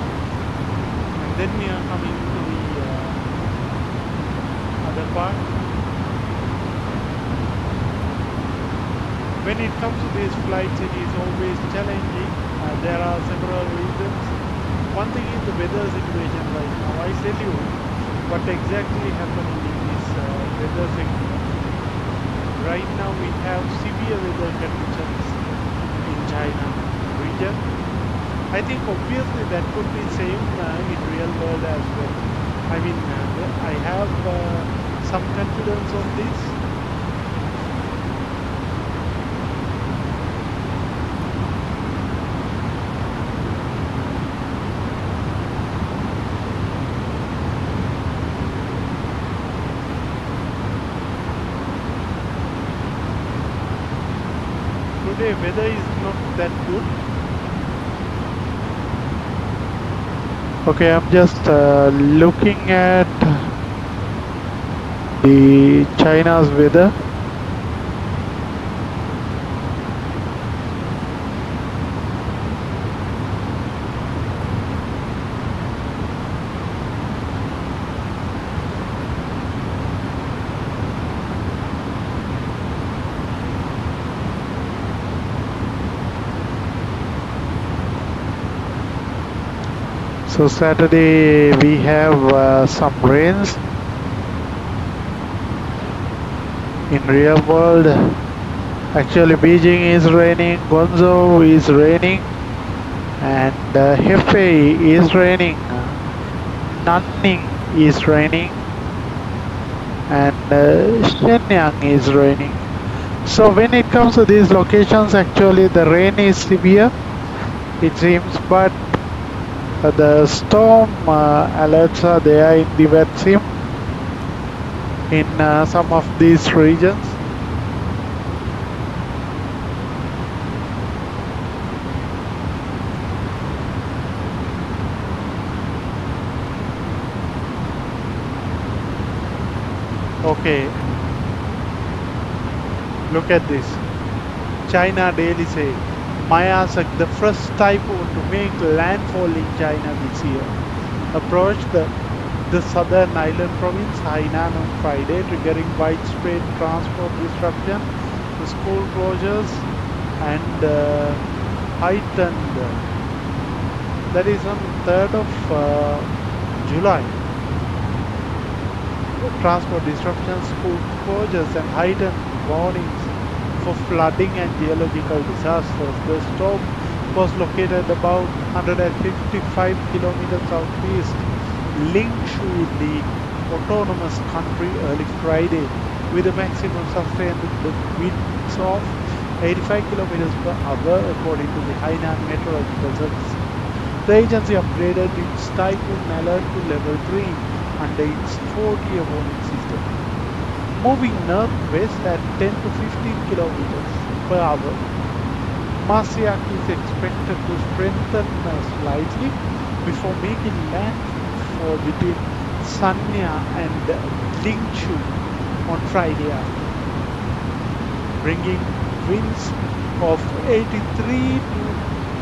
and then we are coming to the other part. When it comes to these flights, it is always challenging. There are several reasons. One thing is the weather situation right now. I tell you what exactly happening in this weather section. Right now we have severe weather conditions in China region. I think obviously that could be same in real world as well. I mean, I have some confidence on this. Today weather is not that good. Okay, I'm just looking at the China's weather. So Saturday we have some rains. In real world, actually Beijing is raining, Guangzhou is raining, and Hefei is raining, Nanning is raining, and Shenyang is raining. So when it comes to these locations, actually the rain is severe, it seems, but the storm alerts are there in the VATSIM in some of these regions. Okay, look at this. China Daily say Mayasak, the first typhoon to make landfall in China this year, approached the southern island province Hainan on Friday, triggering widespread transport disruption, school closures, and heightened. That is on 3rd of July. Transport disruptions, school closures, and heightened warnings for flooding and geological disasters. The storm was located about 155 kilometers southeast Lingshu, the autonomous country, early Friday, with a maximum sustained winds of 85 kilometers per hour, according to the Hainan Meteorological Service. The agency upgraded its typhoon alert to level 3 under its 4-tier warning system, moving northwest at 10 to 15 kilometers per hour. Masiak is expected to strengthen slightly before making landfall between Sanya and Lingshu on Friday afternoon, bringing winds of 83 to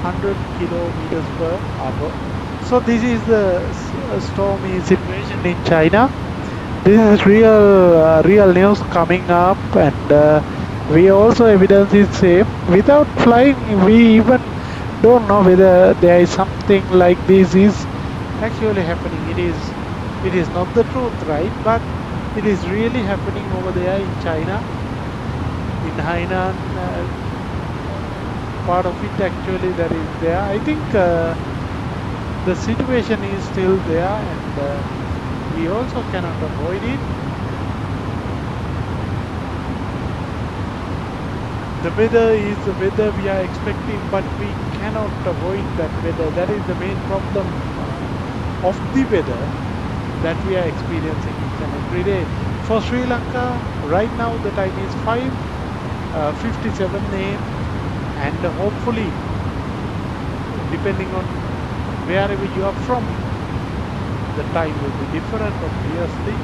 100 kilometers per hour. So this is the stormy situation in China. This is real news coming up, and we also evidence is same. Without flying, we even don't know whether there is something like this is actually happening. It is not the truth, right? But it is really happening over there in China, in Hainan. Part of it actually that is there. I think the situation is still there, and we also cannot avoid it. The weather is the weather we are expecting, but we cannot avoid that weather. That is the main problem of the weather that we are experiencing each and every day. For Sri Lanka, right now the time is 5:57 a.m. and hopefully, depending on wherever you are from, the time will be different, obviously.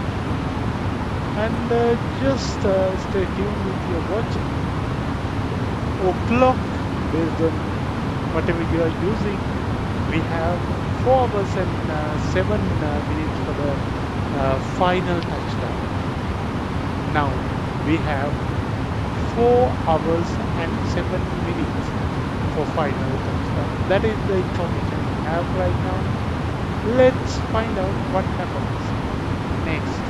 And just stay tuned with your watch. O'clock, based on whatever you are using, we have 4 hours and 7 minutes for the final touchdown. Now we have 4 hours and 7 minutes for final touchdown. That is the information we have right now. Let's find out what happens next.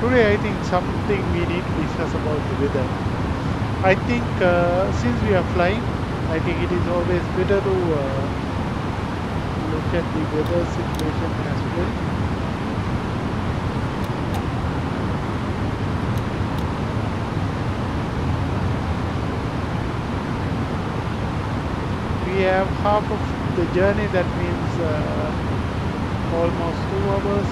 Today I think something we need to discuss about the weather. I think since we are flying, I think it is always better to look at the weather situation as well. We have half of the journey, that means almost 2 hours.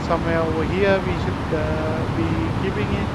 Somewhere over here we should be giving it.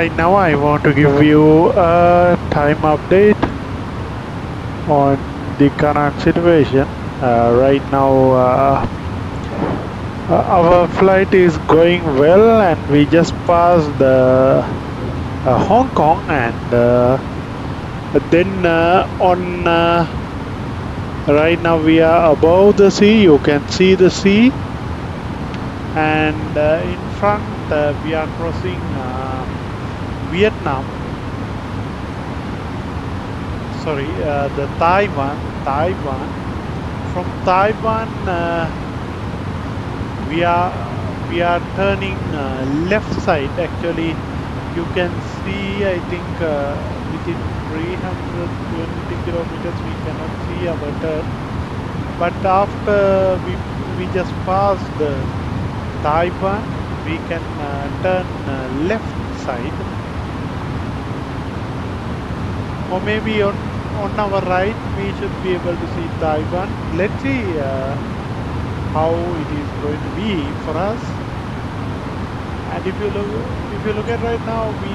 Right now I want to give you a time update on the current situation. Right now our flight is going well and we just passed the Hong Kong, and then on right now we are above the sea. You can see the sea, and in front we are crossing Vietnam. Sorry, the Taiwan. From Taiwan we are turning left side. Actually, you can see, I think within 320 kilometers we cannot see our turn, but after we just passed the Taiwan, we can turn left side, or maybe on our right we should be able to see Taiwan. Let's see how it is going to be for us. And if you look at right now, we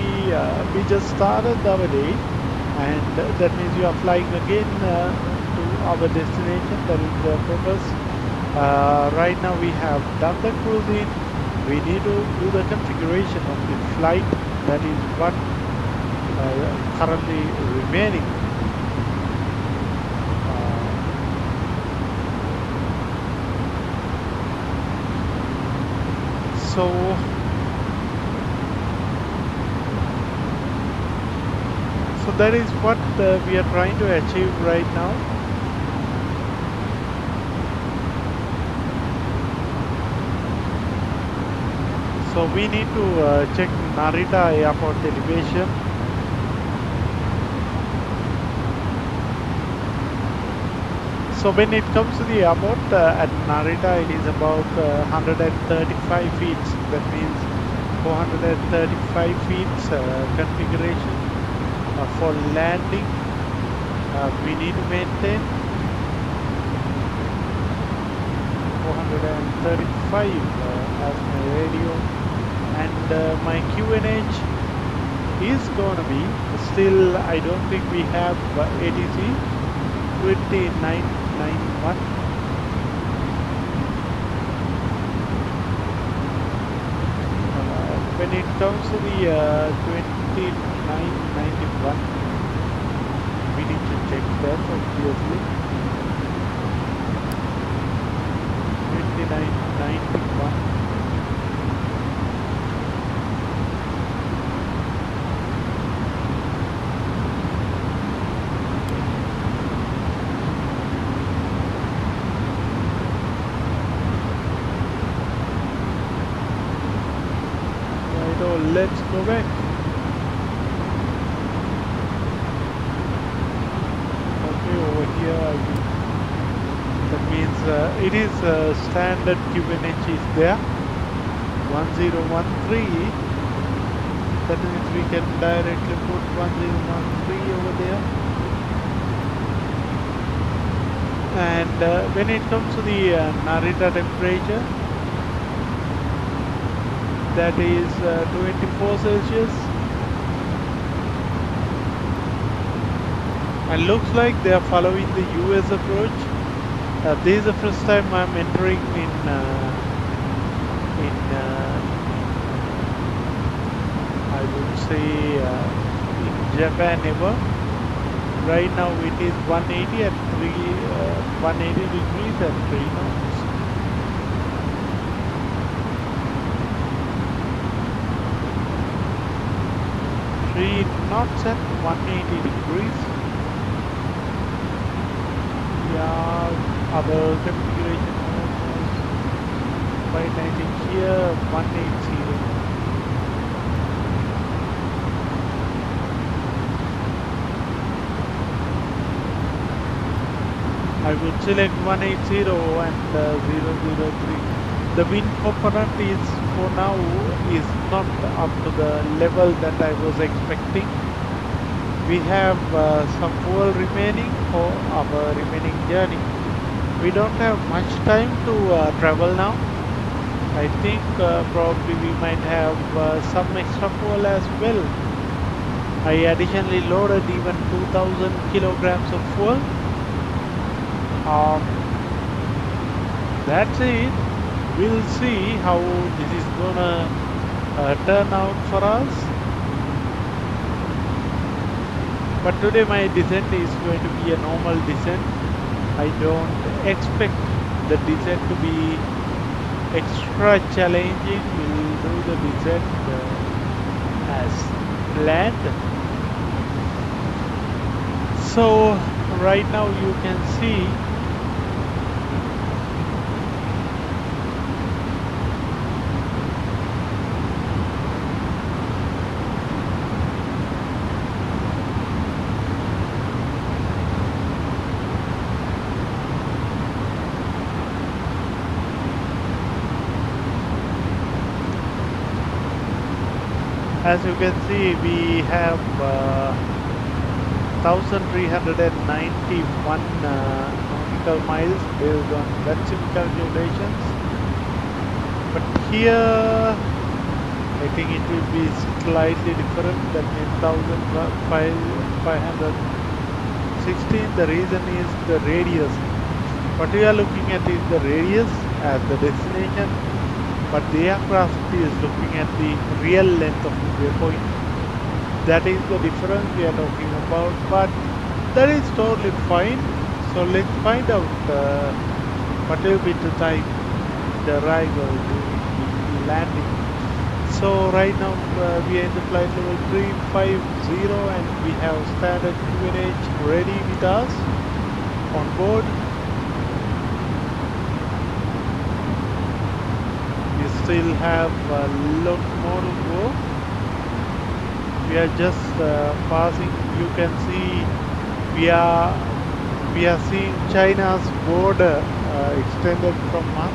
just started our day, and that means you are flying again to our destination. That is the purpose. Right now we have done the cruising. We need to do the configuration of the flight. That is what currently remaining. So that is what we are trying to achieve right now. So we need to check Narita airport elevation. So when it comes to the airport at Narita, it is about 135 feet. That means 435 feet configuration for landing. We need to maintain 435 as my radio, and my QNH is gonna be still. I don't think we have ATC 2991. When it comes to the 2991, we need to check that obviously. 2991. Let's go back. Okay, over here that means it is standard QNH is there, 1013. That means we can directly put 1013 over there. And when it comes to the Narita temperature, that is 24 Celsius, and looks like they are following the US approach. This is the first time I'm entering in I would say in Japan ever. Right now it is 180 at 180 degrees at 3 knots. 3 knots at 180 degrees. Yeah, other configuration almost 590 here, 180. I would select 180 and 003. The wind component is for now is not up to the level that I was expecting. We have some fuel remaining for our remaining journey. We don't have much time to travel now. I think probably we might have some extra fuel as well. I additionally loaded even 2000 kilograms of fuel. That's it. We'll see how this is gonna turn out for us. But today my descent is going to be a normal descent. I don't expect the descent to be extra challenging. We'll do the descent as planned. So right now you can see as you can see, we have 1,391 nautical miles based on VATSIM calculations. But here, I think it will be slightly different than 10,516. The reason is the radius. What we are looking at is the radius as the destination, but the aircraft is looking at the real length of the waypoint. That is the difference we are talking about, but that is totally fine. So let's find out what will be the time the arrival the landing. So right now we are in the flight level 350 and we have standard QNH ready with us on board. We still have a lot more to go. We are just passing. You can see we are seeing China's border extended from us.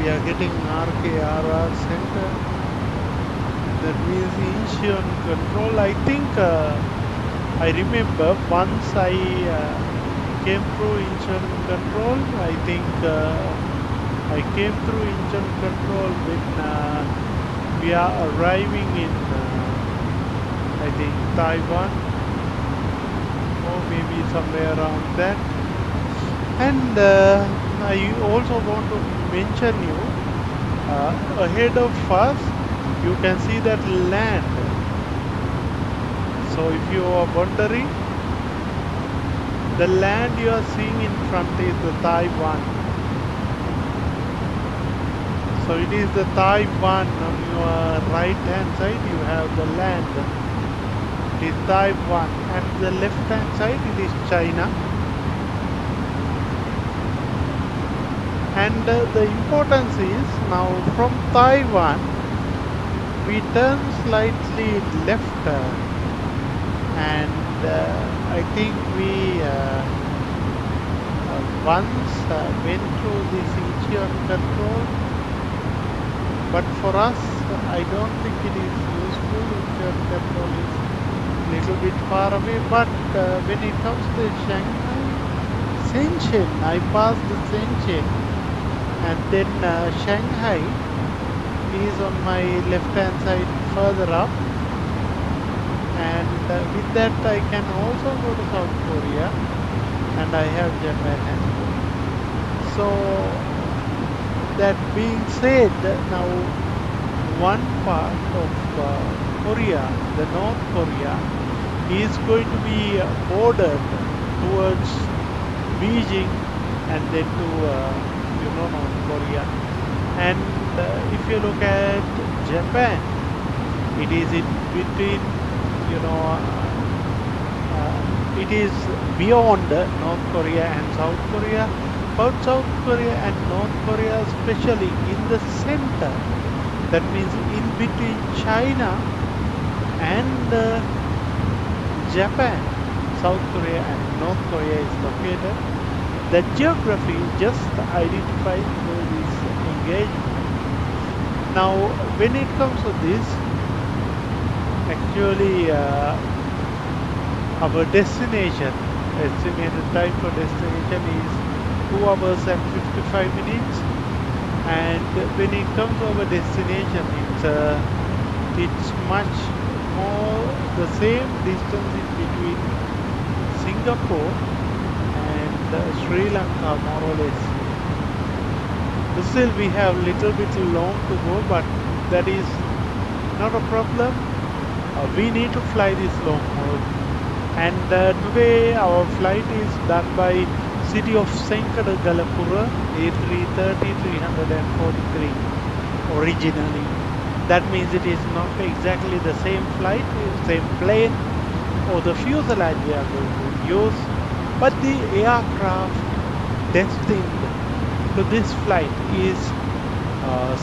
We are getting RKRR center. That means engine control. I think I remember once I came through engine control. I think I came through engine control when we are arriving in I think Taiwan. know, maybe somewhere around that. And I also want to mention you ahead of us, you can see that land. So if you are wondering, the land you are seeing in front is the Taiwan. So it is the Taiwan. On your right hand side you have the land. It is Taiwan, and the left hand side it is China. And the importance is now from Taiwan we turn slightly left and I think we once went through this Incheon control, but for us I don't think it is useful. Incheon control is a little bit far away, but when it comes to Shanghai, Shenzhen, I passed the Shenzhen, and then Shanghai is on my left hand side further up, and with that I can also go to South Korea, and I have Japan as well. So that being said, now one part of Korea, the North Korea, is going to be bordered towards Beijing and then to North Korea. And if you look at Japan, it is in between, it is beyond North Korea and South Korea. But South Korea and North Korea, especially in the center, that means in between China and Japan, South Korea and North Korea is located. The geography just identifies through this engagement. Now, when it comes to this, actually our destination, estimated time for destination is 2 hours and 55 minutes. And when it comes to our destination, it's much more the same distance in between Singapore and Sri Lanka, more or less. Still we have little bit long to go, but that is not a problem. We need to fly this long haul, and today our flight is done by City of Galapura A330-343 originally. That means it is not exactly the same flight, same plane or the fuselage we are going to use, but the aircraft destined to this flight is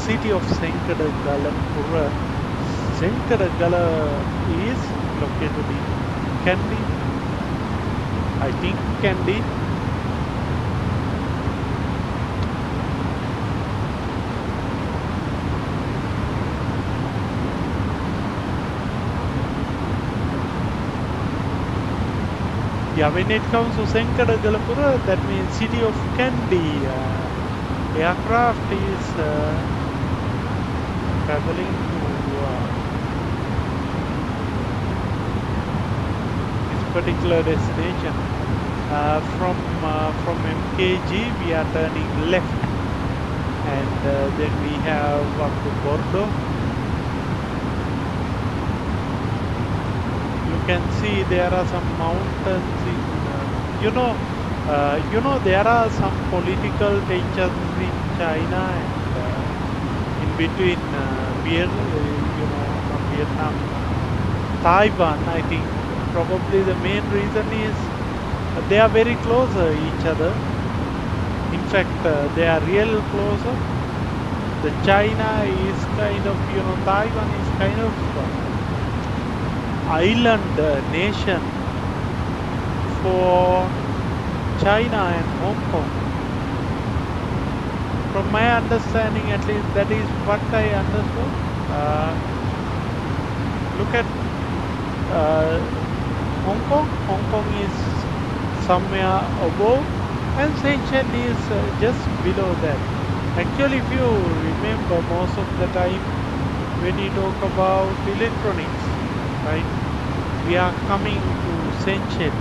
City of Galapura. Galapura is located in Kandy, I think Kandy. Yeah, when it comes to Galapura, that means City of Kandy. Aircraft is traveling to this particular destination. From MKG we are turning left, and then we have up to Bordeaux. You can see there are some mountains in, there are some political tensions in China and in between not Vietnam, Taiwan. I think probably the main reason is they are very close each other. In fact, they are real closer. The China is kind of, Taiwan is kind of island nation for China and Hong Kong. From my understanding, at least, that is what I understood. Look at Hong Kong. Hong Kong is somewhere above, and Shenzhen is just below that. Actually, if you remember, most of the time when you talk about electronics, right, we are coming to Shenzhen.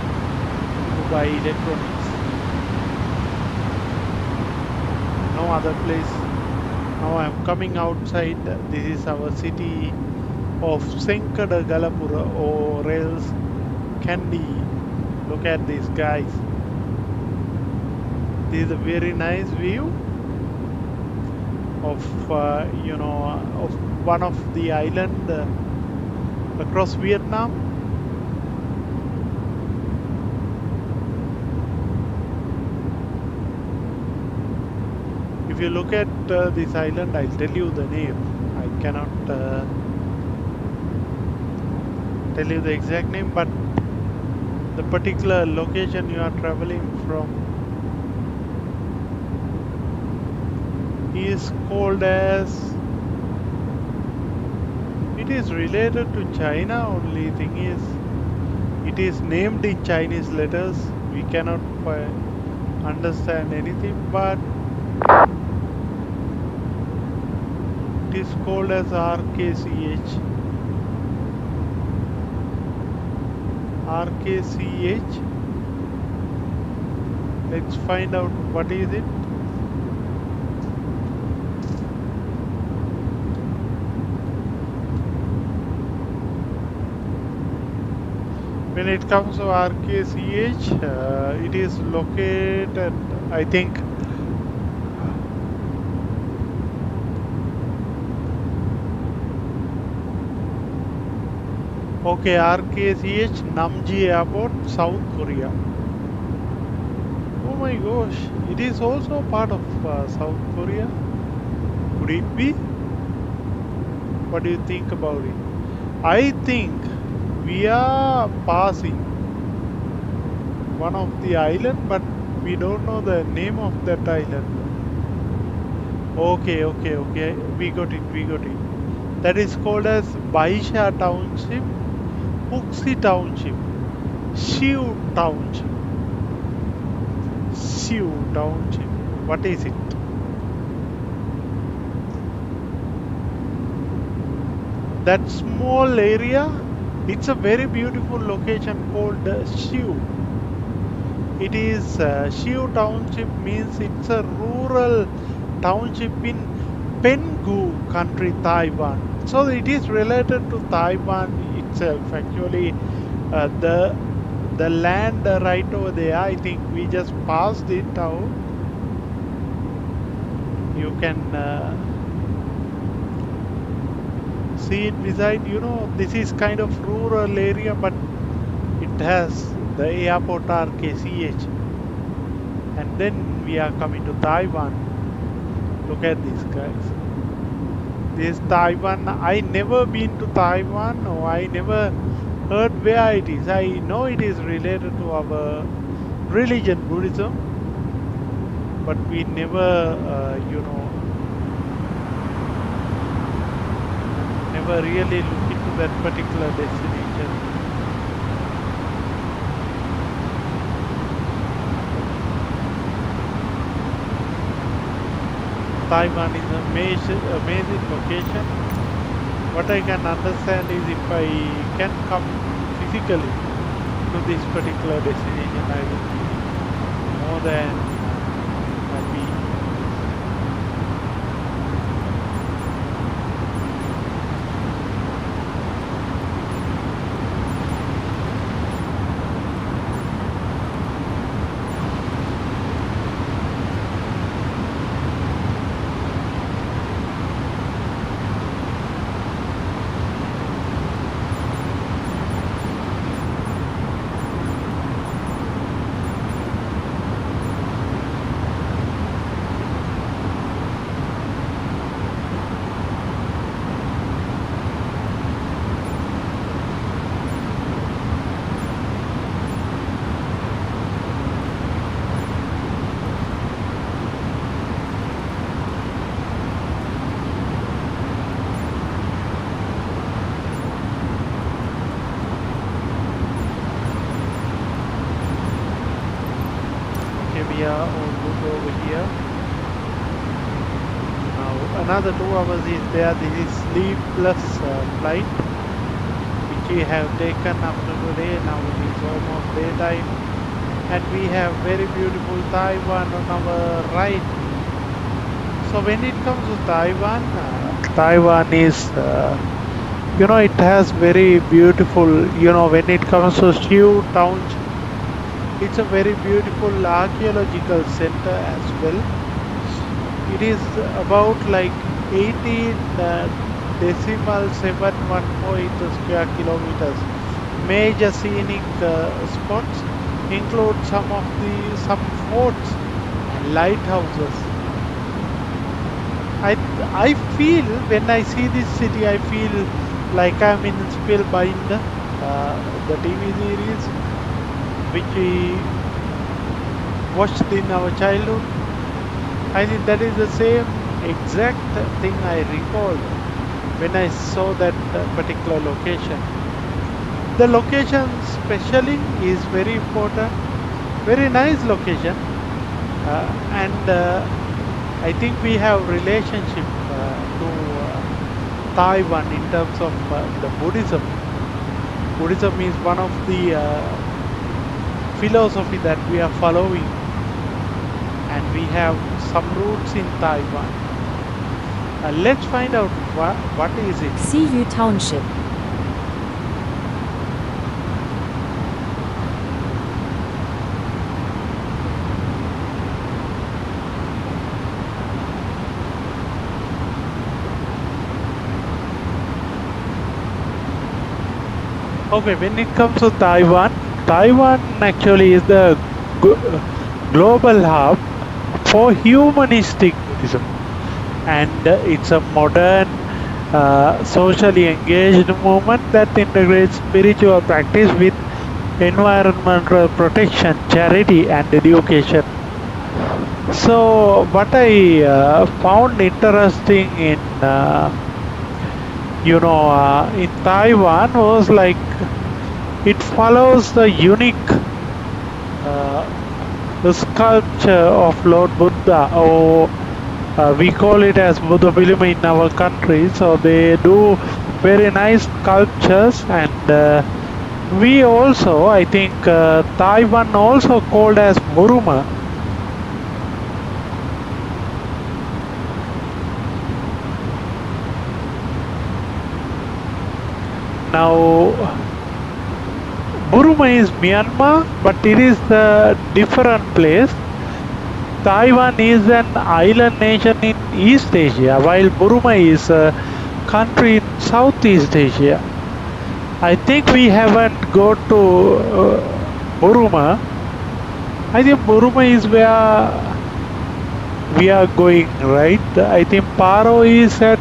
by electronics. No other place. Now I'm coming outside. This is our city of Galapura or else Kandy. Look at these guys. This is a very nice view of of one of the island across Vietnam. If you look at this island, I'll tell you the name. I cannot tell you the exact name, but the particular location you are traveling from is called as, it is related to China. Only thing is it is named in Chinese letters. We cannot understand anything, but it is called as RKCH. RKCH. Let's find out what is it. When it comes to RKCH, it is located, I think, okay, RKCH Namji Airport, South Korea. Oh my gosh, it is also part of South Korea. Could it be? What do you think about it? I think we are passing one of the island, but we don't know the name of that island. Okay, we got it. That is called as Baisha Township, Uxi Township, Shiu Township. Shiu Township. What is it? That small area, it's a very beautiful location called Shiu. It is Shiu Township, means it's a rural township in Penghu country, Taiwan. So it is related to Taiwan itself. Actually, the land right over there, I think we just passed it out. You can see it beside, this is kind of rural area, but it has the airport RKCH. And then we are coming to Taiwan. Look at these guys. This Taiwan, I never been to Taiwan, or I never heard where it is. I know it is related to our religion, Buddhism, but we never, never really look into that particular destination. Taiwan is an amazing location. What I can understand is if I can come physically to this particular destination, I will be more than happy. We are all good over here. Now another 2 hours is there. This is sleepless flight which we have taken after today. Now it is almost daytime. and we have very beautiful Taiwan on our right. So when it comes to Taiwan, Taiwan is, it has very beautiful, when it comes to Siu Township, it's a very beautiful archaeological center as well. It is about like 18 decimal 714 square kilometers. Major scenic spots include some forts and lighthouses. I feel when I see this city, I feel like I'm in Spellbind, the TV series which we watched in our childhood. I think that is the same exact thing I recalled when I saw that particular location. The location specially is very important, very nice location, and I think we have relationship to Taiwan in terms of the Buddhism. Buddhism is one of the philosophy that we are following, and we have some roots in Taiwan. Let's find out what is it. Siu Township. Okay, when it comes to Taiwan, Taiwan actually is the global hub for humanistic Buddhism, and it's a modern, socially engaged movement that integrates spiritual practice with environmental protection, charity, and education. So, what I found interesting in Taiwan was like it follows the unique the sculpture of Lord Buddha, or we call it as Buddha film in our country. So they do very nice sculptures, and we also, I think, Taiwan also called as Buruma. Now, Burma is Myanmar, but it is a different place. Taiwan is an island nation in East Asia, while Burma is a country in Southeast Asia. I think we haven't go to Burma. I think Burma is where we are going, right? I think Paro is at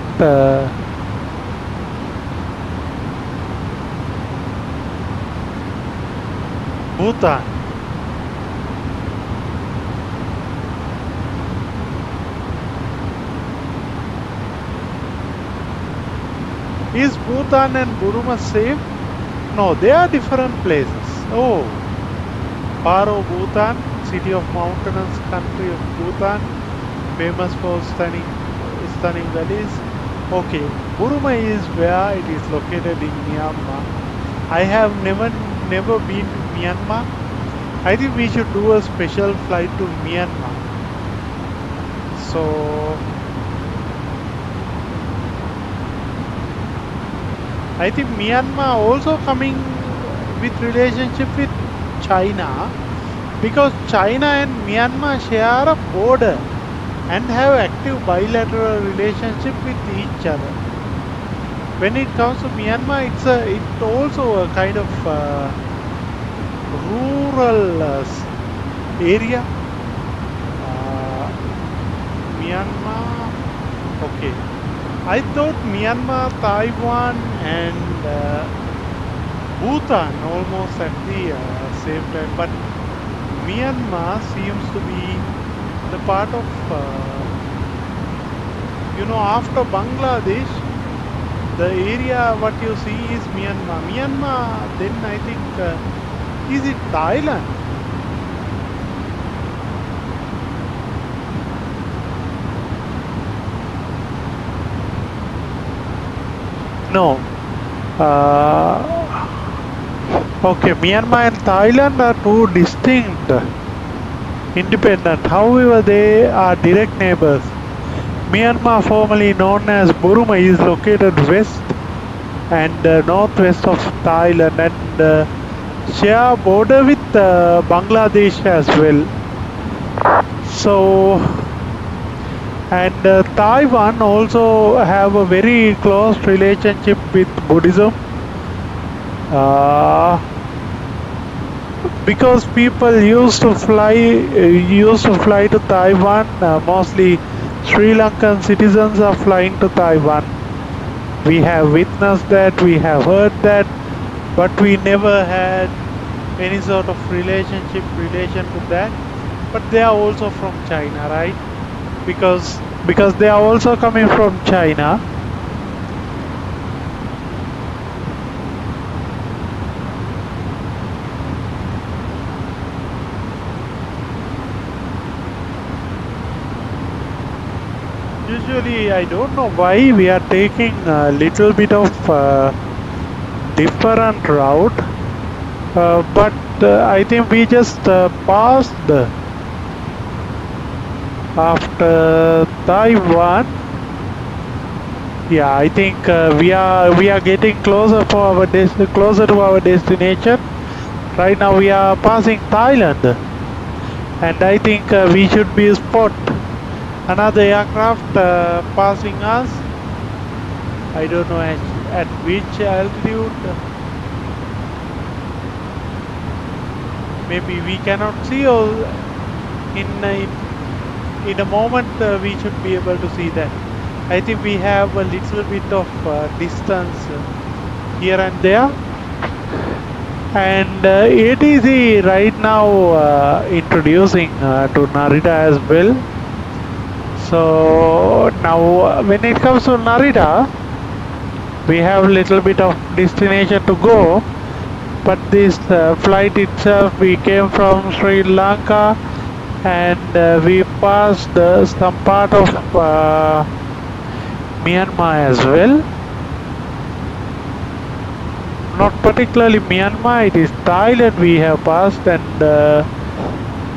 Bhutan. Is Bhutan and Burma same? No, they are different places. Oh, Paro, Bhutan, city of mountainous country of Bhutan, famous for stunning valleys. Okay, Burma is where it is located in Myanmar. I have never been to Myanmar. I think we should do a special flight to Myanmar. So I think Myanmar also coming with relationship with China, because China and Myanmar share a border and have active bilateral relationship with each other. When it comes to Myanmar, it's also a kind of rural area. Myanmar, okay. I thought Myanmar, Taiwan, and Bhutan almost at the same time, but Myanmar seems to be the part of, after Bangladesh, the area what you see is Myanmar. Myanmar, then I think, is it Thailand? No. Okay, Myanmar and Thailand are two distinct, independent. However, they are direct neighbors. Myanmar, formerly known as Burma, is located west and northwest of Thailand and share border with Bangladesh as well. So, and Taiwan also have a very close relationship with Buddhism. Because people used to fly to Taiwan. Mostly Sri Lankan citizens are flying to Taiwan. We have witnessed that, we have heard that, but we never had any sort of relation to that. But they are also from China, right? Because they are also coming from China. Usually, I don't know why we are taking a little bit of different route, but I think we just passed after Taiwan. Yeah, I think we are getting closer closer to our destination. Right now, we are passing Thailand, and I think we should be spot another aircraft passing us. I don't know at which altitude. Maybe we cannot see all. In a moment we should be able to see that. I think we have a little bit of distance here and there. And ATC right now introducing to Narita as well. So now when it comes to Narita, we have a little bit of destination to go, but this flight itself, we came from Sri Lanka and we passed some part of Myanmar as well. Not particularly Myanmar, it is Thailand we have passed, and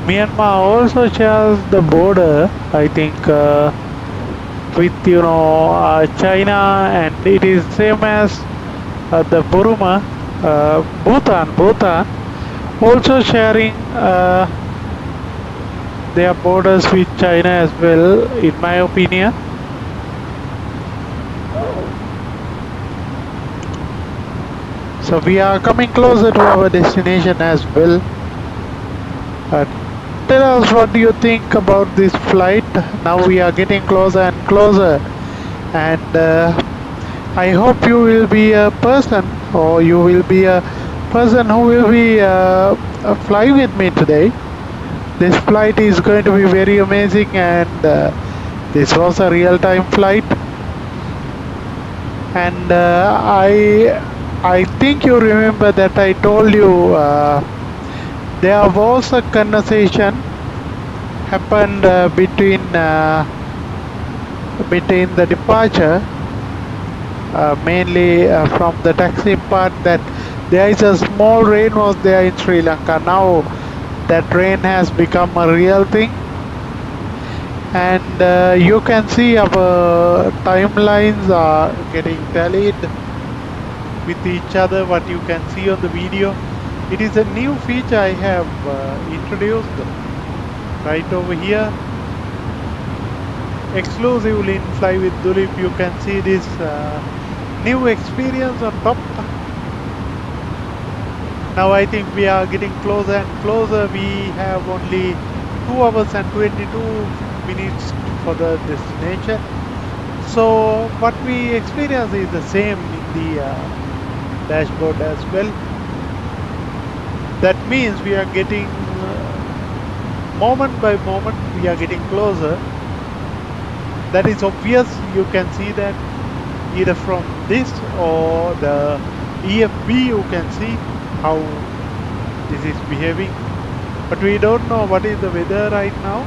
Myanmar also shares the border, I think, with China, and it is same as the Burma, Bhutan also sharing their borders with China as well, in my opinion. So we are coming closer to our destination as well. Tell us, what do you think about this flight? Now we are getting closer and closer, and I hope you will be a person, or you will be a person who will be flying with me today. This flight is going to be very amazing, and this was a real-time flight. And I think you remember that I told you there was a conversation happened between the departure, mainly from the taxi part, that there is a small rain was there in Sri Lanka. Now that rain has become a real thing, and you can see our timelines are getting tallied with each other, what you can see on the video. It is a new feature I have introduced right over here, exclusively in Fly with Dulip. You can see this new experience on top. Now I think we are getting closer and closer. We have only 2 hours and 22 minutes for the destination. So what we experience is the same in the dashboard as well. That means we are getting moment by moment we are getting closer. That is obvious. You can see that either from this or the EFB. You can see how this is behaving, but we don't know what is the weather right now.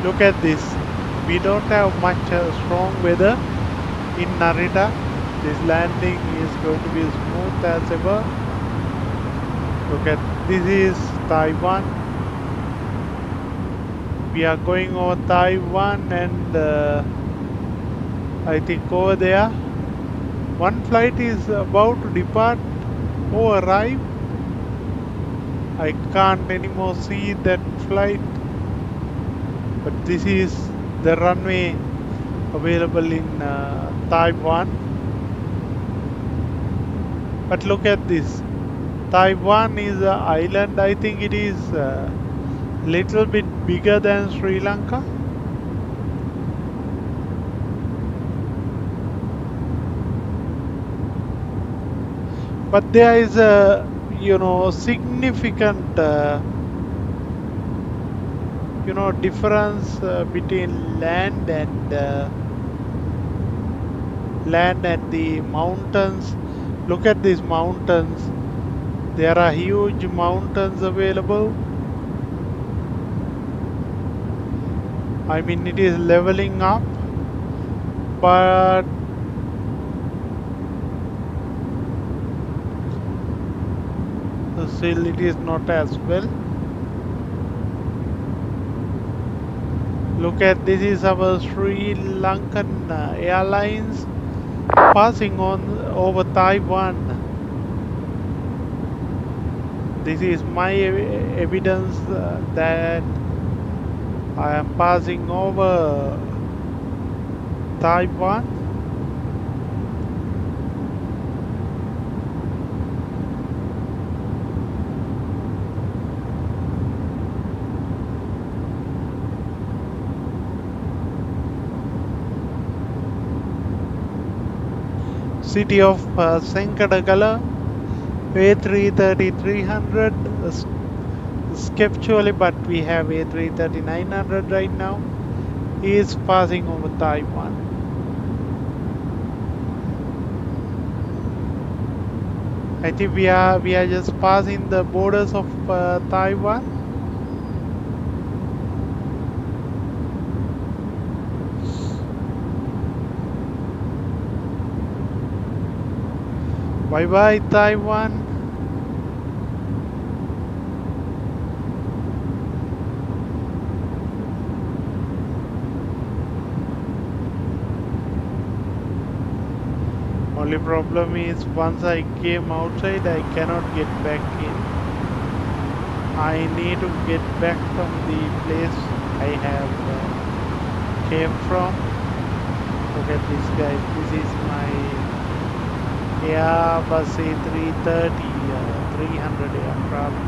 Look at this. We don't have much strong weather in Narita. This landing is going to be smooth as ever. Look at this is Taiwan. We are going over Taiwan, and I think over there one flight is about to depart or arrive. I can't anymore see that flight, but this is the runway available in Taiwan. But look at this. Taiwan is an island. I think it is a little bit bigger than Sri Lanka. But there is a significant difference between land and the mountains. Look at these mountains. There are huge mountains available. I mean, it is leveling up, but still it is not as well. Look at this is our Sri Lankan Airlines passing on over Taiwan. This is my evidence that I am passing over Taiwan. City of Senkadagala, A330-300 skeptically, but we have A330-900 right now, is passing over Taiwan. I think we are just passing the borders of Taiwan. Bye bye Taiwan. Only problem is once I came outside I cannot get back in. I need to get back from the place I have came from. Look at this guy. This is my Airbus A330-300 aircraft.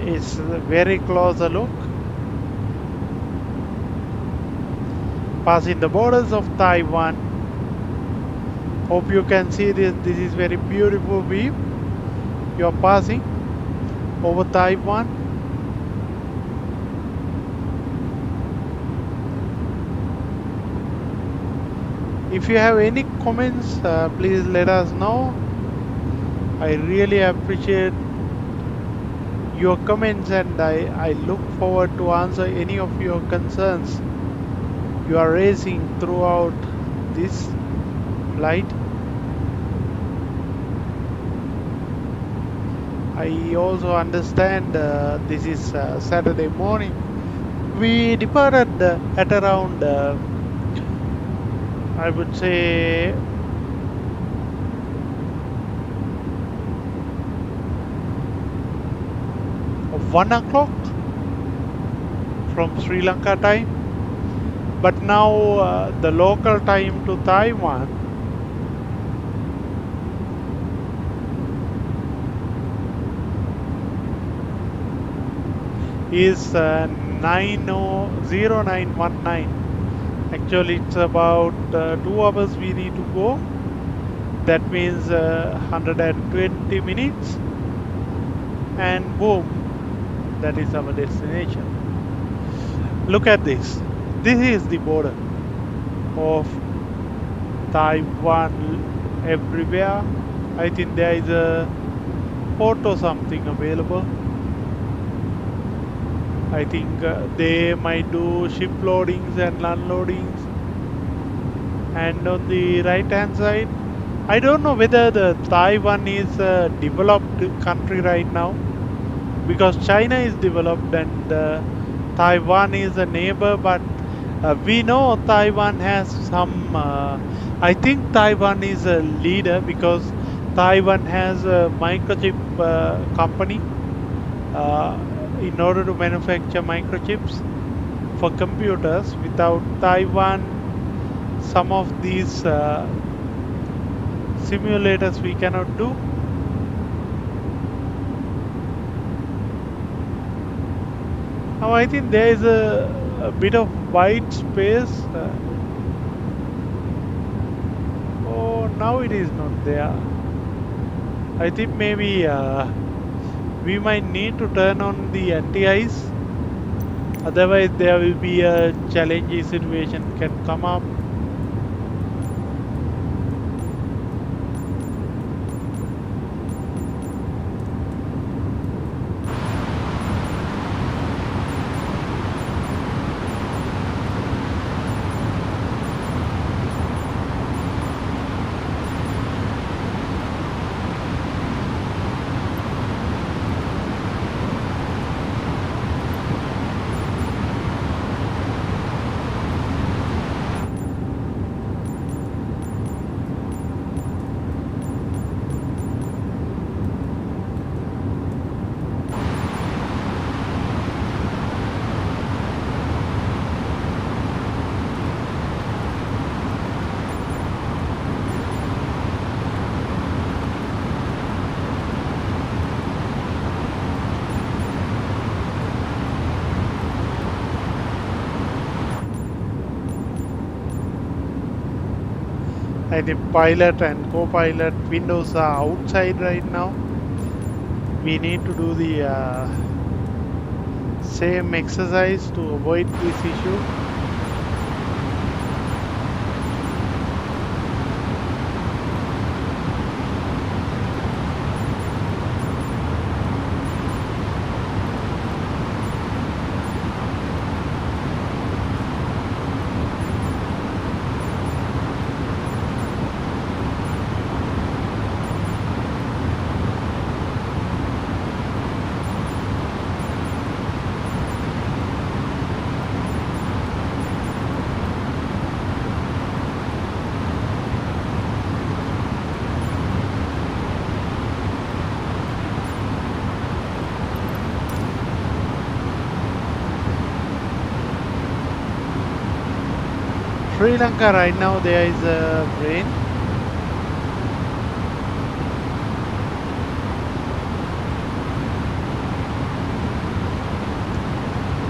It's a very closer look. Passing the borders of Taiwan. Hope you can see this. This is very beautiful view. You are passing over Taiwan. If you have any comments, please let us know. I really appreciate your comments, and I look forward to answer any of your concerns you are raising throughout this flight. I also understand this is Saturday morning. We departed at around I would say 1 o'clock from Sri Lanka time, but now the local time to Taiwan is 0919. Actually it's about 2 hours we need to go. That means 120 minutes, and boom, that is our destination. Look at this. This is the border of Taiwan everywhere. I think there is a port or something available. I think they might do ship loadings and unloadings. And on the right hand side, I don't know whether the Taiwan is a developed country right now, because China is developed and Taiwan is a neighbor, but we know Taiwan has some. I think Taiwan is a leader because Taiwan has a microchip company uh, in order to manufacture microchips for computers. Without Taiwan, some of these simulators we cannot do. Now I think there is a bit of white space. Oh, now it is not there. I think maybe we might need to turn on the anti-ice. Otherwise, there will be a challenging situation can come up. I think pilot and co-pilot windows are outside right now. We need to do the same exercise to avoid this issue. Sri Lanka right now there is a rain.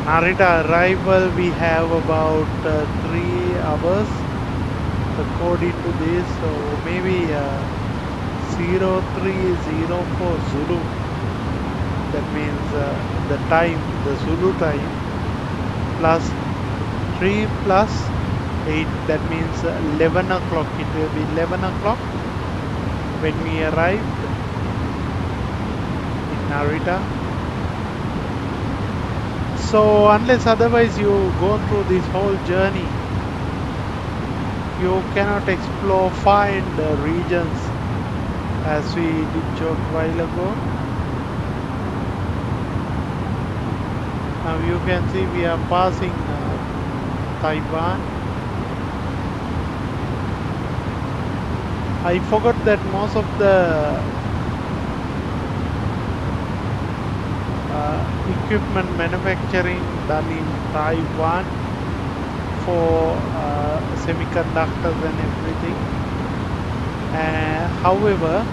Narita arrival we have about 3 hours according to this, so maybe 0304 Zulu. That means the time, the Zulu time, plus 3 plus 8, that means 11 o'clock. It will be 11 o'clock when we arrived in Narita. So unless otherwise you go through this whole journey, you cannot explore find regions as we did joke while ago. Now you can see we are passing Taiwan. I forgot that most of the equipment manufacturing done in Taiwan for semiconductors and everything. However,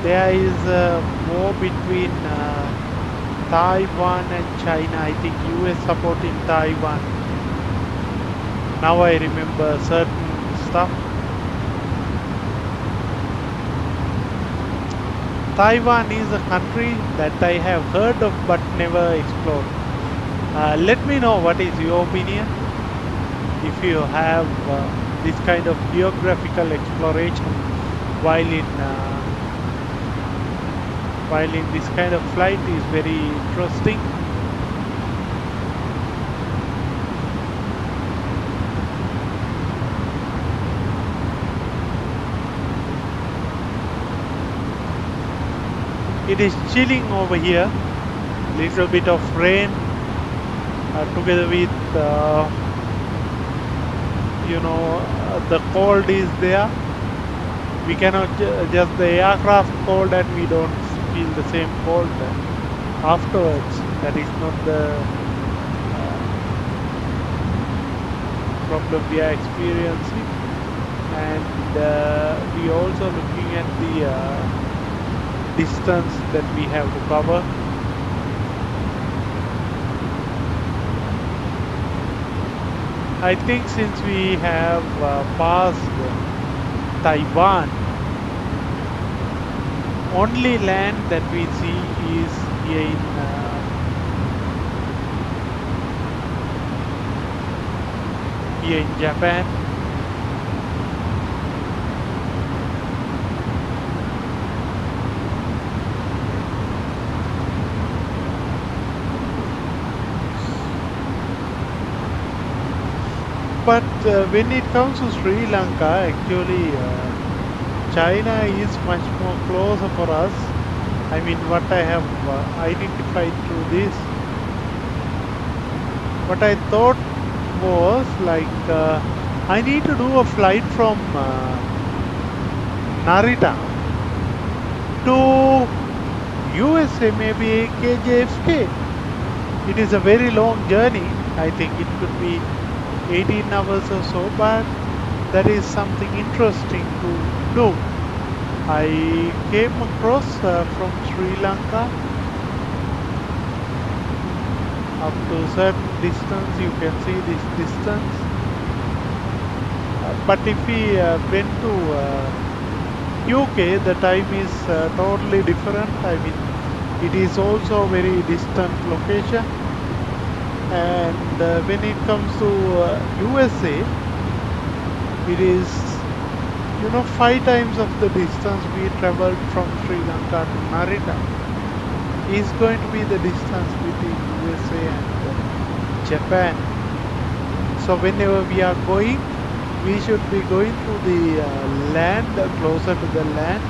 there is a war between Taiwan and China. I think US supporting Taiwan. Now I remember certain stuff. Taiwan is a country that I have heard of but never explored. Let me know what is your opinion if you have this kind of geographical exploration while in this kind of flight is very interesting. It is chilling over here. Little bit of rain together with the cold is there. We cannot just the aircraft cold and we don't feel the same cold afterwards. That is not the problem we are experiencing. And we also looking at the distance that we have to cover. I think since we have passed Taiwan, only land that we see is here in Japan. But when it comes to Sri Lanka, actually China is much more closer for us. I mean, what I have identified through this, what I thought was like I need to do a flight from Narita to USA, maybe KJFK. It is a very long journey. I think it could be 18 hours or so, but that is something interesting to do. I came across from Sri Lanka up to a certain distance. You can see this distance. But if we went to UK, the time is totally different. I mean, it is also a very distant location. And when it comes to USA, it is 5 times of the distance we traveled from Sri Lanka to Narita is going to be the distance between USA and Japan. So whenever we are going, we should be going to the land, closer to the land.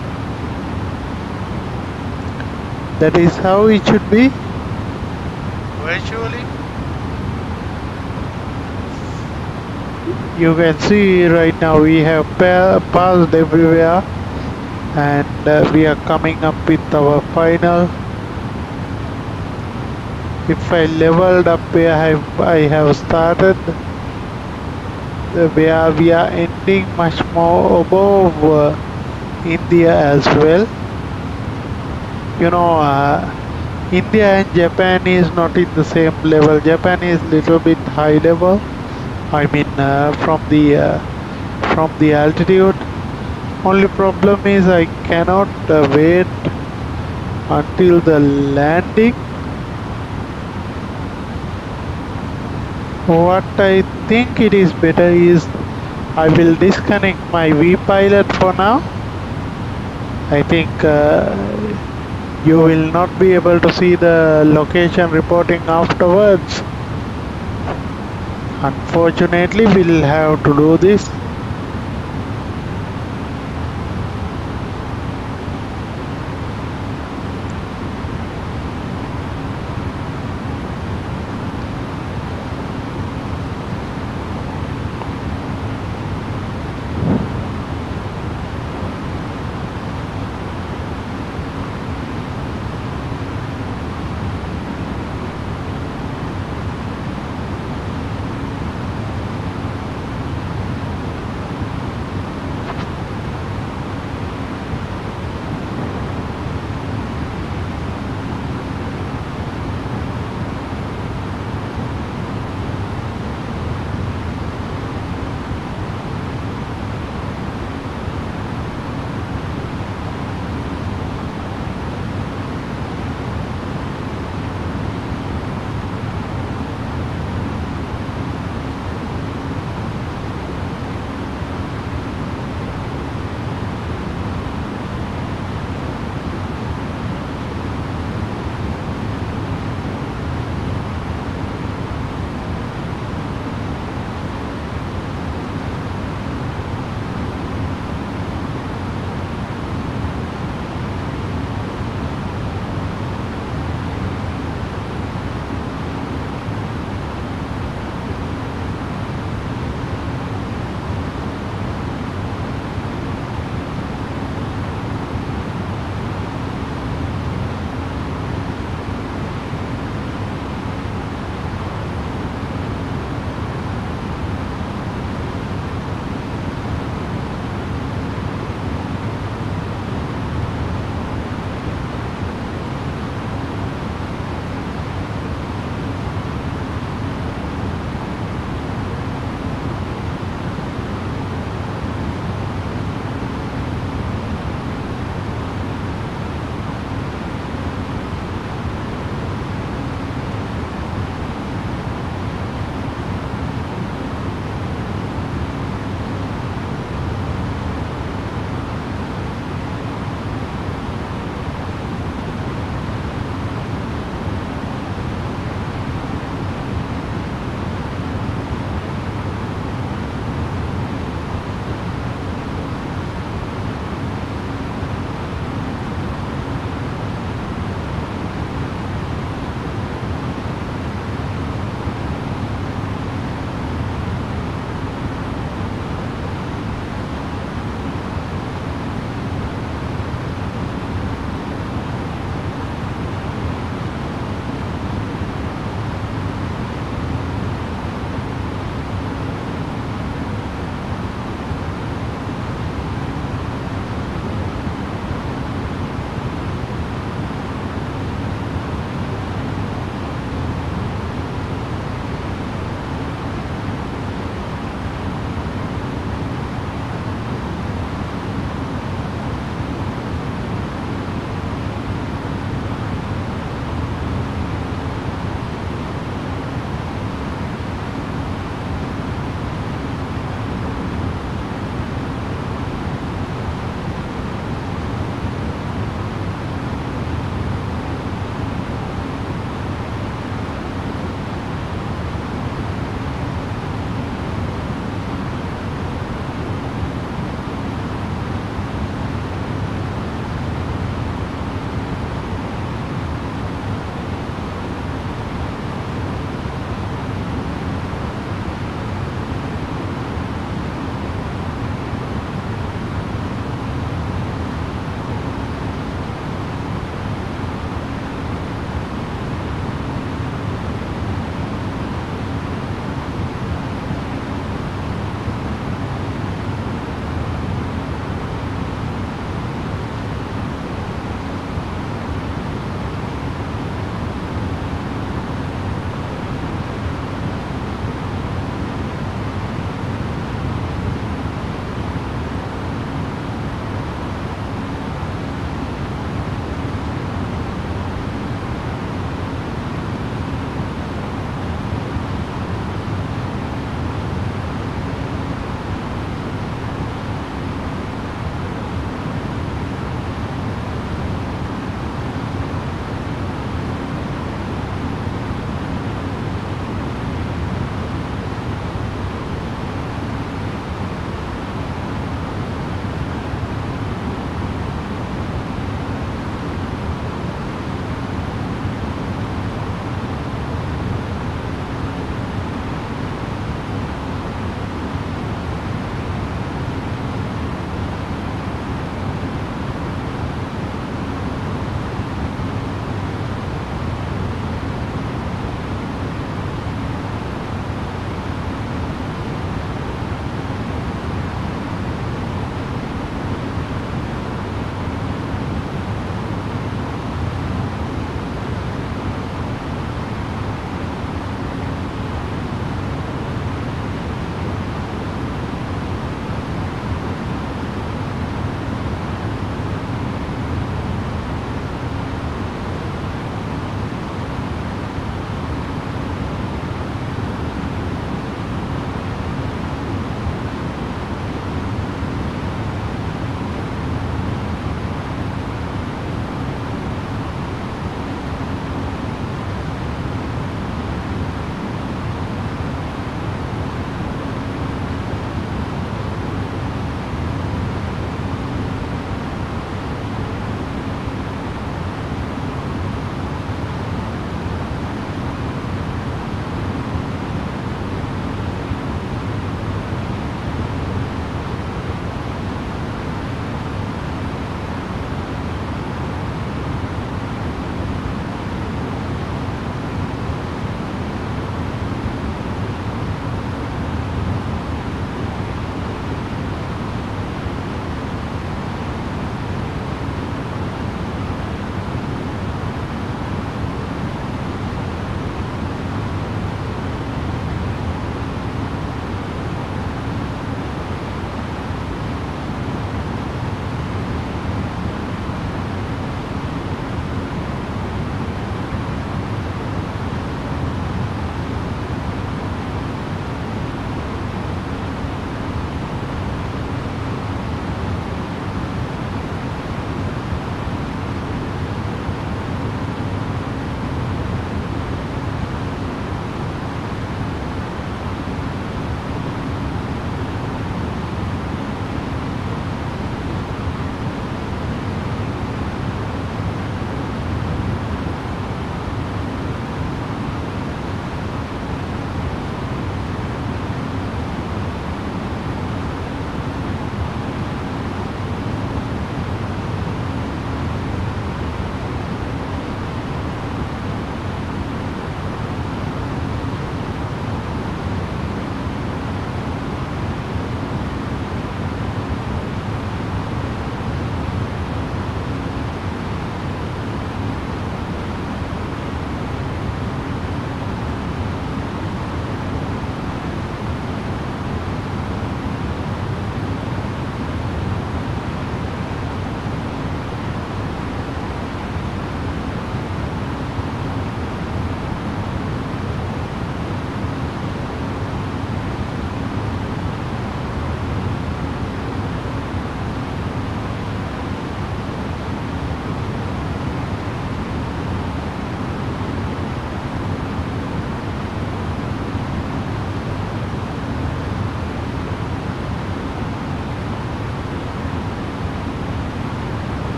That is how it should be virtually. You can see right now we have passed everywhere, and we are coming up with our final. If I leveled up where I have started, where we are ending much more above India as well. India and Japan is not in the same level. Japan is little bit high level. I mean from the altitude. Only problem is I cannot wait until the landing. What I think it is better is I will disconnect my VPilot for now. I think you will not be able to see the location reporting afterwards. Unfortunately, we'll have to do this.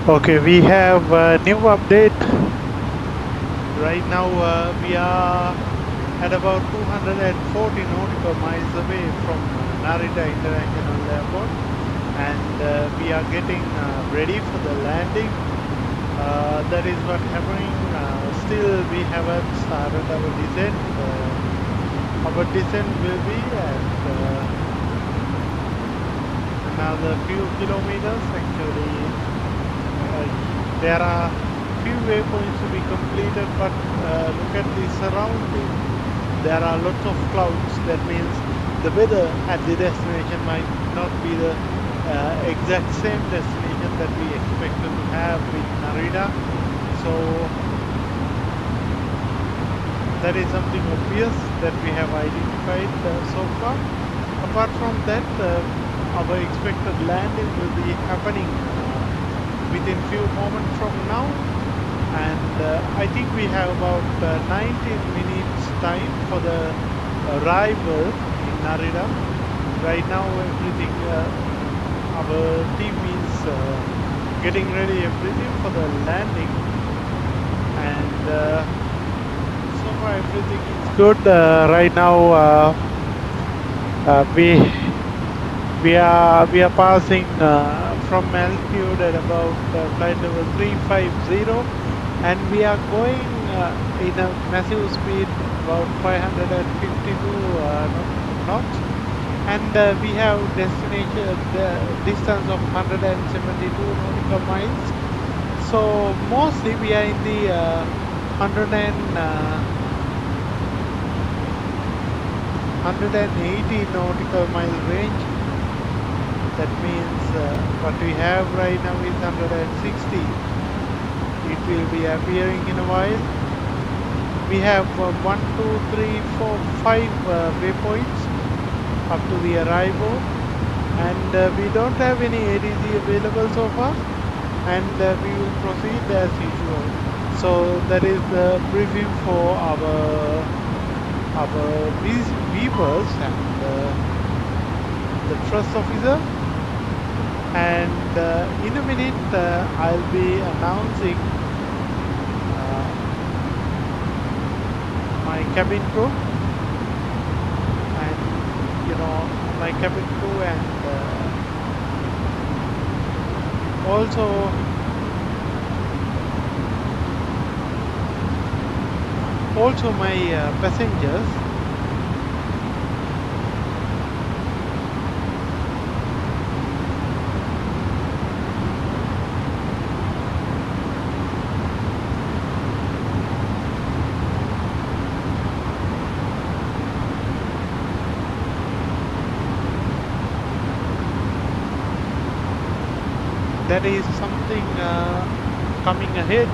Okay, we have a new update. Right now we are at about 240 nautical miles away from Narita International Airport, and we are getting ready for the landing. That is what happening. Still we haven't started our descent. Our descent will be at another few kilometers. Actually, there are few waypoints to be completed, but look at the surrounding. There are lots of clouds. That means the weather at the destination might not be the exact same destination that we expected to have with Narita. So that is something obvious that we have identified so far. Apart from that, our expected landing will be happening within few moments from now, and I think we have about 19 minutes time for the arrival in Narita. Right now everything, our team is getting ready everything for the landing, and so far everything is good. Right now we are passing from altitude at about flight level 350, and we are going in a massive speed about 552 knots, and we have destination distance of 172 nautical miles. So mostly we are in the 180 nautical mile range. That means what we have right now is 160. It will be appearing in a while. We have 1, 2, 3, 4, 5 waypoints up to the arrival, and we don't have any ADC available so far, and we will proceed as usual. So that is the briefing for our viewers and the trust officer. And in a minute I'll be announcing my cabin crew, and my cabin crew, and also my passengers. There is something coming ahead,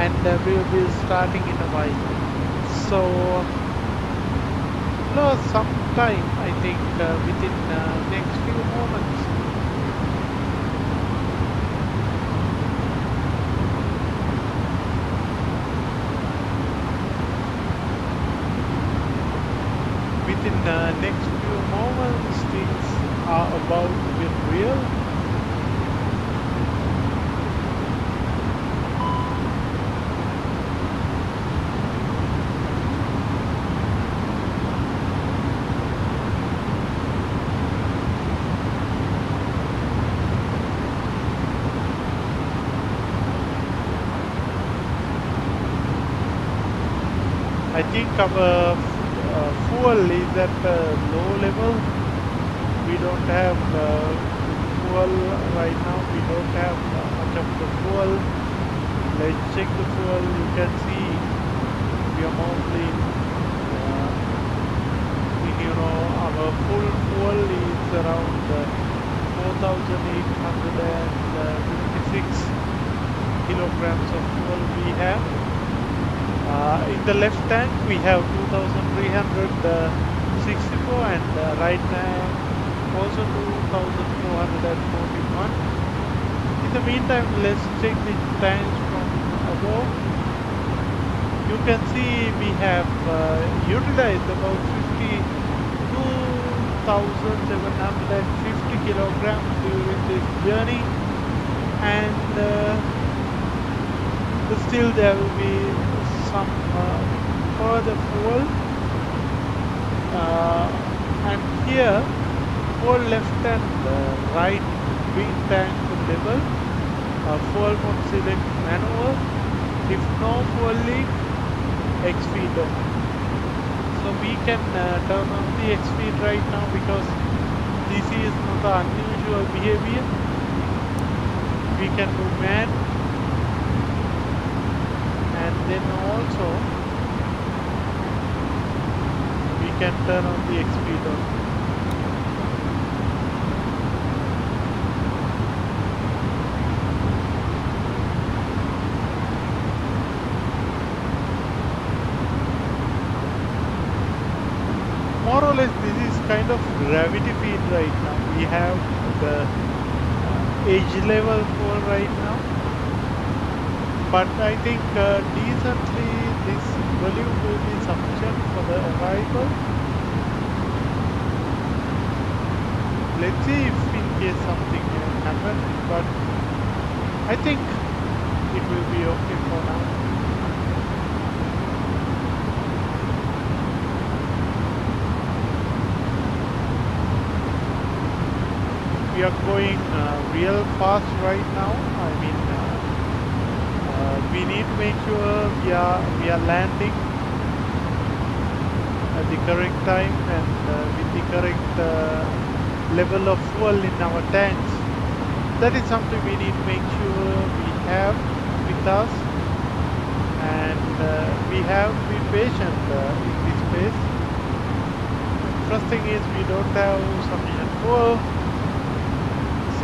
and we will be starting in a while. So some time, I think within next few moments. Within next few moments, things are about to get real. I think our fuel is at low level. We don't have fuel right now. We don't have much of the fuel. Let's check the fuel. You can see we are mostly our full fuel is around 4,856 kilograms of fuel we have. In the left tank we have 2,364, and right tank also 2,441. In the meantime, let's check the tanks from above. You can see we have utilized about 52,750 kilograms during this journey, and still there will be some further fuel, and here fuel left and right between tank level, fuel mode select manual. If no fuel leak, X-feed on. So we can turn on the X-feed right now because this is not an unusual behavior. We can do man, and then also we can turn on the X-feed on. More or less this is kind of gravity feed right now. We have the edge level fuel right now, but I think decently this volume will be sufficient for the arrival. Let's see if in case something happens, but I think it will be okay for now. We are going real fast right now. I mean, we need to make sure we are landing at the correct time and with the correct level of fuel in our tanks. That is something we need to make sure we have with us, and we have to be patient in this phase. First thing is we don't have sufficient fuel.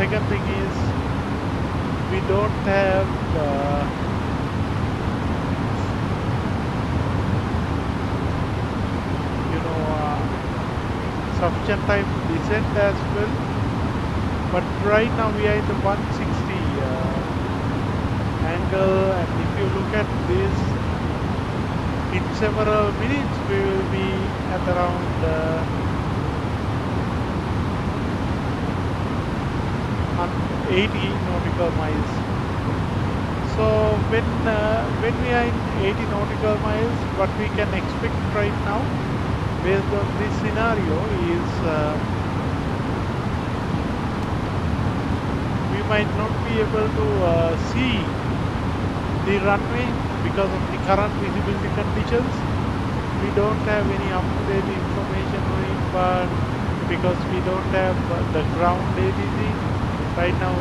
Second thing is we don't have sufficient time to descend as well. But right now we are in the 160 angle, and if you look at this, in several minutes we will be at around 80 nautical miles. So when we are in 80 nautical miles, what we can expect right now, based on this scenario, is we might not be able to see the runway because of the current visibility conditions. We don't have any up-to-date information on it, but because we don't have the ground ATC right now,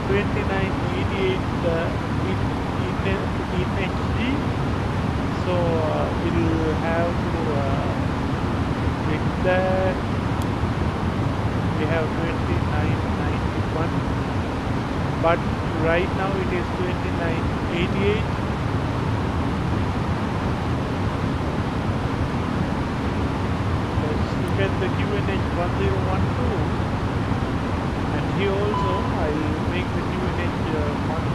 2988 in HD, so we'll have to check that. We have 2991, but right now it is 2988. Let's look at the QNH 1012, and here also I'll make the QNH 1012.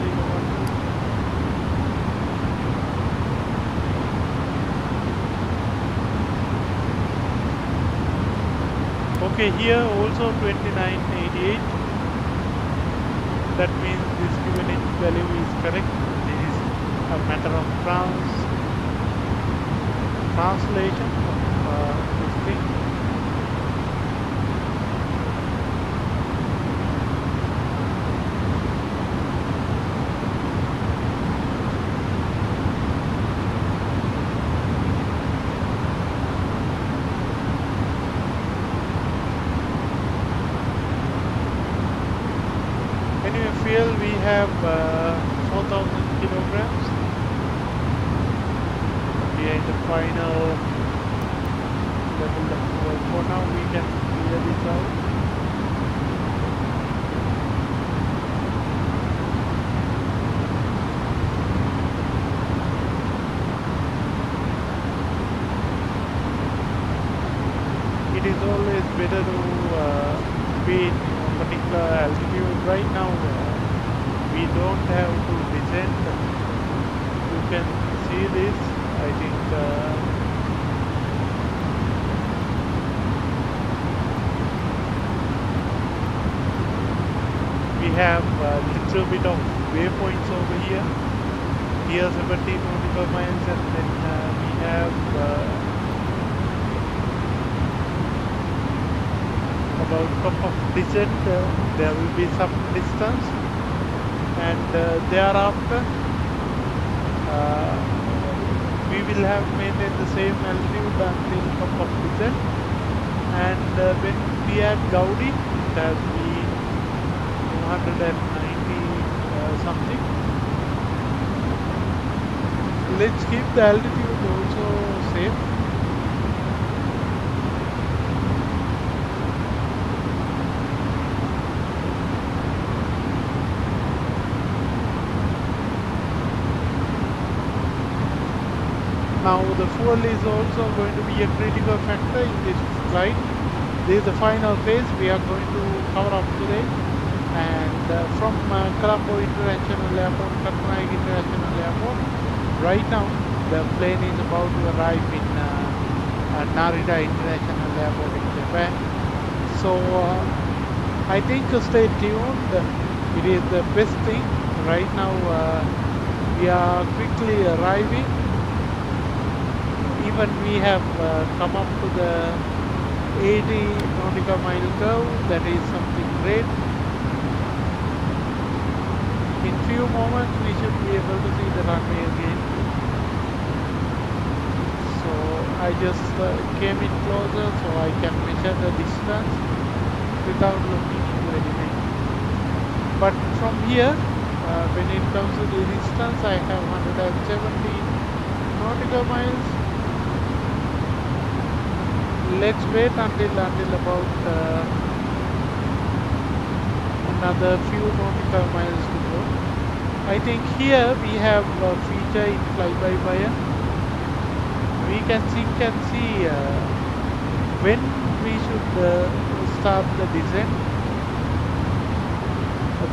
Okay, here also 2988. That means this QNH value is correct. This is a matter of translation of this thing. We have 4,000 kilograms. We are in the final level of fuel. For now we can clear this out. It is always better to be in a particular altitude. Right now we don't have to descend. You can see this. I think we have a little bit of waypoints over here. Here's 17 nautical miles, and then we have about top of descent. There will be some distance, and thereafter we will have maintained the same altitude until top of descent. And when we had Gaudi, it has been 290 something. Let's keep the altitude also safe. Now the fuel is also going to be a critical factor in this flight. This is the final phase we are going to cover up today. And from Colombo International Airport, Tokyo International Airport, right now the plane is about to arrive in Narita International Airport in Japan. So I think stay tuned. It is the best thing. Right now we are quickly arriving. Even we have come up to the 80 nautical mile curve. That is something great. In few moments we should be able to see the runway again. So I just came in closer so I can measure the distance without looking into anything. But from here, when it comes to the distance, I have 170 nautical miles. Let's wait until about another few nautical miles to go. I think here we have a feature in fly-by-wire. We can see when we should start the descent.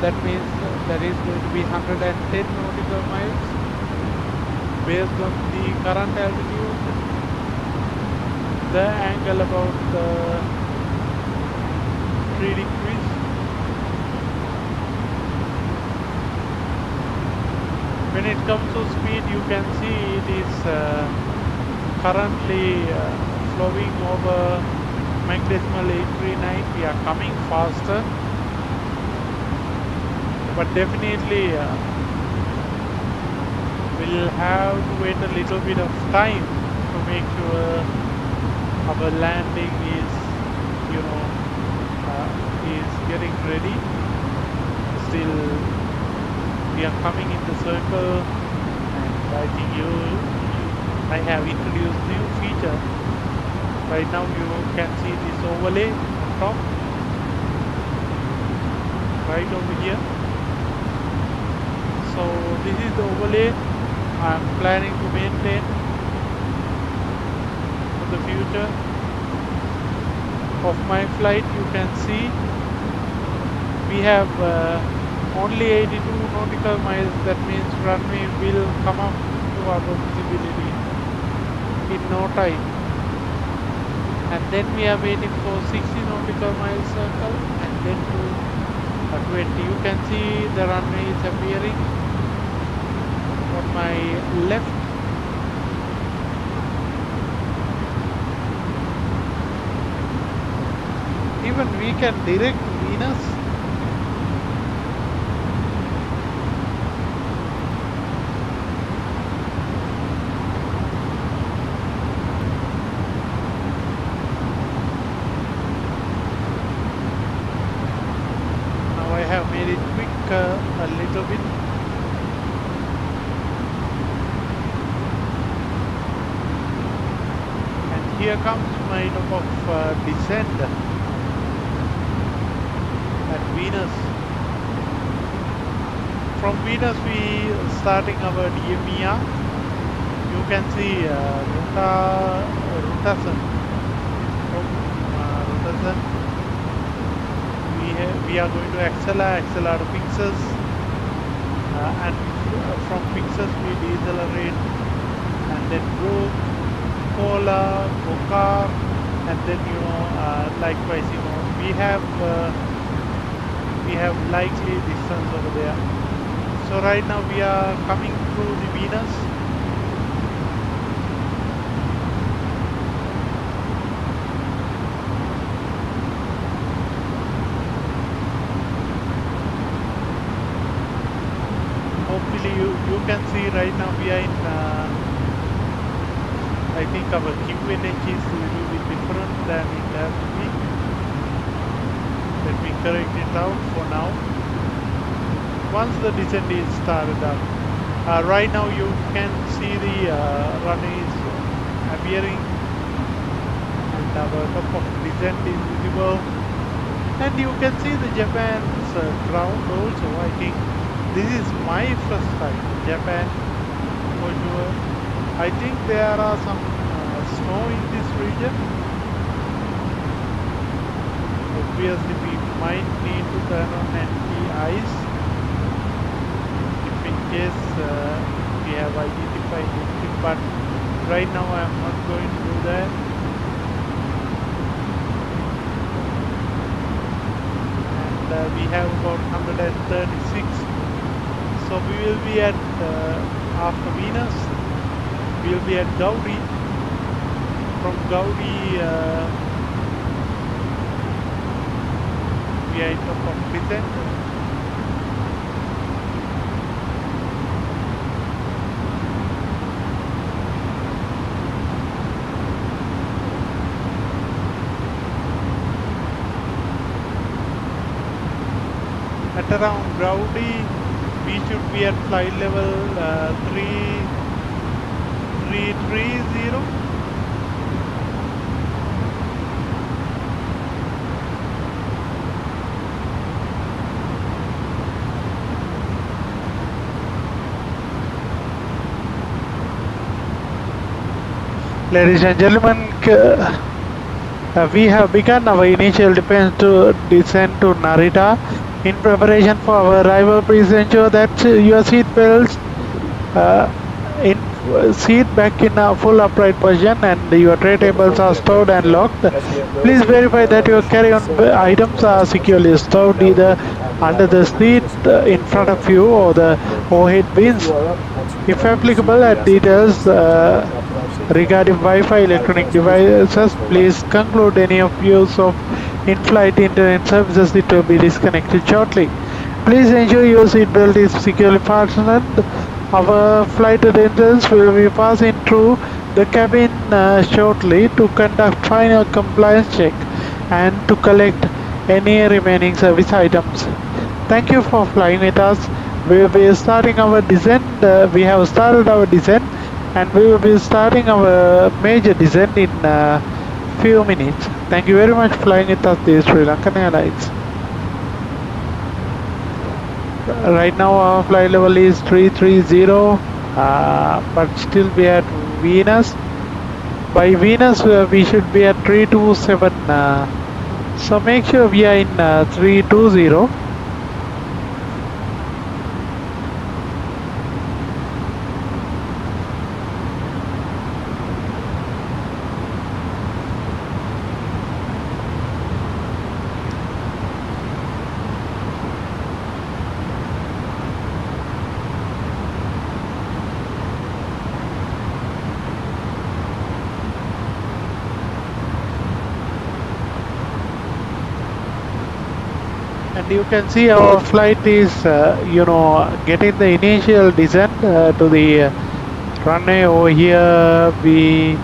That means that is going to be 110 nautical miles based on the current altitude. The angle about 3 degrees. When it comes to speed, you can see it is currently flowing over Mach decimal 839. We are coming faster, but definitely we'll have to wait a little bit of time to make sure our landing is, is getting ready. Still, we are coming in the circle, and I think I have introduced new feature. Right now, you can see this overlay on top, right over here. So this is the overlay I'm planning to maintain the future of my flight. You can see we have only 82 nautical miles. That means runway will come up to our visibility in no time, and then we are waiting for 60 nautical miles circle, and then to 20. You can see the runway is appearing on my left. Even we can direct Venus. Now I have made it quick a little bit. And here comes my top of descent. Venus. From Venus we starting our DMER. You can see rotation. We are going to accelerate fixes, and from fixes we decelerate, and then broke, polar, Gokar, and then likewise we have we have likely distance over there. So right now we are coming through the Venus. Hopefully you can see right now we are in, I think our QNH is a little bit different than it has to be. Let me correct it out for now. Once the descent is started up, right now you can see the runway is appearing and our top of descent is visible. And you can see the Japan's ground also. I think this is my first time Japan for sure. I think there are some snow in this region. Obviously we might need to turn on anti-ice if in case we have identified anything, but right now I am not going to do that. And we have about 136, so we will be at after Venus we will be at Gaudi. From Gaudi we are in top of descent. At around Gaudi we should be at flight level 3330. Ladies and gentlemen, we have begun our initial descent to Narita. In preparation for our arrival, please ensure that your seat belts seat back in a full upright position and your tray tables are stored and locked. Please verify that your carry-on items are securely stored either under the seat in front of you or the overhead bins. If applicable, add details regarding Wi-Fi electronic devices. Please conclude any of use of in-flight internet services. It will be disconnected shortly. Please ensure your seatbelt is securely fastened. Our flight attendants will be passing through the cabin shortly to conduct final compliance check and to collect any remaining service items. Thank you for flying with us. We will be starting our descent. We have started our descent and we will be starting our major descent in few minutes. Thank you very much for flying with us, the Sri Lankan Airlines. Right now our flight level is 330, but still we are at Venus. By Venus we should be at 327, so make sure we are in 320. And you can see our flight is, getting the initial descent to the runway over here. We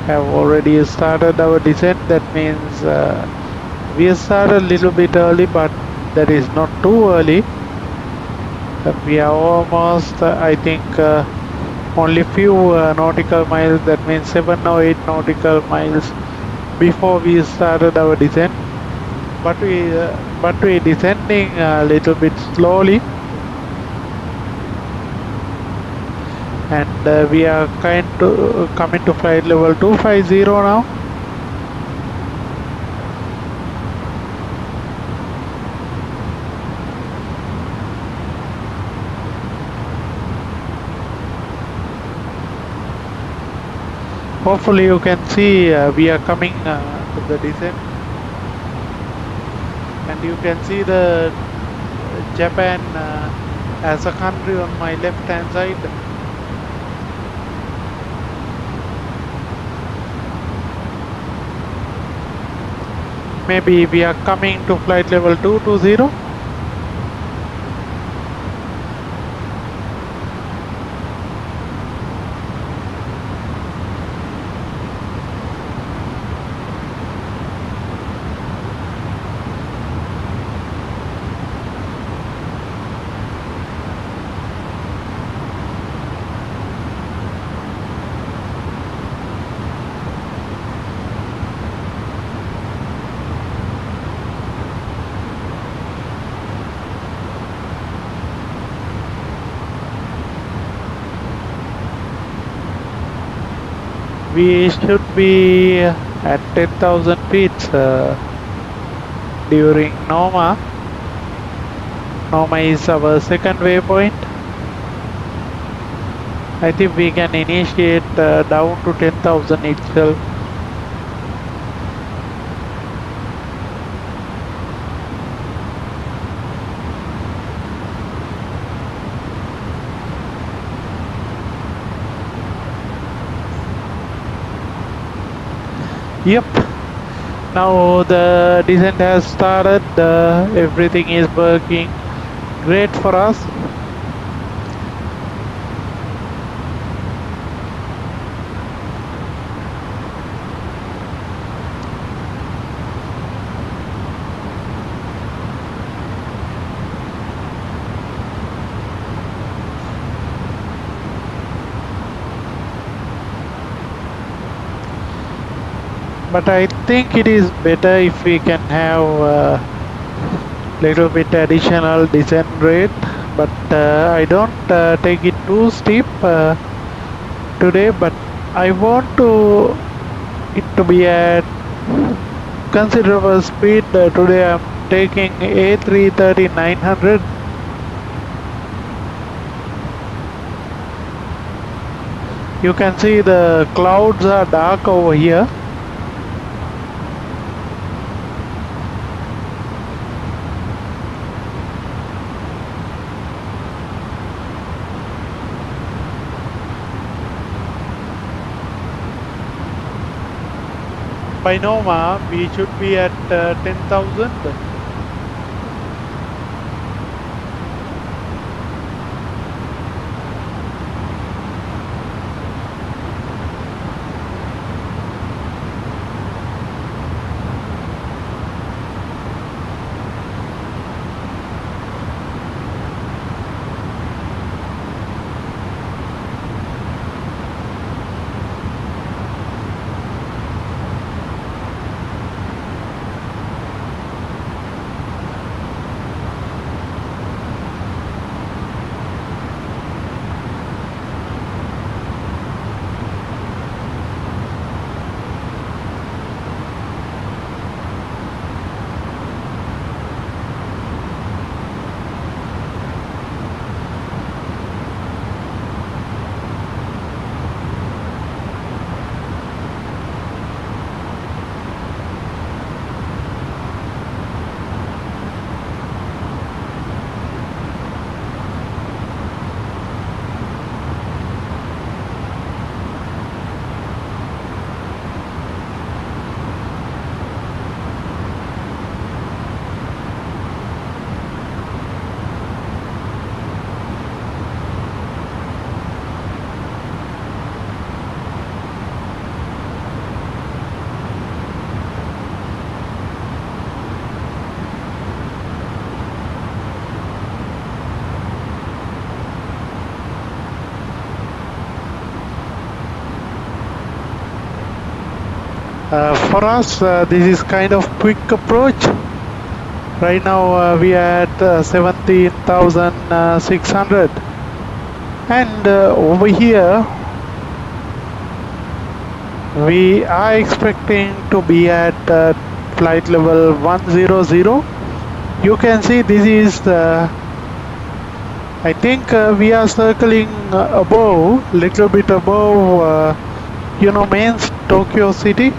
have already started our descent. That means we started a little bit early, but that is not too early. We are almost, I think, only few nautical miles. That means 7 or 8 nautical miles before we started our descent. But we descending a little bit slowly, and we are coming to flight level 250 now. Hopefully you can see we are coming to the descent. And you can see the Japan as a country on my left hand side. Maybe we are coming to flight level 220. We should be at 10,000 feet during Noma. Noma is our second waypoint. I think we can initiate down to 10,000 itself. Yep. Now the descent has started. Everything is working great for us. But I think it is better if we can have little bit additional descent rate, but I don't take it too steep today, but I want it to be at considerable speed. Today I'm taking A330-900. You can see the clouds are dark over here. By Noma, we should be at 10,000. For us, this is kind of quick approach. Right now we are at 17,600, and over here we are expecting to be at flight level 100. You can see this is I think we are circling above, little bit above, main Tokyo city.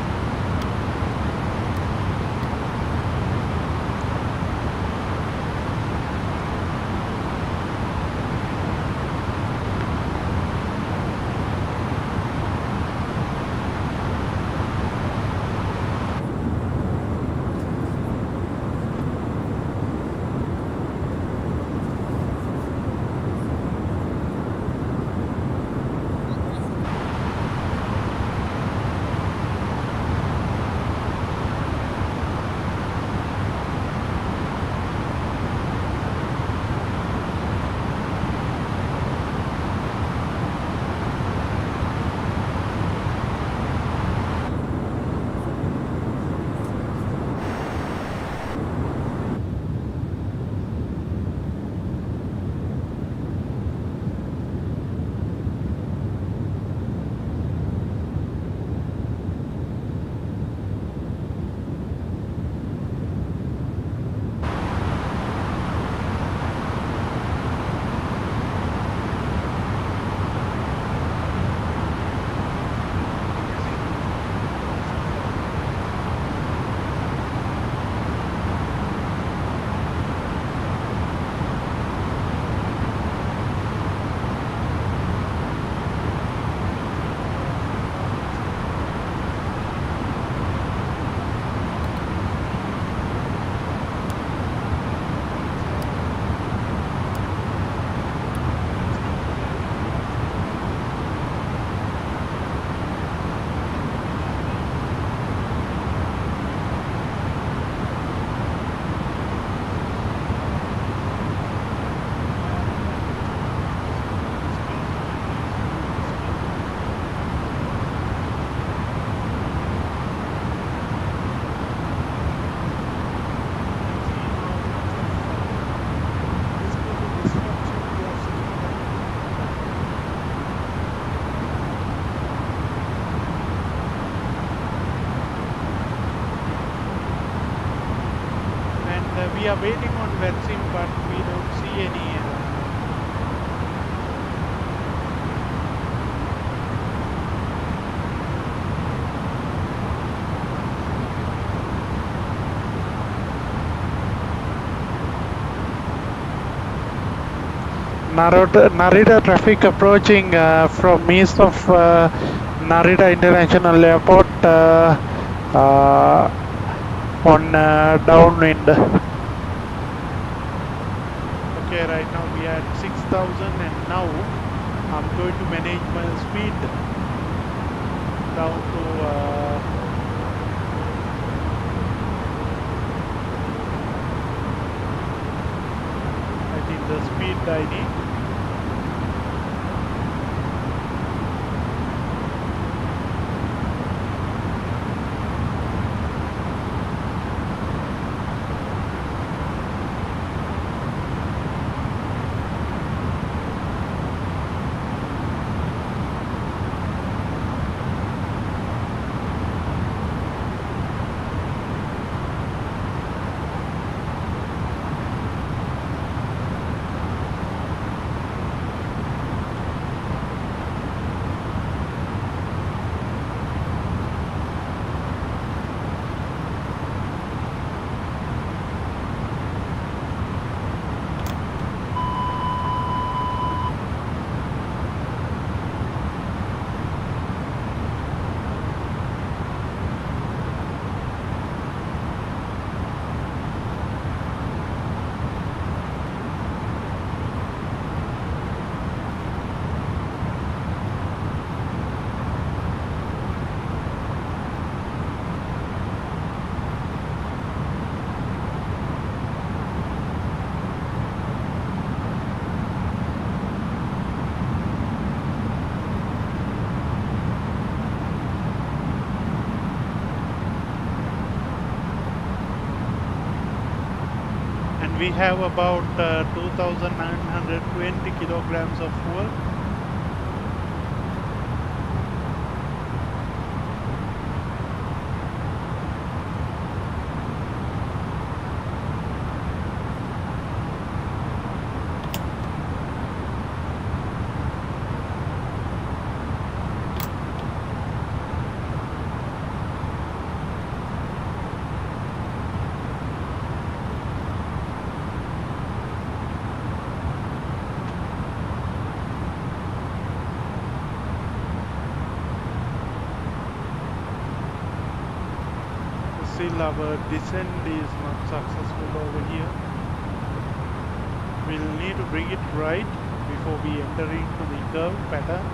we are waiting on VATSIM, but we don't see any. Narita traffic approaching from east of Narita International Airport on downwind. Okay, right now we are at 6,000 and now I'm going to manage my speed down to I think the speed I need. We have about 2,920 kilograms of fuel. Still our descent is not successful over here. We'll need to bring it right before we enter into the curve pattern.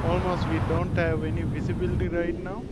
Almost we don't have any visibility right now.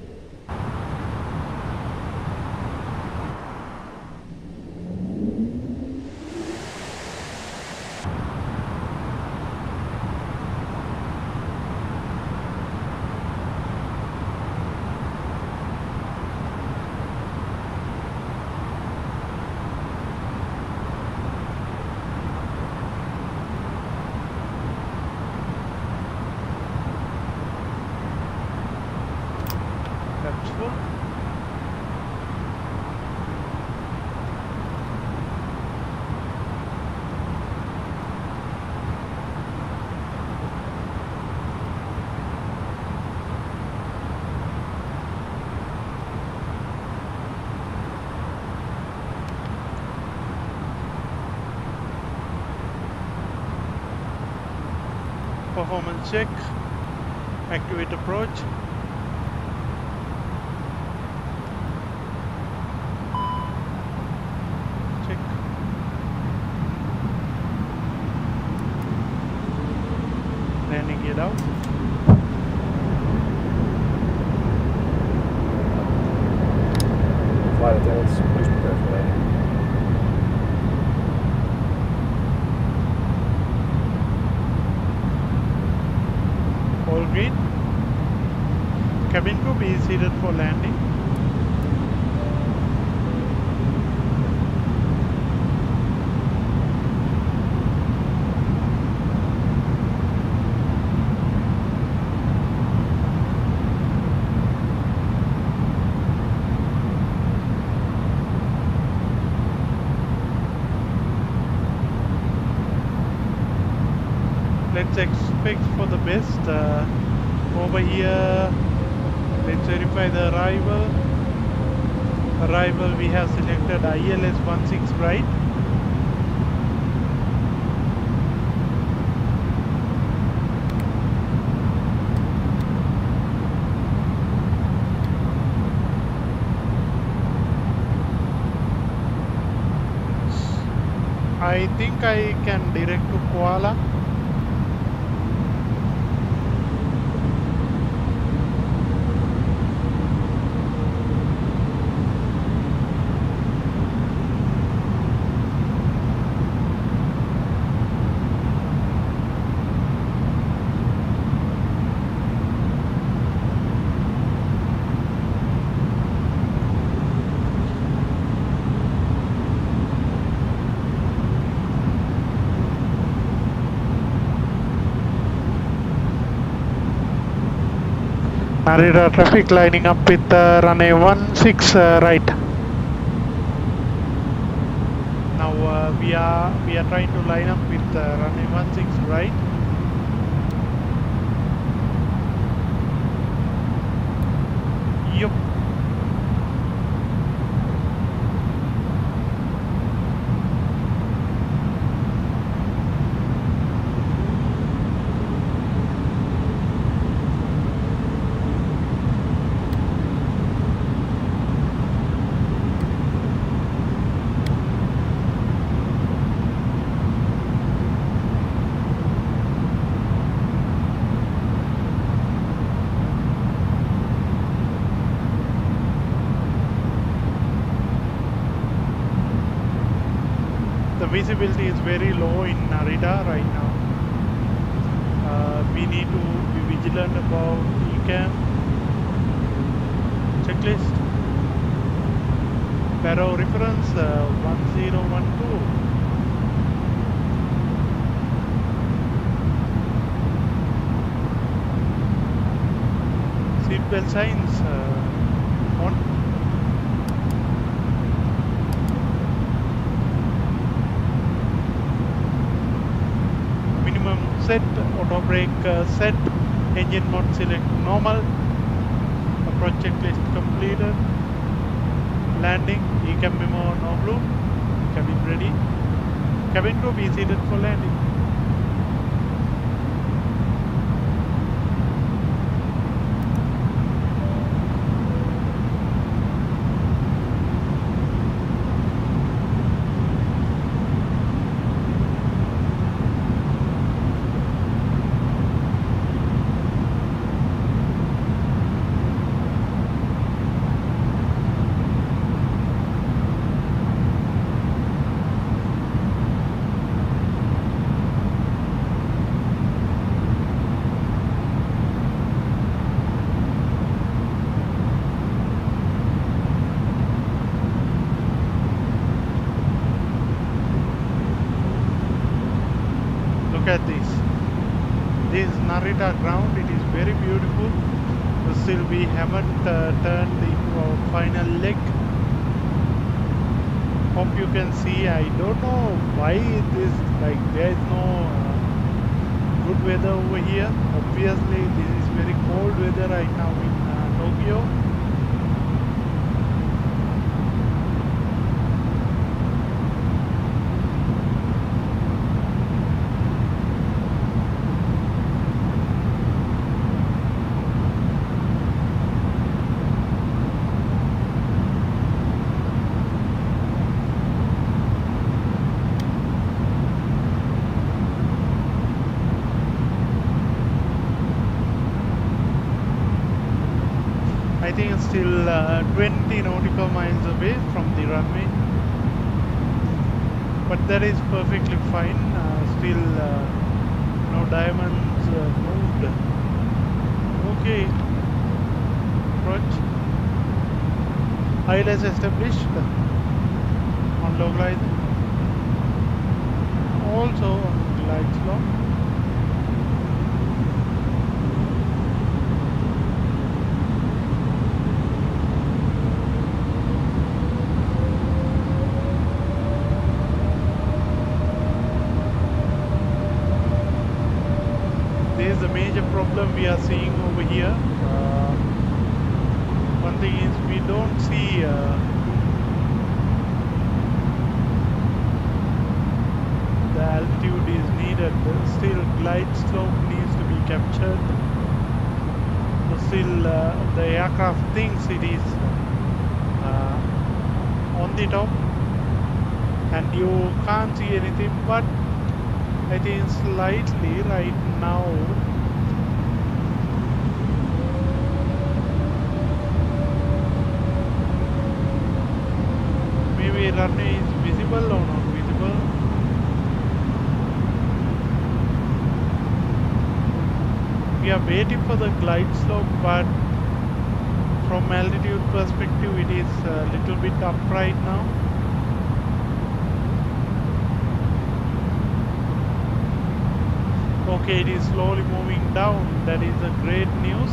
Performance check. Activate approach. Check. Landing gear out. Flight attendants, please prepare for landing. All green. Cabin crew be seated for landing. Let's expect for the best. Over here, let's verify the arrival. Arrival, we have selected ILS 16 right. I think I can direct to Kuala. Narita traffic lining up with runway 16 right. Now we are trying to line up with runway 16 right. Yup. The visibility is very low in Narita right now. We need to be vigilant about ECAM. Checklist. Barrow reference 1012. Seatbelt signs on. Minimum set, auto brake set, engine mode select normal, approach checklist completed, landing, ECAM memo no blue, cabin ready, cabin crew be seated for landing. Look at this. This Narita ground, it is very beautiful. Still we haven't turned into our final leg. Hope you can see. I don't know why it is like there is no good weather over here. Obviously this is very cold weather right now in Tokyo. think it's still 20 nautical miles away from the runway, but that is perfectly fine. Still no diamonds moved. Okay, approach. ILS established on localizer, also on glide slope. This is the major problem we are seeing over here. One thing is we don't see the altitude is needed. Still glide slope needs to be captured. Still the aircraft thinks it is on the top and you can't see anything, but I think slightly right now maybe runway is visible or not visible. We are waiting for the glide slope, but from altitude perspective it is a little bit up right now. Okay, it is slowly moving down. That is a great news.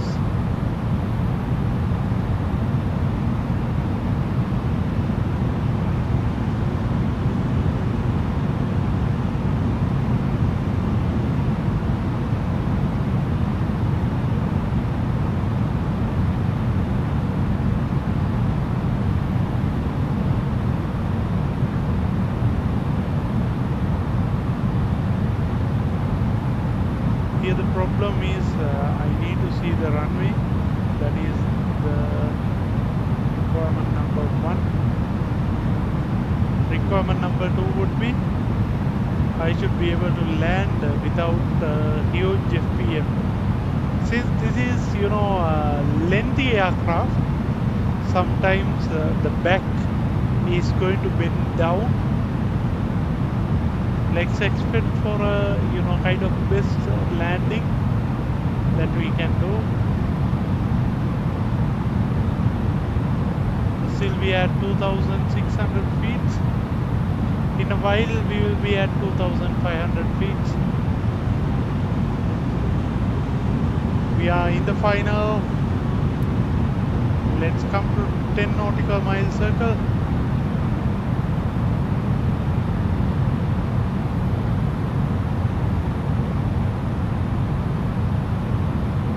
Here the problem is I need to see the runway. That is the requirement number 1. Requirement number 2 would be I should be able to land without huge FPM. Since this is, you know, lengthy aircraft, sometimes the back is going to bend down. Let's expect for a, you know, kind of best landing that we can do. Still we are at 2,600 feet. In a while we will be at 2,500 feet. We are in the final. Let's come to 10 nautical mile circle.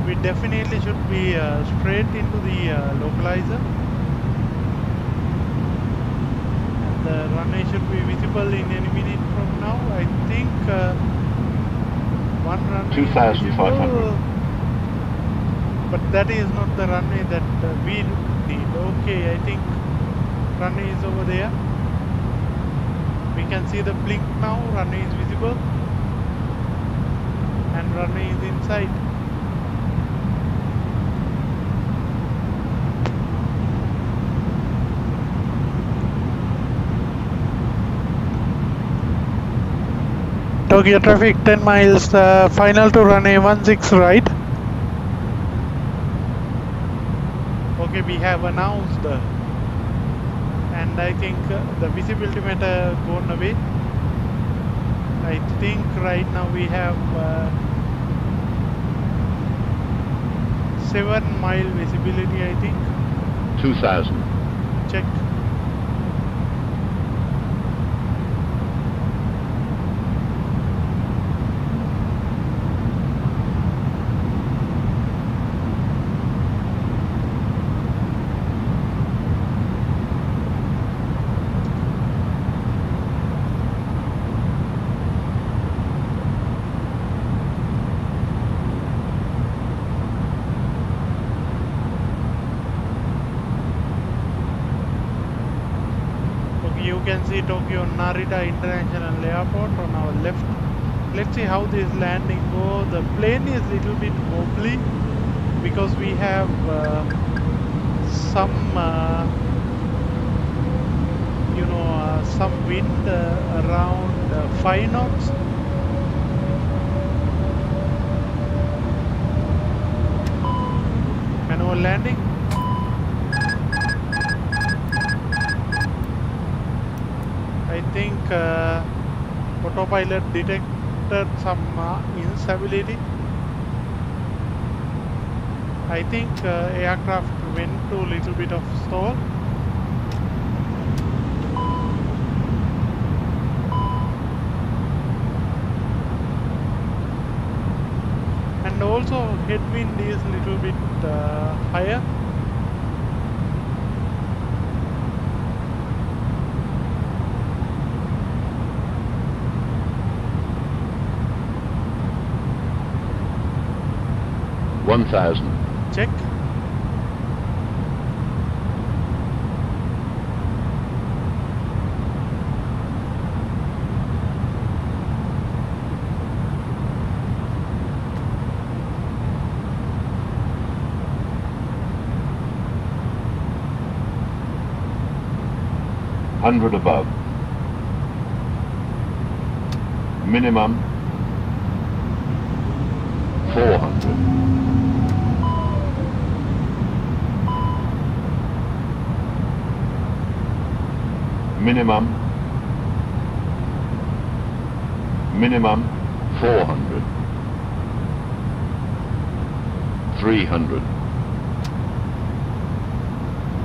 We definitely should be straight into the localizer. And the runway should be visible in any minute from now. I think one runway 2,500. but that is not the runway that we need. Okay, I think runway is over there. We can see the blink now. Runway is visible. And runway is inside. Tokyo traffic 10 miles, final to runway 16 right. Okay, we have announced and I think the visibility meter gone away. I think right now we have 7 mile visibility, I think. 2,000. Check. You can see Tokyo Narita International Airport on our left. Let's see how this landing goes. The plane is a little bit wobbly because we have some some wind around 5 knots. Manual landing. I think autopilot detected some instability. I think aircraft went to a little bit of stall. And also headwind is a little bit higher. Check. Hundred above. Minimum 400. Minimum 400. 300.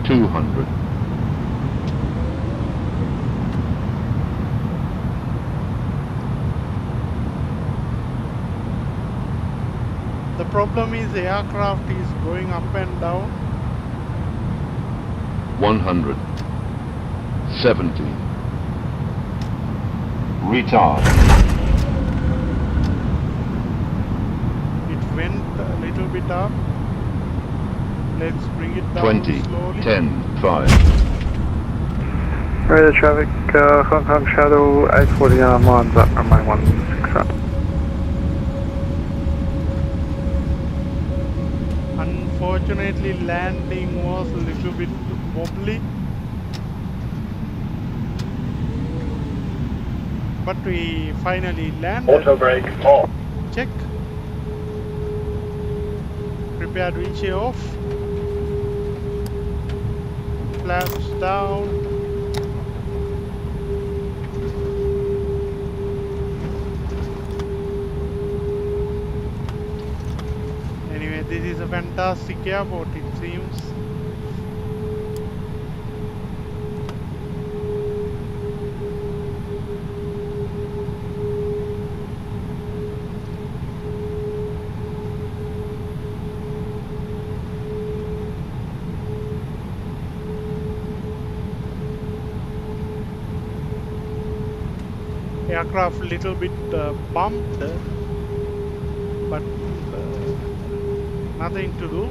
200. The problem is the aircraft is going up and down. 100. 70. Retard. It went a little bit up. Let's bring it down 20. slowly. 10. 5. Radar traffic, Hong Kong Shadow 849 lines up, runway 165. Unfortunately, landing was a little bit wobbly. But we finally landed. Auto brake off. Check. Prepared winch off. Flaps down. Anyway, this is a fantastic airport, it seems. Aircraft little bit bumped, but nothing to do.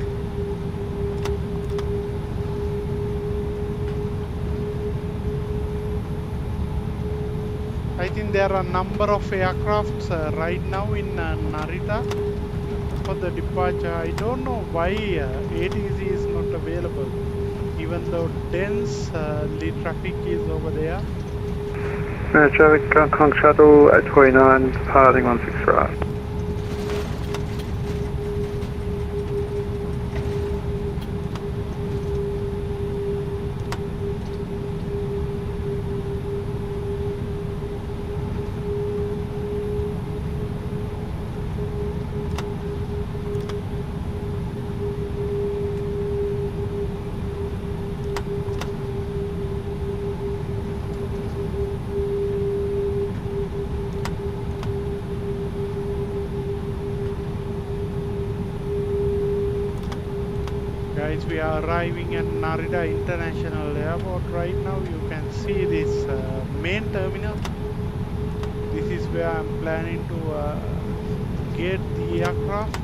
I think there are a number of aircrafts right now in Narita for the departure. I don't know why ATC is not available, even though dense lead traffic is over there. Radar traffic, Hong Kong Shadow 849, departing 165. Guys, we are arriving at Narita International Airport right now. You can see this main terminal. This is where I'm planning to get the aircraft.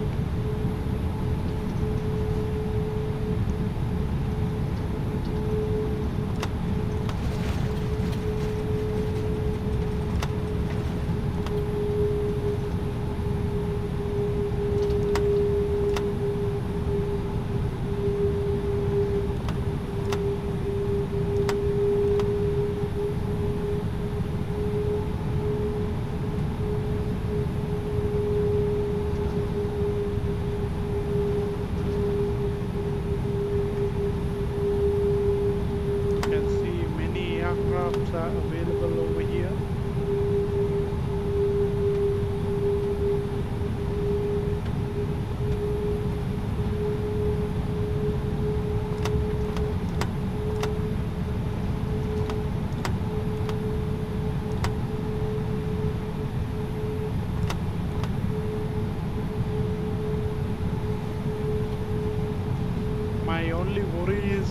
my only worry is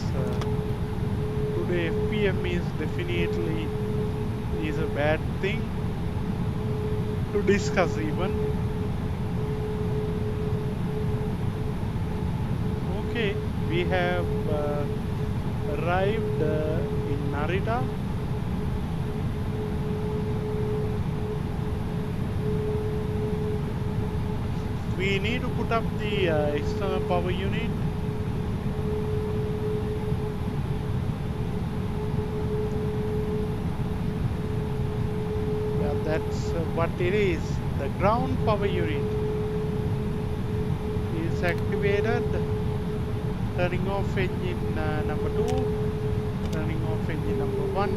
today FPM is definitely is a bad thing to discuss even. Okay, we have arrived in Narita. We need to put up the external power unit. Yeah, that's what it is. The ground power unit is activated. Turning off engine number 2, turning off engine number 1.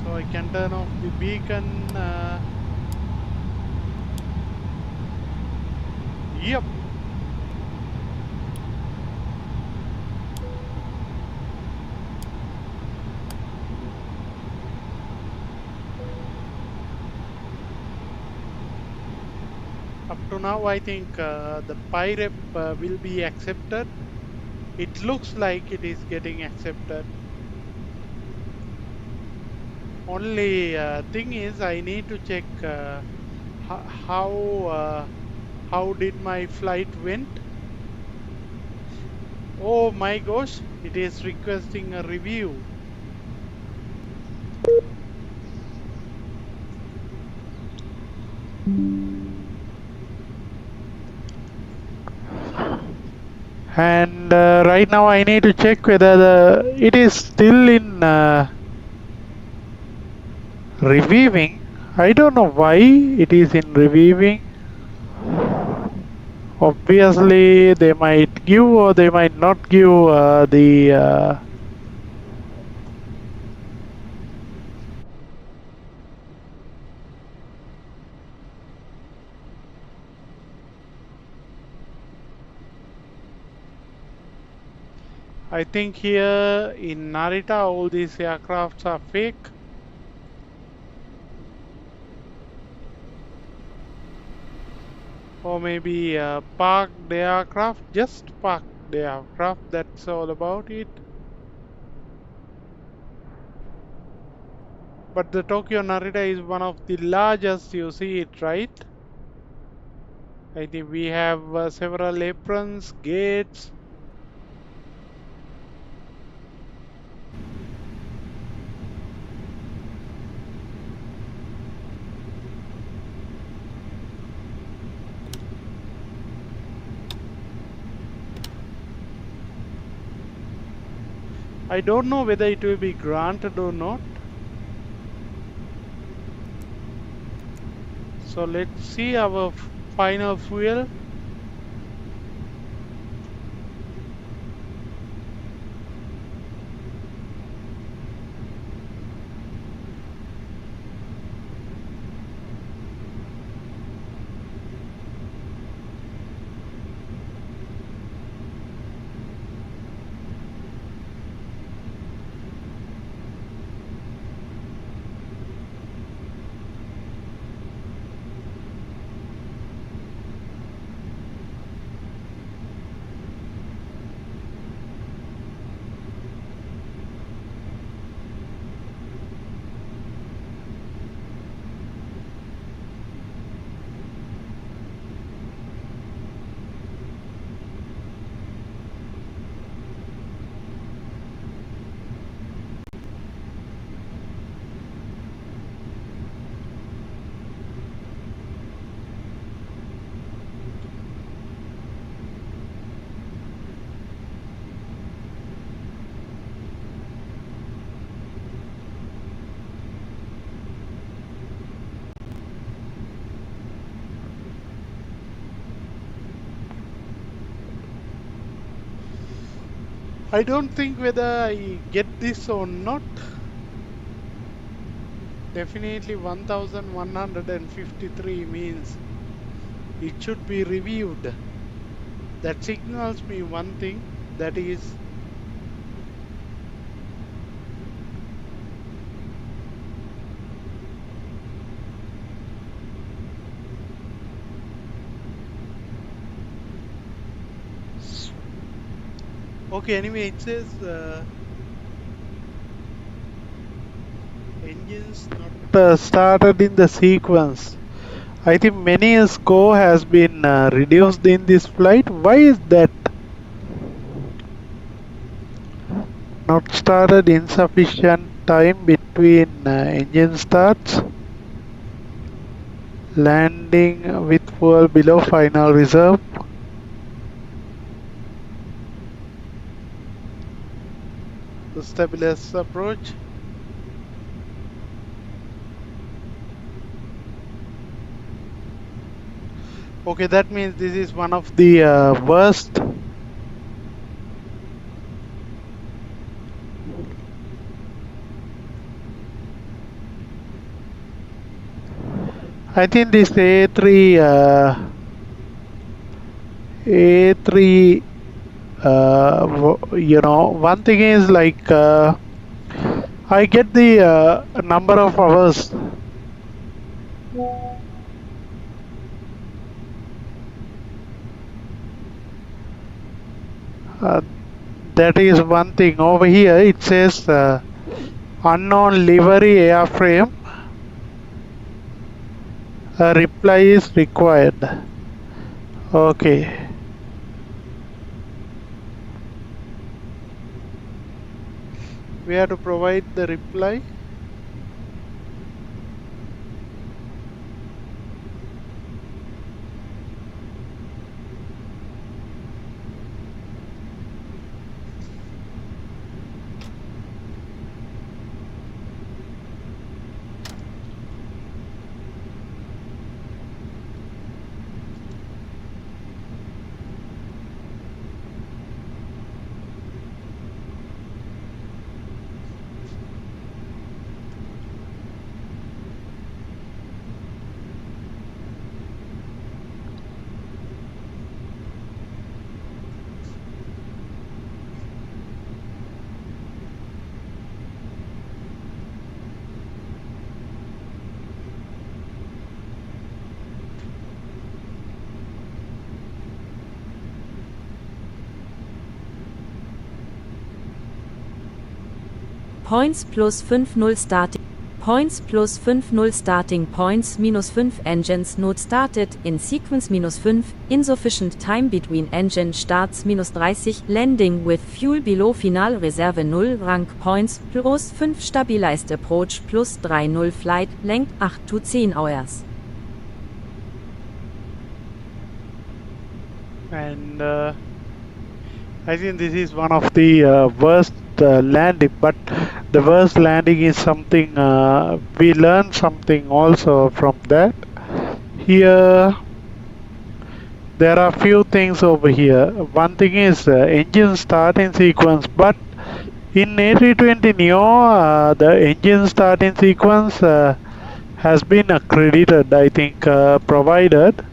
So I can turn off the beacon. Yep. Up to now, I think the PyRep will be accepted. It looks like it is getting accepted. Only thing is, I need to check how did my flight went. Oh my gosh, it is requesting a review. And right now I need to check whether it is still in reviewing. I don't know why it is in reviewing. Obviously they might give or they might not give the I think here in Narita all these aircrafts are fake. Or maybe parked aircraft, just parked aircraft, that's all about it. But the Tokyo Narita is one of the largest, you see it, right? I think we have several aprons, gates. I don't know whether it will be granted or not. So let's see our final fuel. I don't think whether I get this or not. Definitely 1153 means it should be reviewed. That signals me one thing, that is Okay, anyway, it says engines not started in the sequence. I think many score has been reduced in this flight. Why is that? Not started insufficient time between engine starts. Landing with fuel below final reserve. The stabilized approach. Okay, that means this is one of the worst. I think this A3 A3 you know, one thing is like I get the number of hours. That is one thing. Over here it says unknown livery airframe. A reply is required. Okay. We have to provide the reply. Points plus 50 starting. Points plus 50 starting points minus 5 engines not started in sequence minus 5 insufficient time between engine starts minus 30 landing with fuel below final reserve 0 rank points plus 5 stabilized approach plus 30 flight length 8 to 10 hours. And I think this is one of the worst landing, but the worst landing is something we learn something also from that. Here there are few things over here. One thing is engine start in sequence, but in A320 Neo the engine start in sequence has been accredited, I think, provided.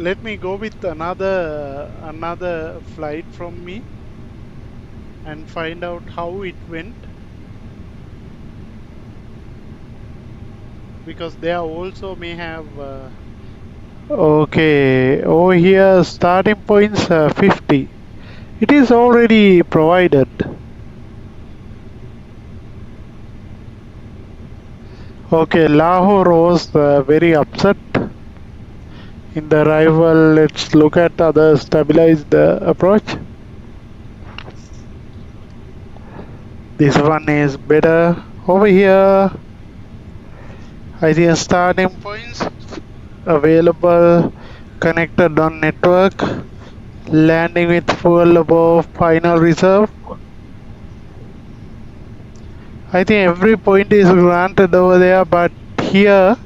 Let me go with another flight from me and find out how it went, because they also may have okay, over here starting points 50. It is already provided. Okay, Lahore was very upset in the arrival. Let's look at other stabilized approach. This one is better. Over here I think starting points available, connected on network, landing with fuel above final reserve. I think every point is granted over there, but here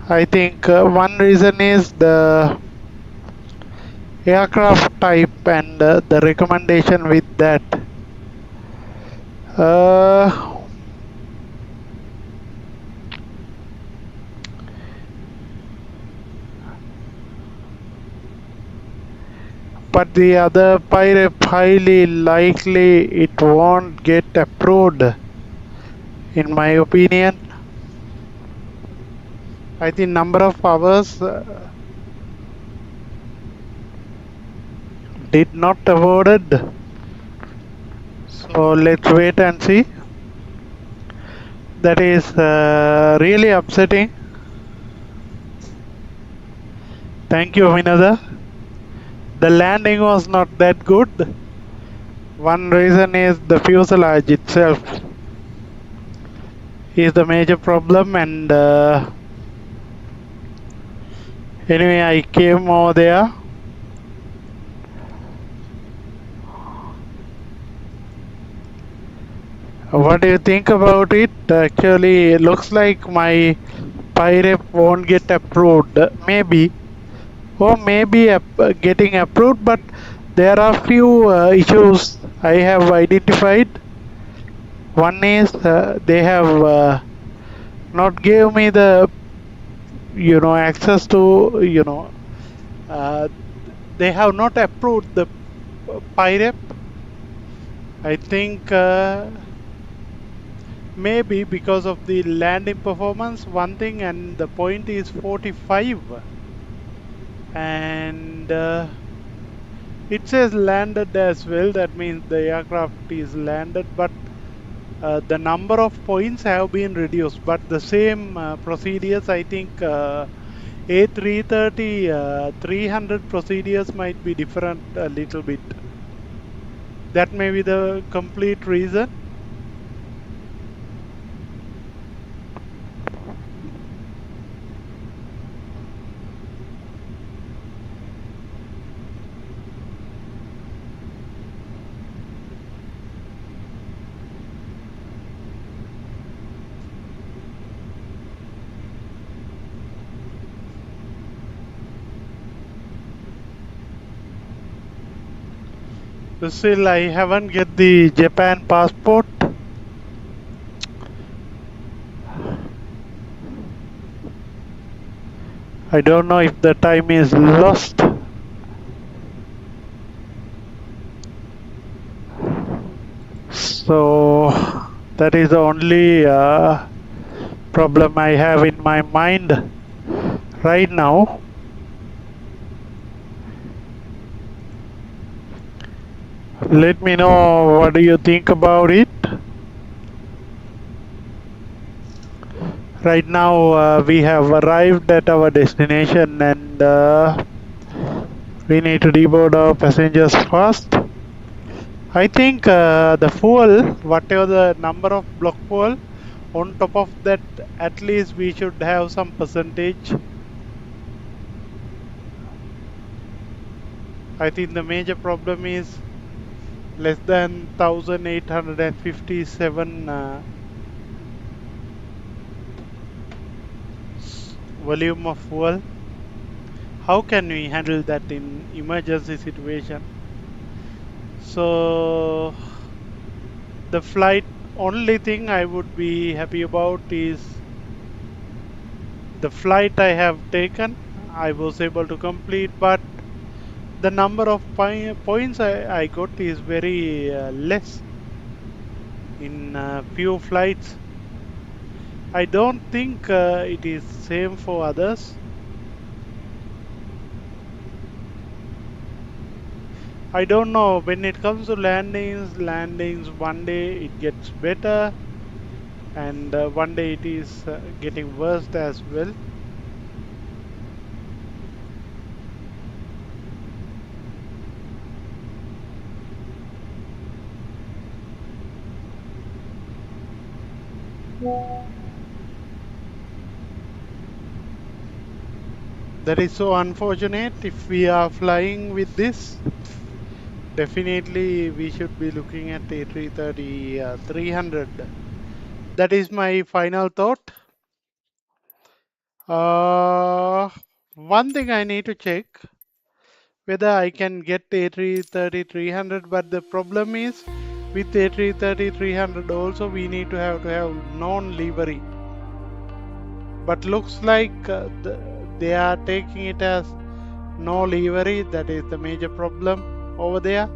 I think one reason is the aircraft type and the recommendation with that. But the other pirate, highly likely it won't get approved, in my opinion. I think number of hours did not awarded. So let's wait and see. That is really upsetting. Thank you, Vinada. The landing was not that good. One reason is the fuselage itself is the major problem, and anyway, I came over there. What do you think about it? Actually, it looks like my pirate won't get approved. Maybe. Or maybe getting approved, but there are few issues I have identified. One is they have not gave me the access to they have not approved the pirate. I think maybe because of the landing performance, one thing, and the point is 45. And it says landed as well. That means the aircraft is landed, but the number of points have been reduced. But the same procedures, I think A330-300 procedures might be different a little bit. That may be the complete reason. Still, I haven't get the Japan passport. I don't know if the time is lost. So that is the only problem I have in my mind right now. Let me know what do you think about it. Right now we have arrived at our destination, and we need to deboard our passengers fast. I think the fuel, whatever the number of block fuel, on top of that at least we should have some percentage. I think the major problem is less than 1857 volume of fuel. How can we handle that in emergency situation? So the flight, only thing I would be happy about is the flight I have taken. I was able to complete, but the number of points I got is very less in few flights. I don't think it is same for others. I don't know, when it comes to landings one day it gets better, and one day it is getting worse as well. That is so unfortunate. If we are flying with this, definitely we should be looking at A330-300. That is my final thought. One thing I need to check whether I can get A330-300, but the problem is with A330-300 also we need to have non-livery. But looks like they are taking it as no livery. That is the major problem over there.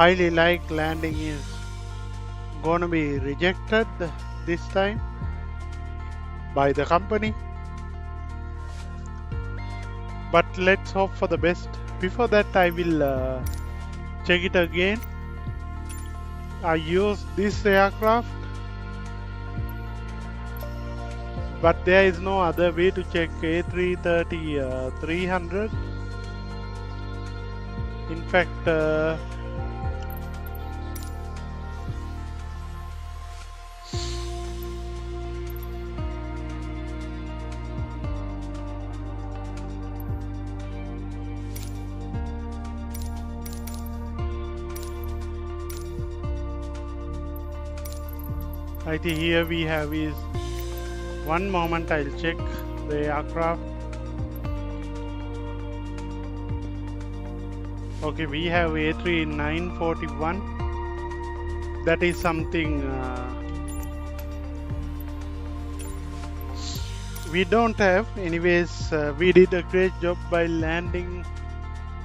Highly like landing is gonna be rejected this time by the company. But let's hope for the best. Before that, I will check it again. I use this aircraft, but there is no other way to check A330-300. In fact, I think here we have is one moment. I'll check the aircraft. Okay, we have A330-941. That is something we don't have. Anyways, we did a great job by landing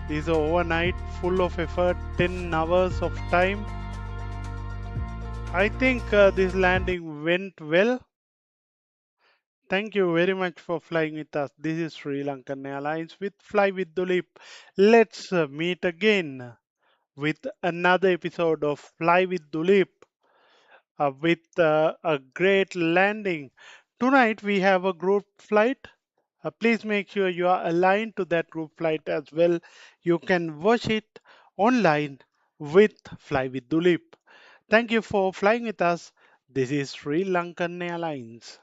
this overnight, full of effort, 10 hours of time. I think this landing went well. Thank you very much for flying with us. This is Sri Lankan Airlines with Fly with Dulip. Let's meet again with another episode of Fly with Dulip with a great landing. Tonight we have a group flight. Please make sure you are aligned to that group flight as well. You can watch it online with Fly with Dulip. Thank you for flying with us. This is Sri Lankan Airlines.